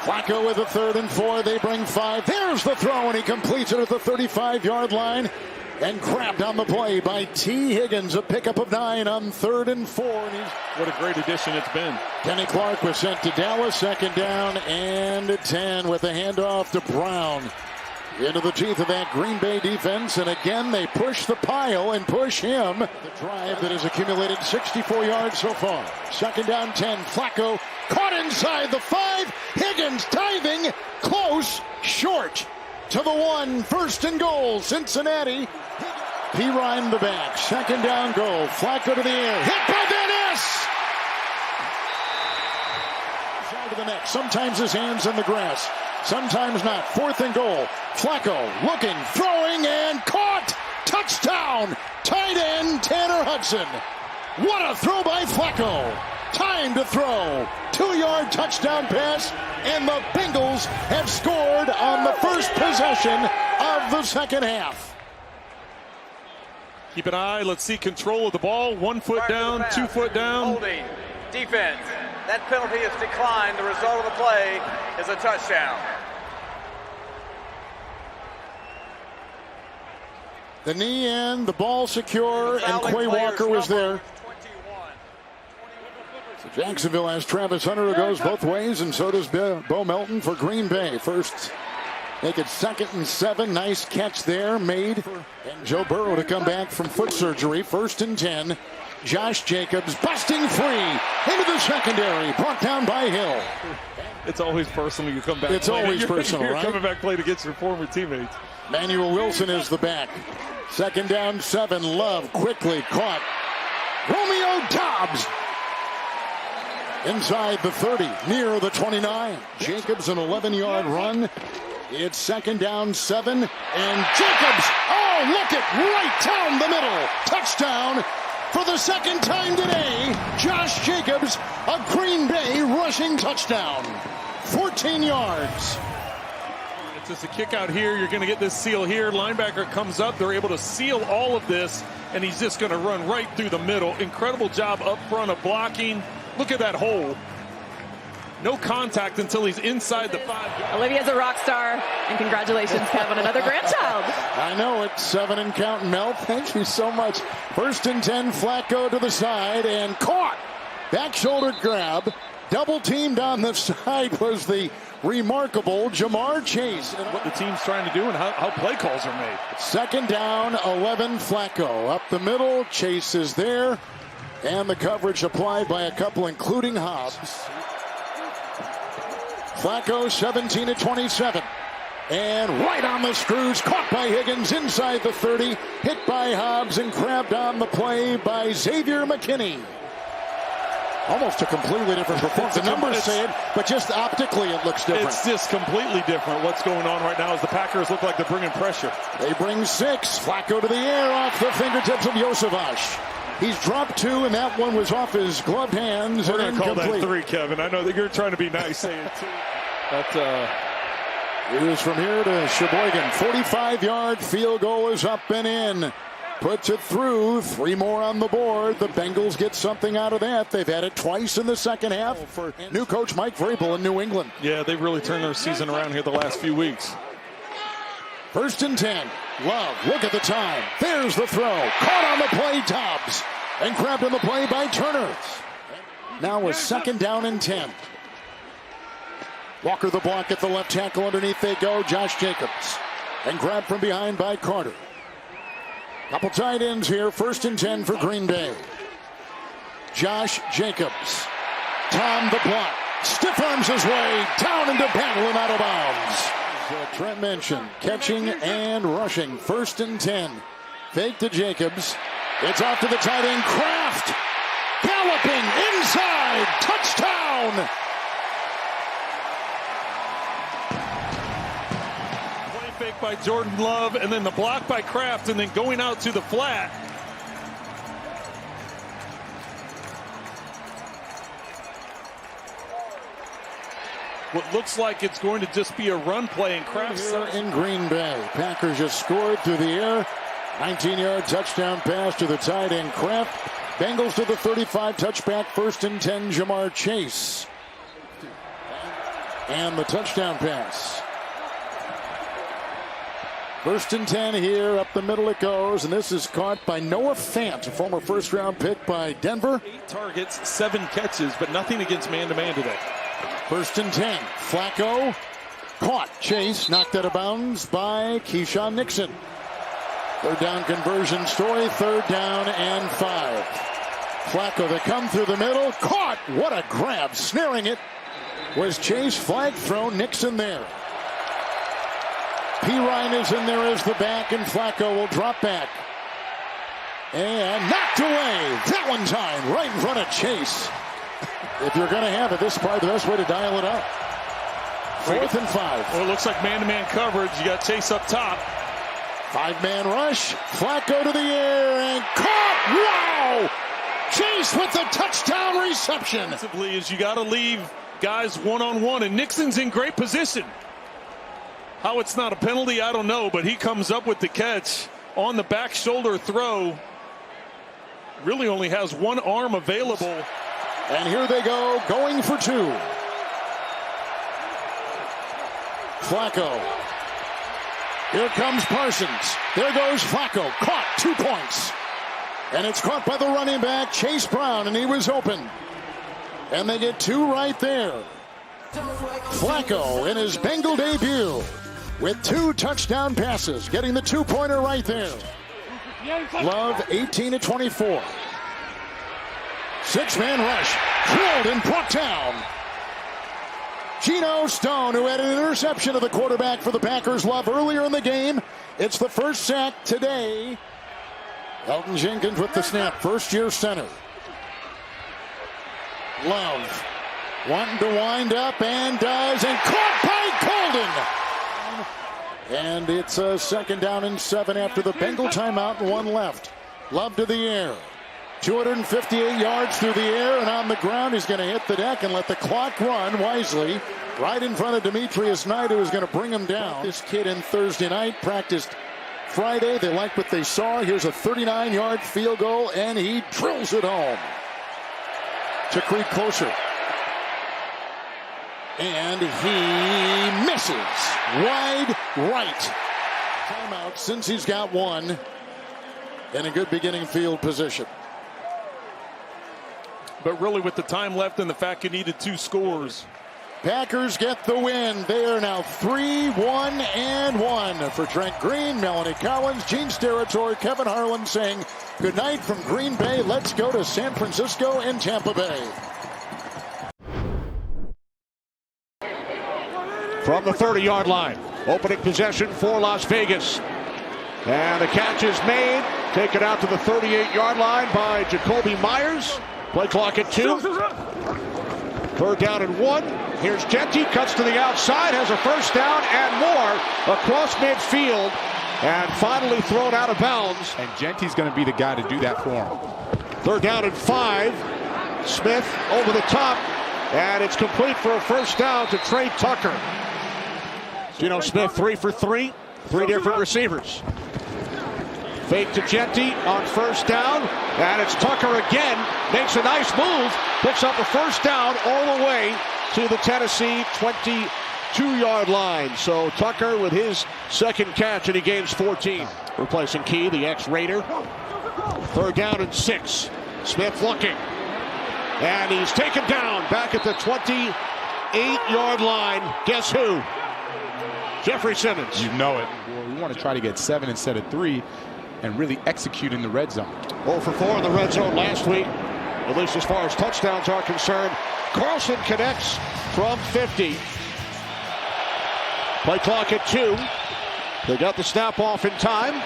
Flacco with a 3rd and 4. They bring 5. There's the throw, and he completes it at the 35-yard line. And grabbed on the play by T. Higgins, a pickup of 9 on 3rd and 4. And what a great addition it's been. Kenny Clark was sent to Dallas, 2nd down and 10 with a handoff to Brown. Into the teeth of that Green Bay defense, and again they push the pile and push him. The drive that has accumulated 64 yards so far. 2nd down 10, Flacco caught inside the 5. Higgins diving, close, short. To the 1, 1st and goal, Cincinnati. P. Ryan the back, 2nd down goal. Flacco to the air, hit by Van Ness. to the next. Sometimes his hands in the grass. Sometimes not. 4th and goal. Flacco looking, throwing, and caught. Touchdown. Tight end Tanner Hudson. What a throw by Flacco. Time to throw. 2-yard touchdown pass. And the Bengals have scored on the first possession of the second half. Keep an eye. Let's see control of the ball. 1 foot down, 2 foot down. Holding. Defense. That penalty is declined. The result of the play is a touchdown. The knee and the ball secure, and Quay Walker was there. So Jacksonville has Travis Hunter who goes both ways, and so does Bo Melton for Green Bay. First, make it 2nd and 7. Nice catch there made. And Joe Burrow to come back from foot surgery. 1st and 10. Josh Jacobs busting free into the secondary. Brought down by Hill. It's always personal. You come back. It's always personal, you're right? Coming back playing against your former teammates. Manuel Wilson is the back. 2nd down 7. Love quickly caught. Romeo Doubs inside the 30, near the 29. Jacobs an 11-yard run. It's 2nd down 7, and Jacobs, oh, look it, right down the middle. Touchdown for the 2nd time today. Josh Jacobs, a Green Bay rushing touchdown. 14 yards. It's just a kick out here. You're going to get this seal here. Linebacker comes up. They're able to seal all of this, and he's just going to run right through the middle. Incredible job up front of blocking. Look at that hole. No contact until he's inside the 5. Olivia's a rock star, and congratulations, Kevin, another grandchild. I know it. 7 and counting, Mel. Thank you so much. 1st and 10, Flacco to the side, and caught. Back shoulder grab. Double teamed on the side was the remarkable Jamar Chase. And what the team's trying to do and how play calls are made. 2nd down, 11, Flacco. Up the middle, Chase is there. And the coverage applied by a couple, including Hobbs. Flacco 17-27. And right on the screws, caught by Higgins inside the 30. Hit by Hobbs and grabbed on the play by Xavier McKinney. Almost a completely different performance. The numbers say it, but just optically it looks different. It's just completely different. What's going on right now is the Packers look like they're bringing pressure. They bring 6. Flacco to the air off the fingertips of Yosevash. He's dropped 2, and that one was off his gloved hands. We're and going to call that 3, incomplete. Kevin. I know that you're trying to be nice saying 2. It was from here to Sheboygan. 45-yard field goal is up and in. Puts it through. 3 more on the board. The Bengals get something out of that. They've had it twice in the second half for new coach Mike Vrabel in New England. Yeah, they've really turned their season around here the last few weeks. 1st and 10. Love, look at the time. There's the throw. Caught on the play, Doubs. And grabbed on the play by Turner. Now a 2nd down and 10. Walker the block at the left tackle. Underneath they go. Josh Jacobs. And grabbed from behind by Carter. Couple tight ends here. 1st and 10 for Green Bay. Josh Jacobs. Tom the block. Stiff arms his way down into Battle and out of bounds. Trent mentioned catching and rushing. 1st and 10. Fake to Jacobs. It's off to the tight end. Kraft galloping inside. Touchdown. Play fake by Jordan Love, and then the block by Kraft, and then going out to the flat. What looks like it's going to just be a run play, and Kraft in Green Bay. Packers just scored through the air. 19-yard touchdown pass to the tight end Kraft. Bengals to the 35, touchback. 1st and 10, Jamar Chase. And the touchdown pass. 1st and 10 here, up the middle it goes, and this is caught by Noah Fant, a former first-round pick by Denver. 8 targets, 7 catches, but nothing against man-to-man today. 1st and 10, Flacco caught. Chase knocked out of bounds by Keyshawn Nixon. 3rd down conversion story, 3rd down and 5. Flacco, they come through the middle, caught. What a grab, snaring it was Chase. Flag thrown, Nixon there. Pirine is in there as the back, and Flacco will drop back. And knocked away. That one time, right in front of Chase. If you're going to have it, this is probably the best way to dial it up. 4th and 5. Well, it looks like man-to-man coverage. You got Chase up top. 5-man rush. Flacco to the air and caught. Wow! Chase with the touchdown reception. Is you got to leave guys one-on-one, and Nixon's in great position. How it's not a penalty, I don't know, but he comes up with the catch on the back shoulder throw. Really only has one arm available. And here they go, going for 2. Flacco. Here comes Parsons. There goes Flacco. Caught, 2 points. And it's caught by the running back, Chase Brown, and he was open. And they get 2 right there. Flacco in his Bengal debut with 2 touchdown passes, getting the 2-pointer right there. Love 18 to 24. 6-man rush, drilled and brought down. Geno Stone, who had an interception of the quarterback for the Packers, Love, earlier in the game. It's the first sack today. Elton Jenkins with the snap, first-year center. Love wanting to wind up and does, and caught by Golden. And it's a 2nd down and 7 after the Bengal timeout and 1 left. Love to the air. 258 yards through the air, and on the ground he's going to hit the deck and let the clock run wisely. Right in front of Demetrius Knight, who is going to bring him down. This kid in Thursday night practiced Friday. They liked what they saw. Here's a 39-yard field goal, and he drills it home to creep closer. And he misses wide right. Timeout since he's got 1 and a good beginning field position. But really, with the time left and the fact you needed 2 scores. Packers get the win. They are now 3-1-1 for Trent Green, Melanie Collins, Gene Steratore, Kevin Harlan saying good night from Green Bay. Let's go to San Francisco and Tampa Bay. From the 30-yard line, opening possession for Las Vegas. And the catch is made. Taken out to the 38-yard line by Jacoby Myers. Play clock at 2. 3rd down and 1. Here's Genty, cuts to the outside, has a first down and more across midfield, and finally thrown out of bounds. And Genty's going to be the guy to do that for him. 3rd down and 5. Smith over the top, and it's complete for a first down to Trey Tucker. Geno Smith 3 for 3, 3 different receivers. Fake to Genty on first down, and it's Tucker again. Makes a nice move, picks up a first down all the way to the Tennessee 22-yard line. So Tucker with his 2nd catch, and he gains 14. Replacing Key, the ex-Raider. 3rd down and 6. Smith looking, and he's taken down back at the 28-yard line. Guess who? Jeffrey Simmons. You know it. We want to try to get 7 instead of 3 and really execute in the red zone. 0 for 4 in the red zone last week, at least as far as touchdowns are concerned. Carlson connects from 50. Play clock at 2. They got the snap off in time.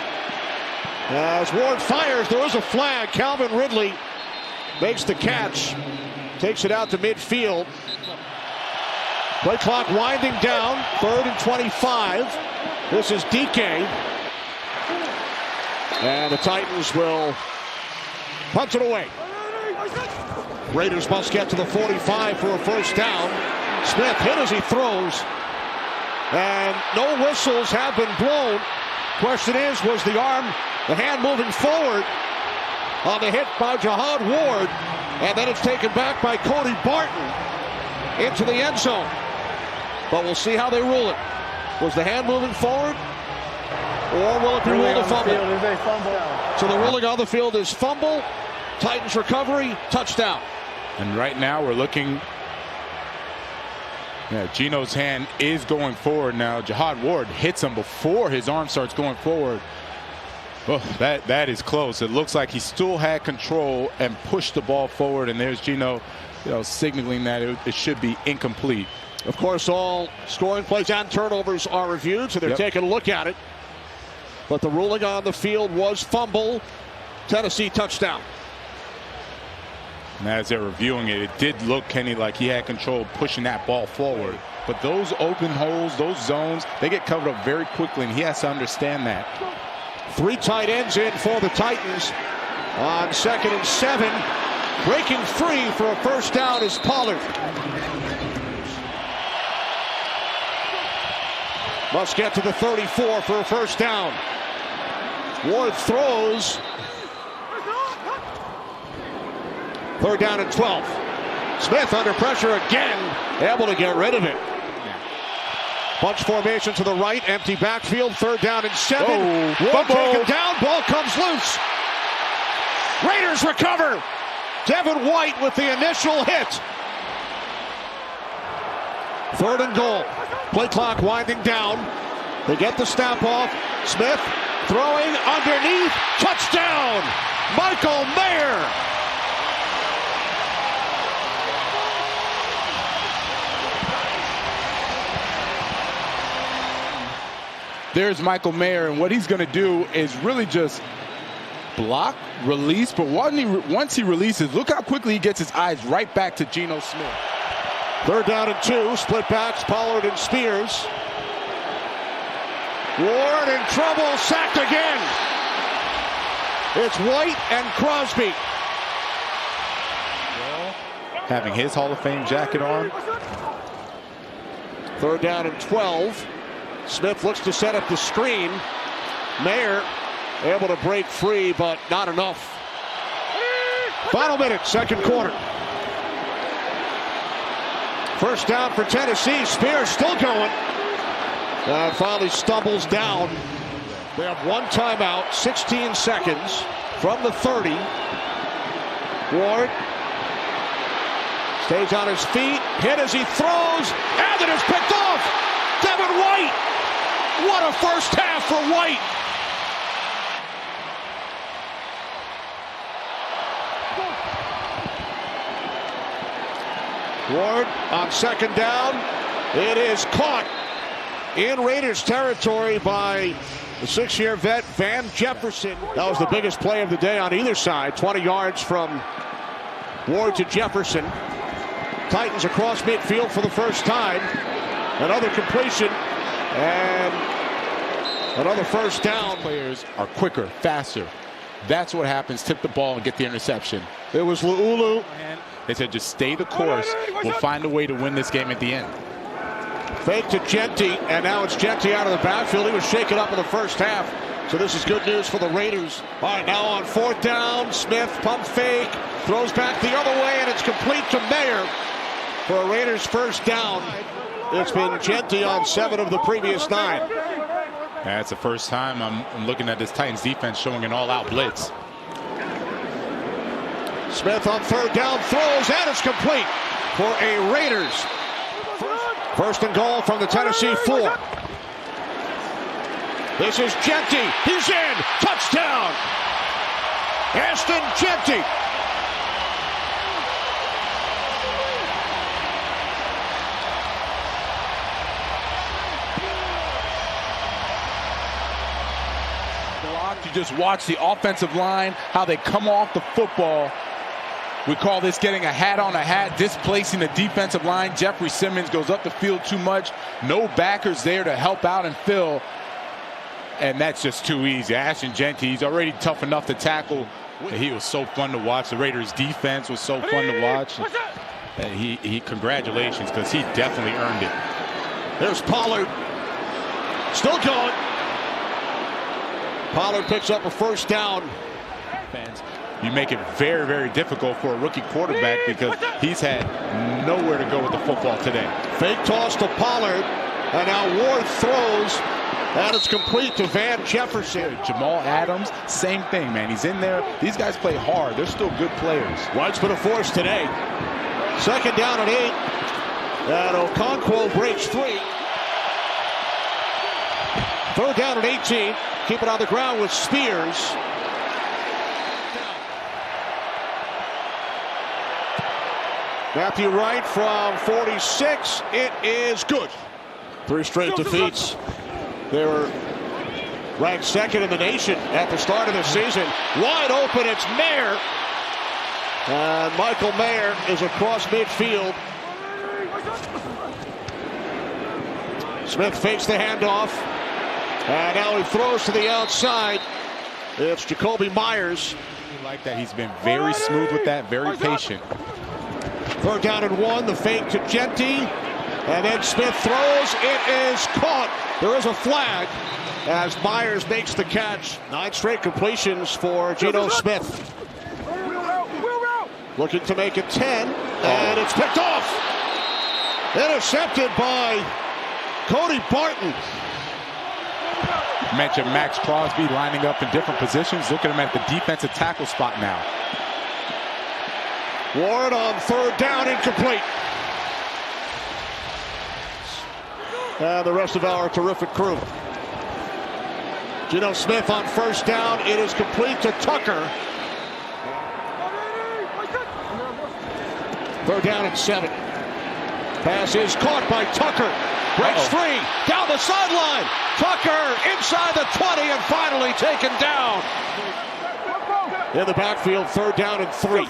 As Ward fires, there is a flag. Calvin Ridley makes the catch, takes it out to midfield. Play clock winding down, 3rd and 25. This is DK. And the Titans will punch it away. Raiders must get to the 45 for a first down. Smith hit as he throws. And no whistles have been blown. Question is, was the hand moving forward on the hit by Jihad Ward? And then it's taken back by Cody Barton into the end zone. But we'll see how they rule it. Was the hand moving forward? Or will it be ruled a fumble? So the ruling on the field is fumble, Titans recovery, touchdown. And right now we're looking. Yeah, Geno's hand is going forward now. Jihad Ward hits him before his arm starts going forward. Oh, that is close. It looks like he still had control and pushed the ball forward. And there's Geno, signaling that it should be incomplete. Of course, all scoring plays and turnovers are reviewed, so they're taking a look at it. But the ruling on the field was fumble. Tennessee touchdown. And as they're reviewing it, it did look, Kenny, like he had control pushing that ball forward. But those open holes, those zones, they get covered up very quickly, and he has to understand that. 3 tight ends in for the Titans on 2nd and 7. Breaking free for a first down is Pollard. Must get to the 34 for a first down. Ward throws. 3rd down and 12. Smith under pressure again, able to get rid of it. Bunch formation to the right, empty backfield, 3rd down and 7. Ward taken down, ball comes loose. Raiders recover. Devin White with the initial hit. 3rd and goal. Play clock winding down. They get the snap off. Smith throwing underneath. Touchdown! Michael Mayer. There's Michael Mayer, and what he's going to do is really just block, release, but once he releases, look how quickly he gets his eyes right back to Geno Smith. 3rd down and 2, split backs, Pollard and Spears. Ward in trouble, sacked again. It's White and Crosby. Having his Hall of Fame jacket on. 3rd down and 12. Smith looks to set up the screen. Mayer able to break free, but not enough. Final minute, 2nd quarter. First down for Tennessee. Spears still going. Finally stumbles down. They have 1 timeout, 16 seconds from the 30. Ward stays on his feet, hit as he throws, and it is picked off. Devin White. What a first half for White. Ward on 2nd down. It is caught in Raiders territory by the 6-year vet Van Jefferson. That was the biggest play of the day on either side. 20 yards from Ward to Jefferson. Titans across midfield for the first time. Another completion and another first down. Players are quicker, faster. That's what happens. Tip the ball and get the interception. It was Luulu. They said just stay the course. We'll find a way to win this game at the end. Fake to Genty, and now it's Genty out of the backfield. He was shaken up in the first half, so this is good news for the Raiders. All right, now on 4th down, Smith pump fake, throws back the other way, and it's complete to Mayer for a Raiders first down. It's been Genty on 7 of the previous 9. That's the first time I'm looking at this Titans defense showing an all-out blitz. Smith on 3rd down, throws, and it's complete for a Raiders. First and goal from the Tennessee 4. This is Genty. He's in. Touchdown. Ashton Genty. You just watch the offensive line, how they come off the football. We call this getting a hat on a hat, displacing the defensive line. Jeffrey Simmons goes up the field too much. No backers there to help out and fill. And that's just too easy. Ashton Genty, he's already tough enough to tackle. He was so fun to watch. The Raiders defense was so fun to watch. And he congratulations, because he definitely earned it. There's Pollard. Still going. Pollard picks up a first down. You make it very, very difficult for a rookie quarterback, because he's had nowhere to go with the football today. Fake toss to Pollard, and now Ward throws, and it's complete to Van Jefferson. Jamal Adams, same thing, man. He's in there. These guys play hard. They're still good players. White's been a force today. 2nd down and 8, and Okonkwo breaks 3. 3rd down and 18. Keep it on the ground with Spears. Matthew Wright from 46. It is good. 3 straight defeats. They were ranked 2nd in the nation at the start of the season. Wide open, it's Mayer. And Michael Mayer is across midfield. Smith fakes the handoff. And now he throws to the outside. It's Jacoby Myers. I like that. He's been very smooth with that, very patient. 3rd down and 1. The fake to Genty. And then Smith throws. It is caught. There is a flag as Myers makes the catch. 9 straight completions for Geno Smith. Looking to make it 10. And it's picked off. Intercepted by Cody Barton. Mentioned Max Crosby lining up in different positions. Look at him at the defensive tackle spot now. Ward on 3rd down, incomplete. And the rest of our terrific crew. Geno Smith on 1st down. It is complete to Tucker. 3rd down and 7. Pass is caught by Tucker. Breaks free. Down the sideline. Tucker inside the 20 and finally taken down. In the backfield, 3rd down and 3.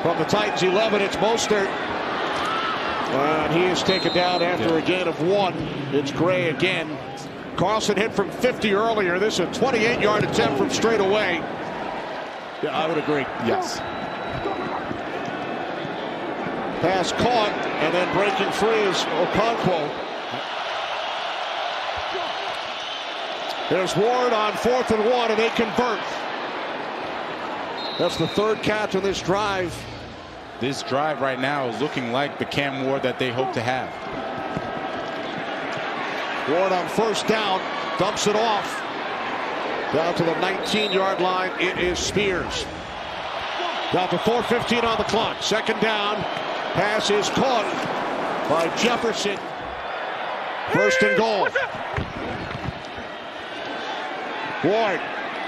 From the Titans 11, it's Mostert. And he is taken down after a gain of 1. It's Gray again. Carlson hit from 50 earlier. This is a 28-yard attempt from straight away. Yeah, I would agree. Yes. Pass caught, and then breaking free is Okonkwo. There's Ward on 4th and 1, and they convert. That's the 3rd catch on this drive. This drive right now is looking like the Cam Ward that they hope to have. Ward on 1st down, dumps it off. Down to the 19-yard line, it is Spears. Down to 4:15 on the clock. 2nd down, pass is caught by Jefferson. 1st and goal. Ward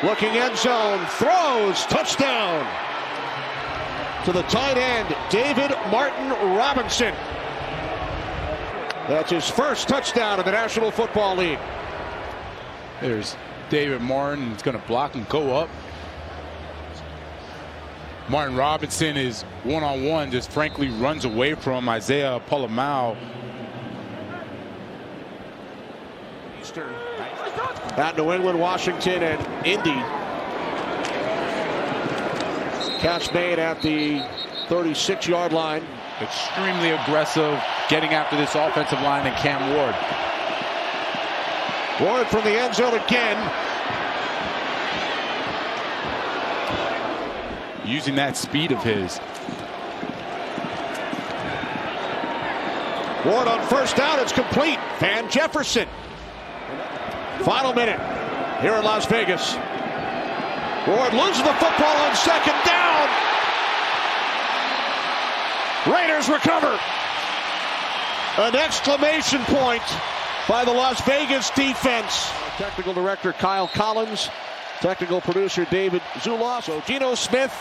looking end zone, throws, touchdown. To the tight end, David Martin Robinson. That's his 1st touchdown in the National Football League. There's David Martin. He's going to block and go up. Martin Robinson is one-on-one, just frankly runs away from Isaiah Polamau. At New England, Washington, and Indy. Catch made at the 36-yard line. Extremely aggressive, getting after this offensive line and Cam Ward. Ward from the end zone again. Using that speed of his. Ward on 1st down, it's complete. Van Jefferson. Final minute here in Las Vegas. Ward loses the football on 2nd down. Raiders recover. An exclamation point by the Las Vegas defense. Technical director Kyle Collins, technical producer David Zuloff. So Geno Smith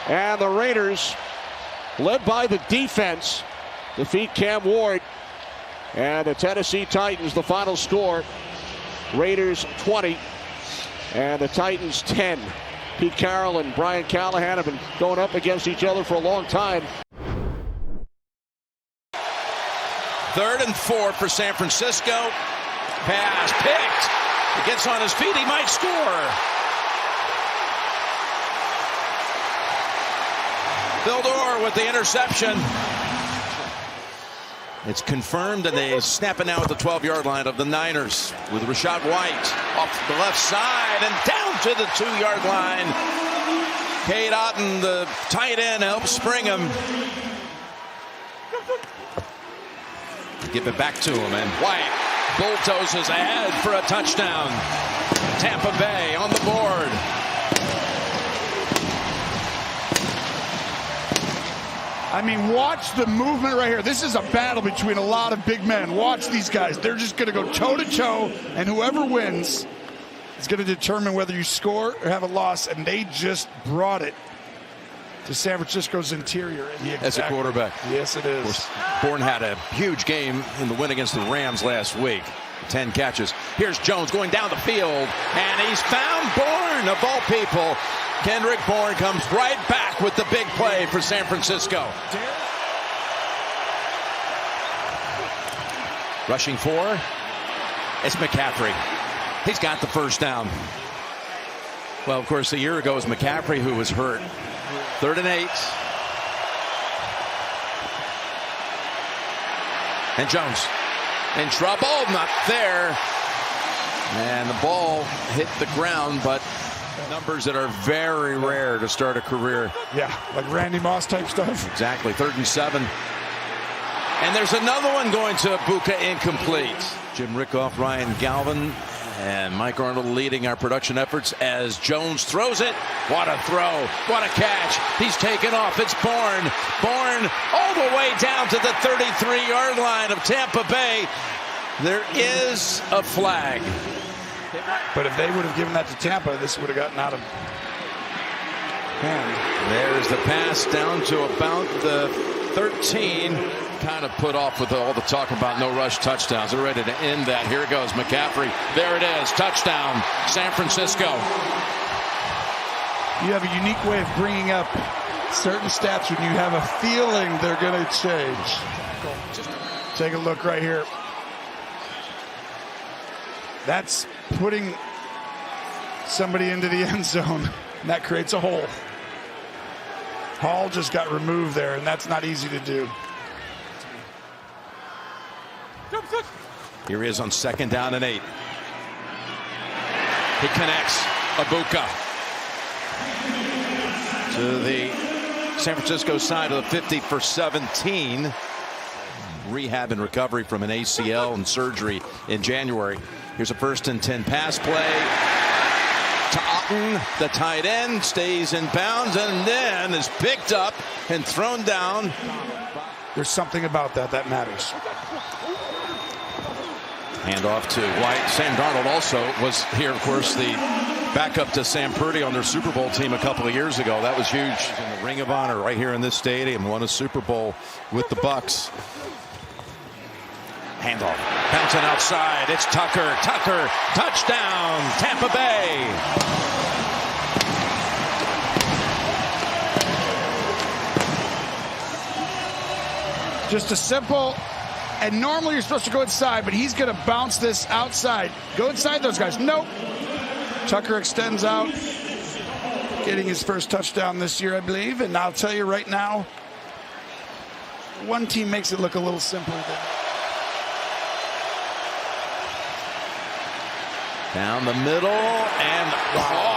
and the Raiders, led by the defense, defeat Cam Ward and the Tennessee Titans. The final score, Raiders 20 and the Titans 10. Pete Carroll and Brian Callahan have been going up against each other for a long time. 3rd and 4 for San Francisco. Pass picked. He gets on his feet. He might score. Vildor with the interception. It's confirmed, and they snap it now at the 12-yard line of the Niners with Rachaad White off the left side and down to the 2-yard line. Cade Otton, the tight end, helps spring him. Give it back to him, and White bulldozes ahead for a touchdown. Tampa Bay on the board. I mean, watch the movement right here. This is a battle between a lot of big men. Watch these guys. They're just going to go toe-to-toe, and whoever wins is going to determine whether you score or have a loss, and they just brought it to San Francisco's interior. As a quarterback. Yes, it is. Of course, Bourne had a huge game in the win against the Rams last week. 10 catches. Here's Jones going down the field, and he's found Bourne, of all people. Kendrick Bourne comes right back with the big play for San Francisco. Rushing for, it's McCaffrey. He's got the first down. Well, of course, a year ago it was McCaffrey who was hurt. 3rd and 8. And Jones in trouble, not there. And the ball hit the ground, but numbers that are very rare to start a career. Yeah, like Randy Moss type stuff. Exactly, 3rd and 7. And there's another one going to Ibuka, incomplete. Jim Rickoff, Ryan Galvin, and Mike Arnold leading our production efforts as Jones throws it. What a throw. What a catch. He's taken off. It's Bourne. Bourne all the way down to the 33-yard line of Tampa Bay. There is a flag. But if they would have given that to Tampa, this would have gotten out of hand. There's the pass down to about the 13. Kind of put off with all the talk about no rush touchdowns. They're ready to end that. Here it goes. McCaffrey. There it is. Touchdown. San Francisco. You have a unique way of bringing up certain stats when you have a feeling they're going to change. Take a look right here. That's putting somebody into the end zone. And that creates a hole. Hall just got removed there, and that's not easy to do. Here he is on 2nd down and 8. He connects. Ibuka to the San Francisco side of the 50 for 17. Rehab and recovery from an ACL and surgery in January. Here's a 1st and 10 pass play to Otten. The tight end stays in bounds and then is picked up and thrown down. There's something about that matters. Handoff to White. Sam Darnold also was here, of course, the backup to Sam Purdy on their Super Bowl team a couple of years ago. That was huge. In the Ring of Honor right here in this stadium. Won a Super Bowl with the Bucs. Handoff. Bouncing outside. It's Tucker. Tucker. Touchdown. Tampa Bay. Just a simple, and normally you're supposed to go inside, but he's going to bounce this outside. Go inside those guys. Nope. Tucker extends out, getting his first touchdown this year, I believe. And I'll tell you right now, one team makes it look a little simpler than down the middle and caught.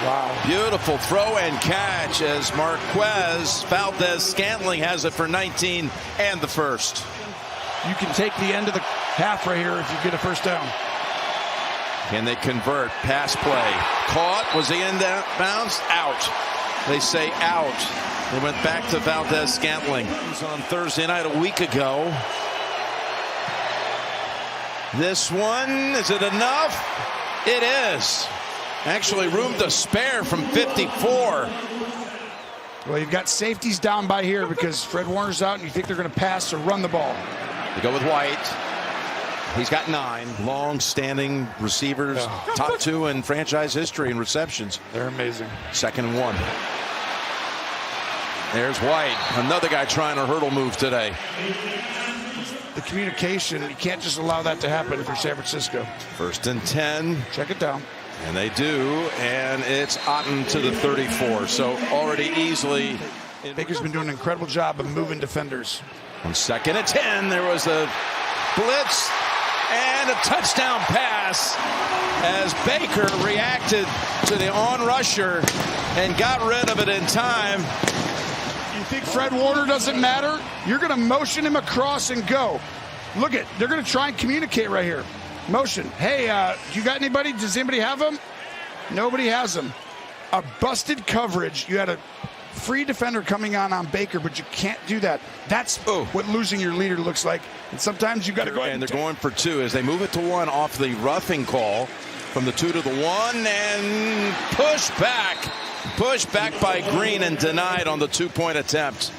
Wow. Beautiful throw and catch as Marquez Valdez-Scantling has it for 19 and the first. You can take the end of the half right here if you get a first down. Can they convert? Pass play. Caught. Was he in bounds? Out. They say out. They went back to Valdez-Scantling. It was on Thursday night a week ago. This one, is it enough? It is. Actually, room to spare from 54. Well, you've got safeties down by here because Fred Warner's out and you think they're going to pass or run the ball. They go with White. He's got 9 long-standing receivers, top 2 in franchise history in receptions. They're amazing. 2nd and 1. There's White, another guy trying a hurdle move today. The communication, you can't just allow that to happen for San Francisco. 1st and 10. Check it down. And they do, and it's Otten to the 34. So already easily. Baker's been doing an incredible job of moving defenders. On 2nd and 10, there was a blitz and a touchdown pass as Baker reacted to the on-rusher and got rid of it in time. You think Fred Warner doesn't matter? You're going to motion him across and go. Look it, they're going to try and communicate right here. Motion. Hey, you got anybody? Does anybody have them? Nobody has them. A busted coverage. You had a free defender coming on Baker, but you can't do that. That's what losing your leader looks like. And sometimes you got to go ahead. And they're going for 2 as they move it to 1 off the roughing call. From the 2 to the 1 and push back. Pushed back by Green and denied on the 2-point attempt.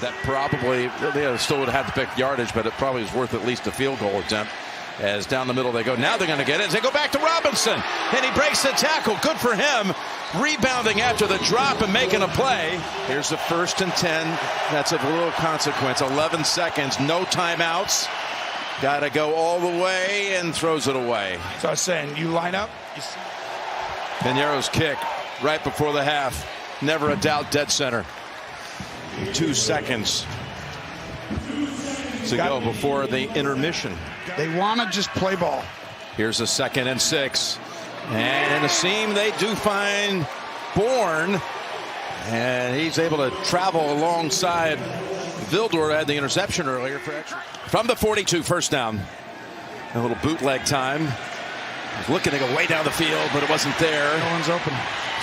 That probably, they still would have had to pick yardage, but it probably is worth at least a field goal attempt. As down the middle they go. Now they're going to get it as they go back to Robinson. And he breaks the tackle. Good for him. Rebounding after the drop and making a play. Here's the 1st and 10. That's of little consequence. 11 seconds. No timeouts. Got to go all the way and throws it away. So I was saying, you line up. Pinero's kick right before the half. Never a doubt, dead center. 2 seconds to go before the intermission. They want to just play ball. Here's a 2nd and 6. And in the seam, they do find Bourne. And he's able to travel alongside Vildor. Had the interception earlier for extra. From the 42, 1st down. A little bootleg time. He's looking to go way down the field, but it wasn't there. No one's open.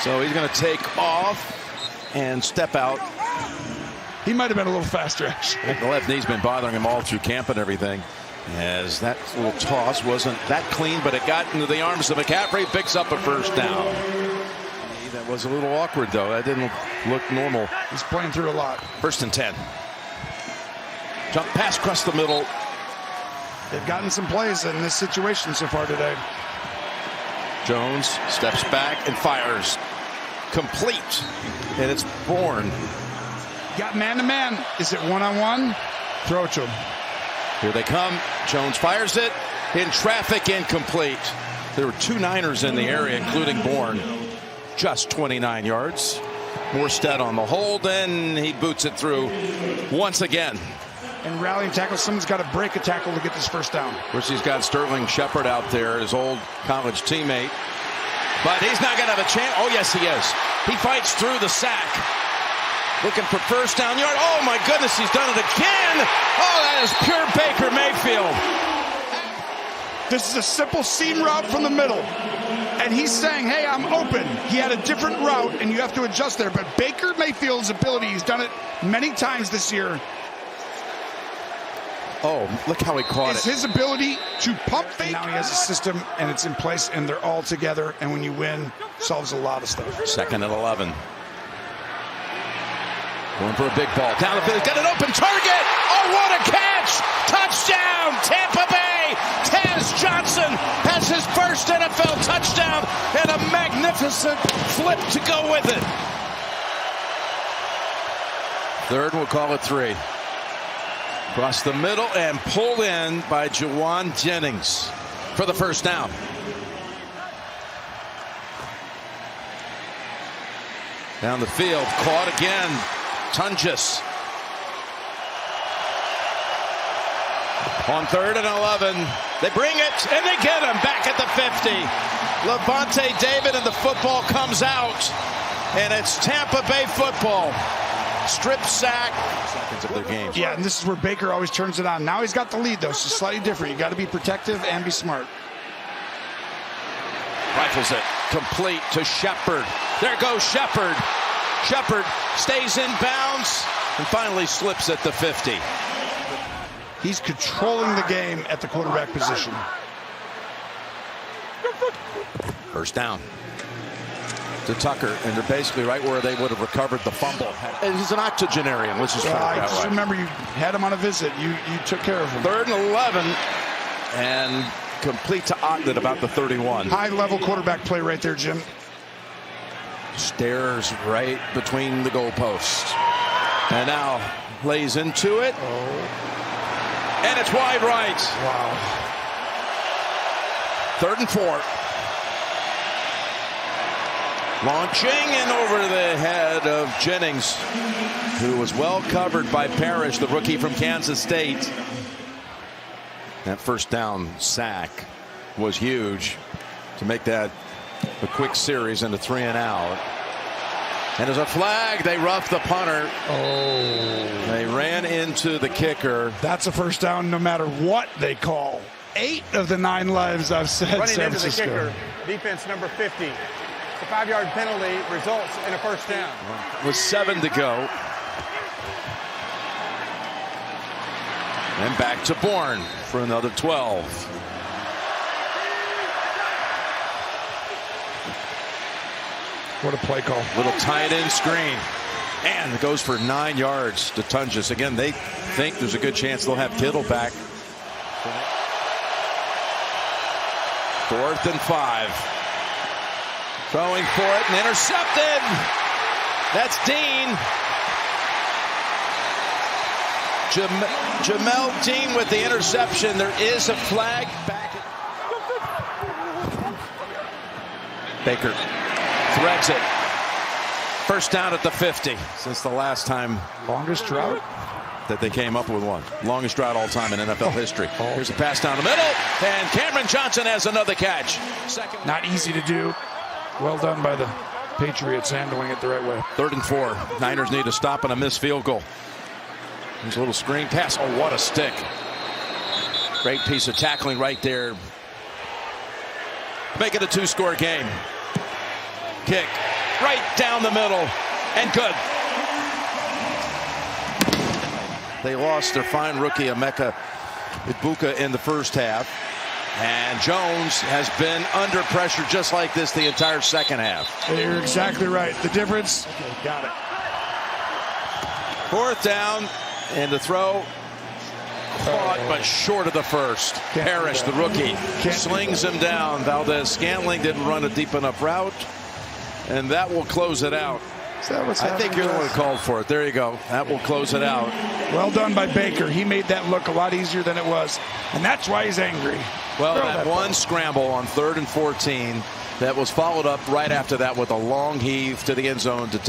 So he's going to take off and step out. He might have been a little faster, actually. The left knee's been bothering him all through camp and everything. As that little toss wasn't that clean, but it got into the arms of McCaffrey. Picks up a 1st down. That was a little awkward, though. That didn't look normal. He's playing through a lot. 1st and 10. Jump pass across the middle. They've gotten some plays in this situation so far today. Jones steps back and fires. Complete. And it's Bourne. Got man-to-man. Is it one-on-one? Throw it to him. Here they come. Jones fires it. In traffic, incomplete. There were 2 Niners in the area, including Bourne. Just 29 yards. Morstead on the hold, and he boots it through once again. And rallying tackle. Someone's got to break a tackle to get this 1st down. Of course, he's got Sterling Shepard out there, his old college teammate. But he's not going to have a chance. Oh, yes, he is. He fights through the sack. Looking for 1st down yard. Oh, my goodness, he's done it again. Oh, that is pure Baker Mayfield. This is a simple seam route from the middle. And he's saying, hey, I'm open. He had a different route, and you have to adjust there. But Baker Mayfield's ability, he's done it many times this year. Oh, look how he caught it. His ability to pump fake. Now he has a system, and it's in place, and they're all together. And when you win, solves a lot of stuff. 2nd and 11. Going for a big ball. Down the field. He's got an open target. Oh, what a catch. Touchdown, Tampa Bay. Taz Johnson has his 1st NFL touchdown and a magnificent flip to go with it. 3rd, we'll call it 3. Across the middle and pulled in by Jawan Jennings for the 1st down. Down the field, caught again. Tungus. On 3rd and 11. They bring it and they get him back at the 50. Levante David and the football comes out. And it's Tampa Bay football. Strip sack. Seconds of their game. Yeah, and this is where Baker always turns it on. Now he's got the lead, though, so slightly different. You got to be protective and be smart. Rifles it. Complete to Shepard. There goes Shepard. Shepard stays in bounds and finally slips at the 50. He's controlling the game at the quarterback position. 1st down to Tucker, and they're basically right where they would have recovered the fumble. He's an octogenarian. Let's just put it that way. Just remember, you had him on a visit. You took care of him. 3rd and 11, and complete to Ogden about the 31. High-level quarterback play right there, Jim. Stares right between the goalposts. And now lays into it. And it's wide right. Wow. 3rd and 4. Launching and over the head of Jennings, who was well covered by Parrish, the rookie from Kansas State. That 1st down sack was huge to make that a quick series into 3 and out. And as a flag, they roughed the punter. Oh. They ran into the kicker. That's a 1st down no matter what they call. 8 of the 9 lives I've said. Running San into Francisco. the kicker, defense number 50. The 5-yard penalty results in a 1st down. With 7 to go. And back to Bourne for another 12. What a play call. Little tight end screen. And it goes for 9 yards to Tungus. Again, they think there's a good chance they'll have Kittle back. 4th and 5. Throwing for it and intercepted. That's Dean. Jamel Dean with the interception. There is a flag back. Baker threads it. First down at the 50 since the last time. Longest drought that they came up with one. Longest drought all time in NFL history. Here's a pass down the middle, and Cameron Johnson has another catch. Not easy to do. Well done by the Patriots handling it the right way. 3rd and 4. Niners need a stop and a missed field goal. There's a little screen pass. Oh, what a stick. Great piece of tackling right there. Make it a 2-score game. Kick right down the middle and good. They lost their fine rookie Emeka Ibuka in the first half. And Jones has been under pressure just like this the entire second half. You're exactly right. The difference. Okay, got it. 4th down, and the throw caught but short of the first. Parrish, the rookie, slings him down. Valdez-Scantling didn't run a deep enough route, and that will close it out. I think you're the one who called for it. There you go. That will close it out. Well done by Baker. He made that look a lot easier than it was, and that's why he's angry. Well, that one scramble on 3rd and 14 that was followed up right after that with a long heave to the end zone to